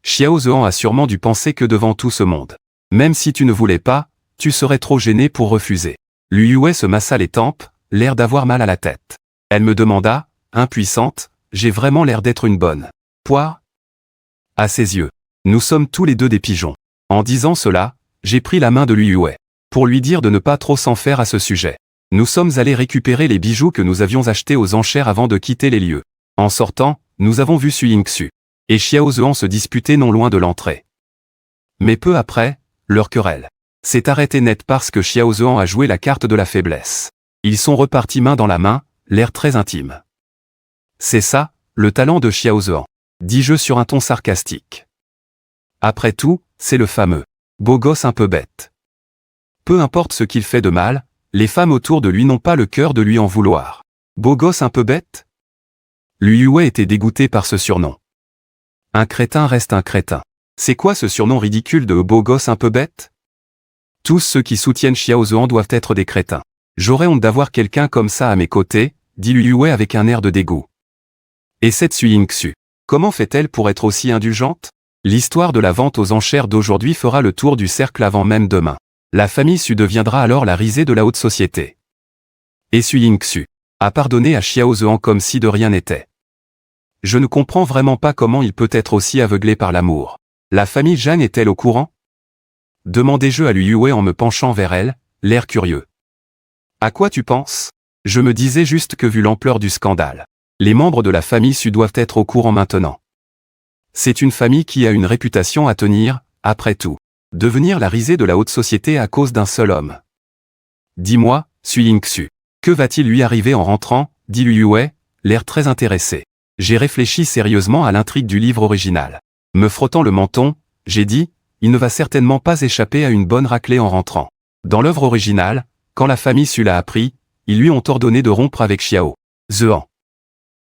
Xiao Zhean a sûrement dû penser que devant tout ce monde, même si tu ne voulais pas, tu serais trop gêné pour refuser. Lu Yue se massa les tempes, l'air d'avoir mal à la tête. Elle me demanda, impuissante, j'ai vraiment l'air d'être une bonne poire? À ses yeux, nous sommes tous les deux des pigeons. En disant cela, j'ai pris la main de Lu Yue, pour lui dire de ne pas trop s'en faire à ce sujet. Nous sommes allés récupérer les bijoux que nous avions achetés aux enchères avant de quitter les lieux. En sortant, nous avons vu Su Ying Xu et Xiao Zhean se disputer non loin de l'entrée. Mais peu après, leur querelle s'est arrêtée net parce que Xiao Zhean a joué la carte de la faiblesse. Ils sont repartis main dans la main, l'air très intime. C'est ça, le talent de Xiao Zhean, dis-je sur un ton sarcastique. Après tout, c'est le fameux beau gosse un peu bête. Peu importe ce qu'il fait de mal, les femmes autour de lui n'ont pas le cœur de lui en vouloir. Beau gosse un peu bête? Lu Yue était dégoûté par ce surnom. Un crétin reste un crétin. C'est quoi ce surnom ridicule de beau gosse un peu bête? Tous ceux qui soutiennent Xiao Zhean doivent être des crétins. J'aurais honte d'avoir quelqu'un comme ça à mes côtés, dit Lu Yue avec un air de dégoût. Et cette Su Ying Xu, comment fait-elle pour être aussi indulgente? L'histoire de la vente aux enchères d'aujourd'hui fera le tour du cercle avant même demain. La famille Su deviendra alors la risée de la haute société. Et Su Ying Xu a pardonné à Xiao Zhean comme si de rien n'était. Je ne comprends vraiment pas comment il peut être aussi aveuglé par l'amour. La famille Zhan est-elle au courant? Demandai-je à Lu Yue en me penchant vers elle, l'air curieux. À quoi tu penses? Je me disais juste que vu l'ampleur du scandale, les membres de la famille Su doivent être au courant maintenant. C'est une famille qui a une réputation à tenir, après tout. Devenir la risée de la haute société à cause d'un seul homme. Dis-moi, Su Ying Xu, que va-t-il lui arriver en rentrant, dit Lu Yue, l'air très intéressé. J'ai réfléchi sérieusement à l'intrigue du livre original. Me frottant le menton, J'ai dit, il ne va certainement pas échapper à une bonne raclée en rentrant. Dans l'œuvre originale, quand la famille Su l'a appris, ils lui ont ordonné de rompre avec Xiao Zhean.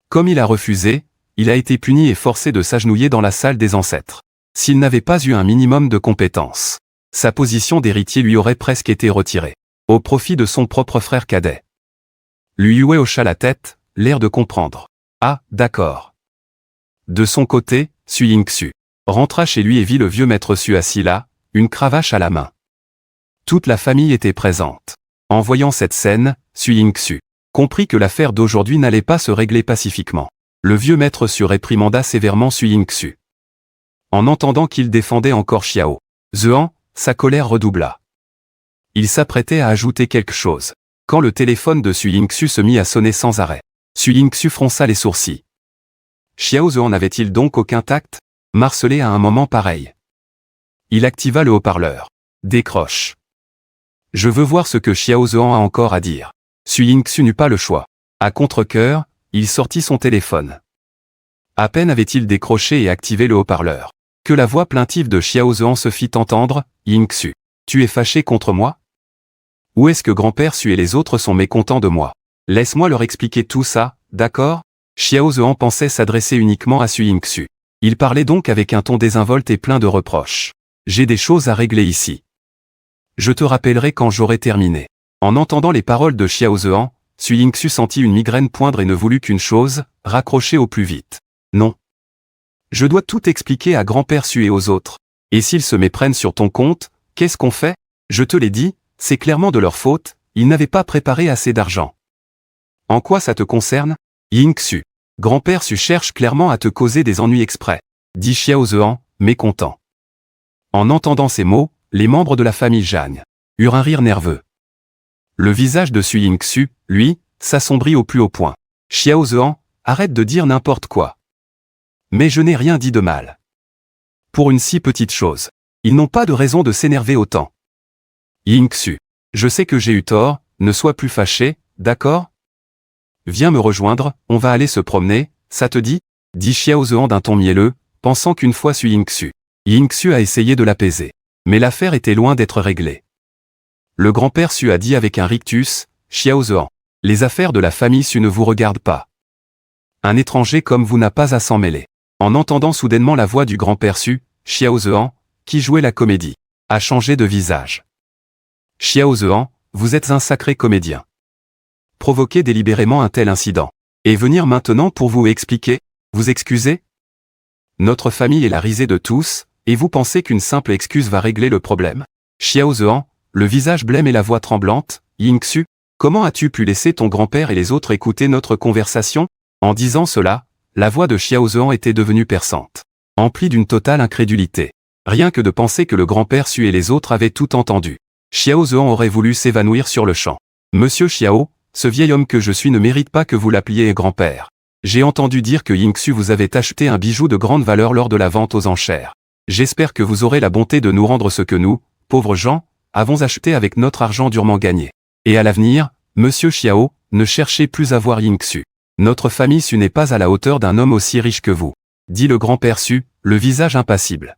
Comme il a refusé, il a été puni et forcé de s'agenouiller dans la salle des ancêtres. S'il n'avait pas eu un minimum de compétences, sa position d'héritier lui aurait presque été retirée, au profit de son propre frère cadet. Liu Yue hocha la tête, l'air de comprendre. Ah, d'accord. De son côté, Su Yingxu rentra chez lui et vit le vieux maître Su assis là, une cravache à la main. Toute la famille était présente. En voyant cette scène, Su Yingxu comprit que l'affaire d'aujourd'hui n'allait pas se régler pacifiquement. Le vieux maître Su réprimanda sévèrement Su Yingxu. En entendant qu'il défendait encore Xiao Zhean, sa colère redoubla. Il s'apprêtait à ajouter quelque chose, quand le téléphone de Su Yingxu se mit à sonner sans arrêt. Su Yingxu fronça les sourcils. Xiao Zhean n'avait-il donc aucun tact? Marcelé à un moment pareil. Il activa le haut-parleur. Décroche. Je veux voir ce que Xiao Zhean a encore à dire. Su Yingxu n'eut pas le choix. À contre-cœur, il sortit son téléphone. À peine avait-il décroché et activé le haut-parleur, que la voix plaintive de Xiao Zhean se fit entendre. Yingxu, tu es fâché contre moi? Ou est-ce que grand-père Su et les autres sont mécontents de moi? Laisse-moi leur expliquer tout ça, d'accord? Xiao Zhean pensait s'adresser uniquement à Su Yingxu. Il parlait donc avec un ton désinvolte et plein de reproches. J'ai des choses à régler ici. Je te rappellerai quand j'aurai terminé. En entendant les paroles de Xiao Zhean, Su Yingxu sentit une migraine poindre et ne voulut qu'une chose, raccrocher au plus vite. Non. Je dois tout expliquer à grand-père Su et aux autres. Et s'ils se méprennent sur ton compte, qu'est-ce qu'on fait? Je te l'ai dit, c'est clairement de leur faute, ils n'avaient pas préparé assez d'argent. En quoi ça te concerne? Yingxu. Grand-père Su cherche clairement à te causer des ennuis exprès, dit Xiao Zhean, mécontent. En entendant ces mots, les membres de la famille Zhang eurent un rire nerveux. Le visage de Su Yingxu, lui, s'assombrit au plus haut point. Xiao Zhean, arrête de dire n'importe quoi. Mais je n'ai rien dit de mal. Pour une si petite chose, ils n'ont pas de raison de s'énerver autant. Yingxu, je sais que j'ai eu tort, ne sois plus fâché, d'accord? Viens me rejoindre, on va aller se promener, ça te dit? Dit Xiao Zhean d'un ton mielleux, pensant qu'une fois Su Yingxu. Yingxu a essayé de l'apaiser. Mais l'affaire était loin d'être réglée. Le grand-père Su a dit avec un rictus, Xiao Zhean, les affaires de la famille Su ne vous regardent pas. Un étranger comme vous n'a pas à s'en mêler. En entendant soudainement la voix du grand-père Su, Xiao Zhean, qui jouait la comédie, a changé de visage. Xiao Zhean, vous êtes un sacré comédien. Provoquer délibérément un tel incident. Et venir maintenant pour vous expliquer, vous excuser? Notre famille est la risée de tous, et vous pensez qu'une simple excuse va régler le problème? Xiao Zhean, le visage blême et la voix tremblante, Yingxu, comment as-tu pu laisser ton grand-père et les autres écouter notre conversation? En disant cela, la voix de Xiao Zhean était devenue perçante, emplie d'une totale incrédulité. Rien que de penser que le grand-père Su et les autres avaient tout entendu. Xiao Zhean aurait voulu s'évanouir sur le champ. Monsieur Xiao, ce vieil homme que je suis ne mérite pas que vous l'appeliez grand-père. J'ai entendu dire que Yingxu vous avait acheté un bijou de grande valeur lors de la vente aux enchères. J'espère que vous aurez la bonté de nous rendre ce que nous, pauvres gens, avons acheté avec notre argent durement gagné. Et à l'avenir, monsieur Xiao, ne cherchez plus à voir Yingxu. Notre famille Su n'est pas à la hauteur d'un homme aussi riche que vous, dit le grand-père Su, le visage impassible.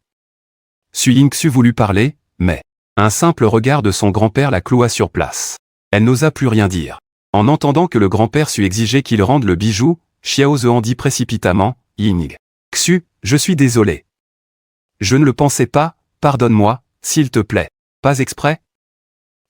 Su Yingxu voulut parler, mais un simple regard de son grand-père la cloua sur place. Elle n'osa plus rien dire. En entendant que le grand-père Su exigeait qu'il rende le bijou, Xiao Zhean dit précipitamment, Yingxu, je suis désolé. Je ne le pensais pas, pardonne-moi, s'il te plaît. Pas exprès?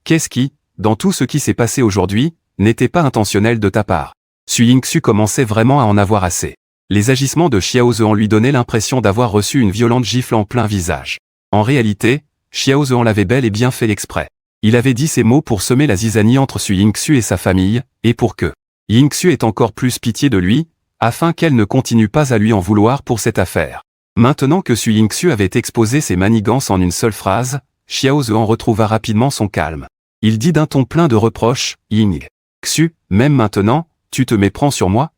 Qu'est-ce qui, dans tout ce qui s'est passé aujourd'hui, n'était pas intentionnel de ta part? Su Yingxu commençait vraiment à en avoir assez. Les agissements de Xiao Zhean lui donnaient l'impression d'avoir reçu une violente gifle en plein visage. En réalité, Xiao Zhean l'avait bel et bien fait exprès. Il avait dit ces mots pour semer la zizanie entre Su Yingxu et sa famille, et pour que Yingxu ait encore plus pitié de lui, afin qu'elle ne continue pas à lui en vouloir pour cette affaire. Maintenant que Su Yingxu avait exposé ses manigances en une seule phrase, Xiao Zhean retrouva rapidement son calme. Il dit d'un ton plein de reproches, Yingxu, même maintenant, tu te méprends sur moi?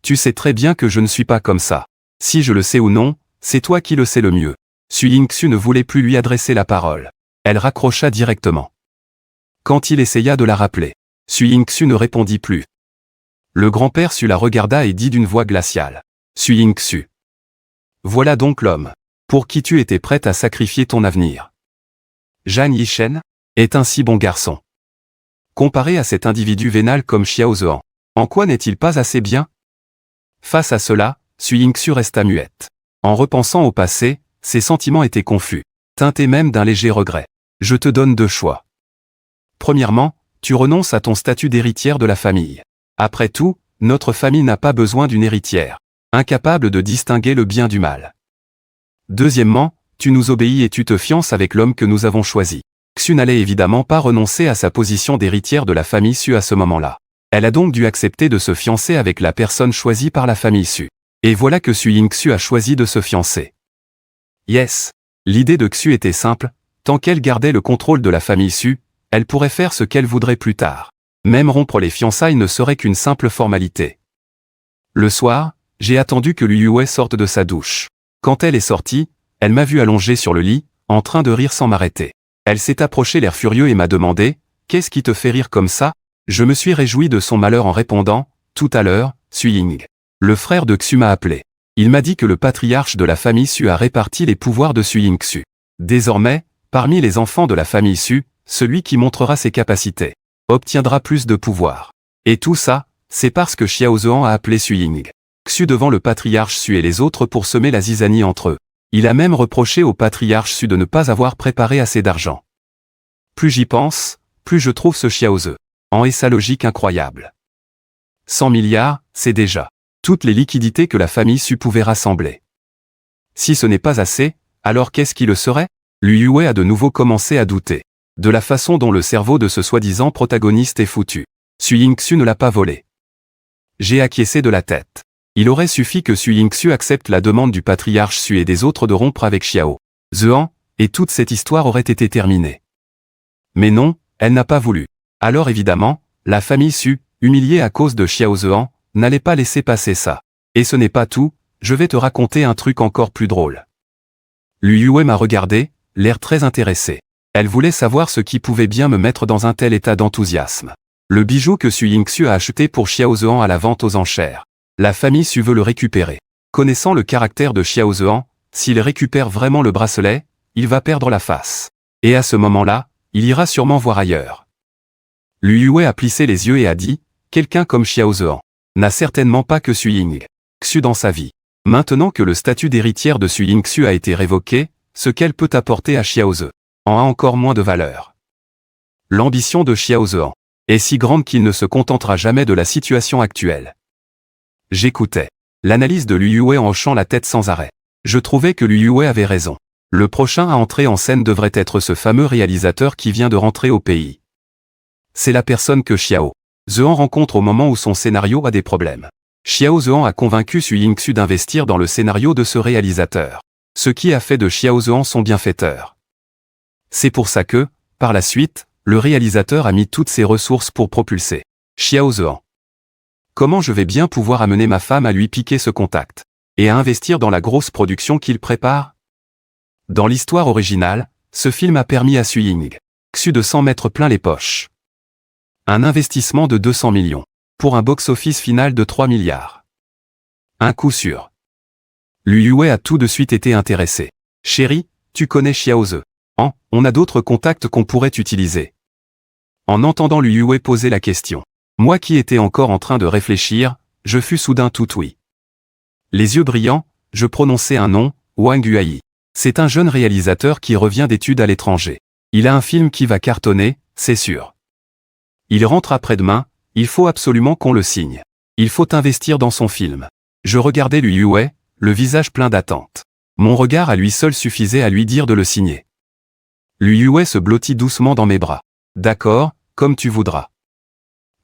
Tu sais très bien que je ne suis pas comme ça. Si je le sais ou non, c'est toi qui le sais le mieux. Su Yingxu ne voulait plus lui adresser la parole. Elle raccrocha directement. Quand il essaya de la rappeler, Su Yingxu ne répondit plus. Le grand-père Su la regarda et dit d'une voix glaciale. Su Yingxu. Voilà donc l'homme pour qui tu étais prête à sacrifier ton avenir. Zhang Yishen est un si bon garçon. Comparé à cet individu vénal comme Xiao Zhean, en quoi n'est-il pas assez bien? Face à cela, Sui Yingxu resta muette. En repensant au passé, ses sentiments étaient confus, teintés même d'un léger regret. Je te donne deux choix. Premièrement, tu renonces à ton statut d'héritière de la famille. Après tout, notre famille n'a pas besoin d'une héritière, incapable de distinguer le bien du mal. Deuxièmement, tu nous obéis et tu te fiances avec l'homme que nous avons choisi. Xu n'allait évidemment pas renoncer à sa position d'héritière de la famille Su à ce moment-là. Elle a donc dû accepter de se fiancer avec la personne choisie par la famille Su. Et voilà que Sui Yingxu a choisi de se fiancer. Yes. L'idée de Xu était simple, tant qu'elle gardait le contrôle de la famille Su, elle pourrait faire ce qu'elle voudrait plus tard. Même rompre les fiançailles ne serait qu'une simple formalité. Le soir, j'ai attendu que Liu Yue sorte de sa douche. Quand elle est sortie, elle m'a vu allongé sur le lit, en train de rire sans m'arrêter. Elle s'est approchée l'air furieux et m'a demandé « Qu'est-ce qui te fait rire comme ça ?» Je me suis réjoui de son malheur en répondant « Tout à l'heure, Sui Ying. Le frère de Xu m'a appelé. Il m'a dit que le patriarche de la famille Su a réparti les pouvoirs de Sui Yingxu. Désormais, parmi les enfants de la famille Su, celui qui montrera ses capacités obtiendra plus de pouvoir. Et tout ça, c'est parce que Xiao Zhean a appelé Sui Ying Xu devant le patriarche Su et les autres pour semer la zizanie entre eux. Il a même reproché au patriarche Su de ne pas avoir préparé assez d'argent. Plus j'y pense, plus je trouve ce Xiao Zhean et sa logique incroyable. 100 milliards, c'est déjà toutes les liquidités que la famille Su pouvait rassembler. Si ce n'est pas assez, alors qu'est-ce qui le serait? Liu Yue a de nouveau commencé à douter de la façon dont le cerveau de ce soi-disant protagoniste est foutu. Sui Yingxu ne l'a pas volé. J'ai acquiescé de la tête. Il aurait suffi que Sui Yingxu accepte la demande du patriarche Su et des autres de rompre avec Xiao Zhean, et toute cette histoire aurait été terminée. Mais non, elle n'a pas voulu. Alors évidemment, la famille Su, humiliée à cause de Xiao Zhean, n'allait pas laisser passer ça. Et ce n'est pas tout, je vais te raconter un truc encore plus drôle. Liu Yue m'a regardé, l'air très intéressé. Elle voulait savoir ce qui pouvait bien me mettre dans un tel état d'enthousiasme. Le bijou que Sui Yingxu a acheté pour Xiao Zhean à la vente aux enchères. La famille Su veut le récupérer. Connaissant le caractère de Xiao Zhean, s'il récupère vraiment le bracelet, il va perdre la face. Et à ce moment-là, il ira sûrement voir ailleurs. Liu Yue a plissé les yeux et a dit, quelqu'un comme Xiao Zhean n'a certainement pas que Sui Yingxu dans sa vie. Maintenant que le statut d'héritière de Sui Yingxu a été révoqué, ce qu'elle peut apporter à Xiao Zhean a encore moins de valeur. L'ambition de Xiao Zhean est si grande qu'il ne se contentera jamais de la situation actuelle. J'écoutais l'analyse de Liu Yue en hochant la tête sans arrêt. Je trouvais que Liu Yue avait raison. Le prochain à entrer en scène devrait être ce fameux réalisateur qui vient de rentrer au pays. C'est la personne que Xiao Zhean rencontre au moment où son scénario a des problèmes. Xiao Zhean a convaincu Sui Yingxu d'investir dans le scénario de ce réalisateur, ce qui a fait de Xiao Zhean son bienfaiteur. C'est pour ça que, par la suite, le réalisateur a mis toutes ses ressources pour propulser Xiao Zhean. Comment je vais bien pouvoir amener ma femme à lui piquer ce contact et à investir dans la grosse production qu'il prépare? Dans l'histoire originale, ce film a permis à Sui Yingxu de s'en mettre plein les poches. Un investissement de 200 millions, pour un box-office final de 3 milliards. Un coup sûr. Liu Yue a tout de suite été intéressé. Chérie, tu connais Xiao Zhean. On a d'autres contacts qu'on pourrait utiliser. En entendant Liu Yue poser la question, moi qui étais encore en train de réfléchir, je fus soudain tout oui. Les yeux brillants, je prononçai un nom, Wang Yuai. C'est un jeune réalisateur qui revient d'études à l'étranger. Il a un film qui va cartonner, c'est sûr. Il rentre après-demain, il faut absolument qu'on le signe. Il faut investir dans son film. Je regardais Liu Yue, le visage plein d'attente. Mon regard à lui seul suffisait à lui dire de le signer. Liu Yue se blottit doucement dans mes bras. D'accord, comme tu voudras.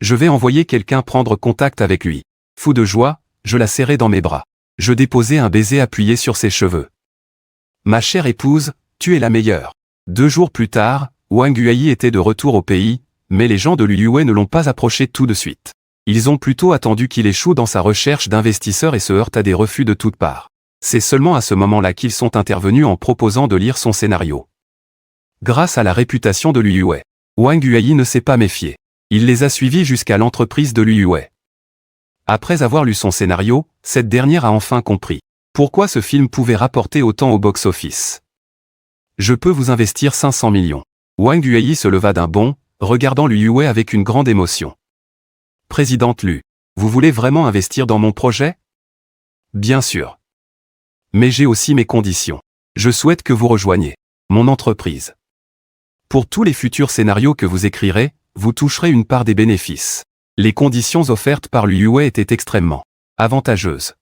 Je vais envoyer quelqu'un prendre contact avec lui. Fou de joie, je la serrai dans mes bras. Je déposai un baiser appuyé sur ses cheveux. Ma chère épouse, tu es la meilleure. 2 jours plus tard, Wang Yuai était de retour au pays, mais les gens de Liu Yue ne l'ont pas approché tout de suite. Ils ont plutôt attendu qu'il échoue dans sa recherche d'investisseurs et se heurte à des refus de toutes parts. C'est seulement à ce moment-là qu'ils sont intervenus en proposant de lire son scénario. Grâce à la réputation de Liu Yue, Wang Yuai ne s'est pas méfié. Il les a suivis jusqu'à l'entreprise de Liu Yue. Après avoir lu son scénario, cette dernière a enfin compris Pourquoi ce film pouvait rapporter autant au box-office? Je peux vous investir 500 millions. Wang Yuyi se leva d'un bond, regardant Liu Yue avec une grande émotion. Présidente Lu, vous voulez vraiment investir dans mon projet? Bien sûr. Mais j'ai aussi mes conditions. Je souhaite que vous rejoigniez mon entreprise. Pour tous les futurs scénarios que vous écrirez, vous toucherez une part des bénéfices. Les conditions offertes par Liu Yue étaient extrêmement avantageuses.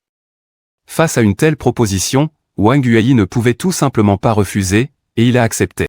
Face à une telle proposition, Wang Yuyi ne pouvait tout simplement pas refuser, et il a accepté.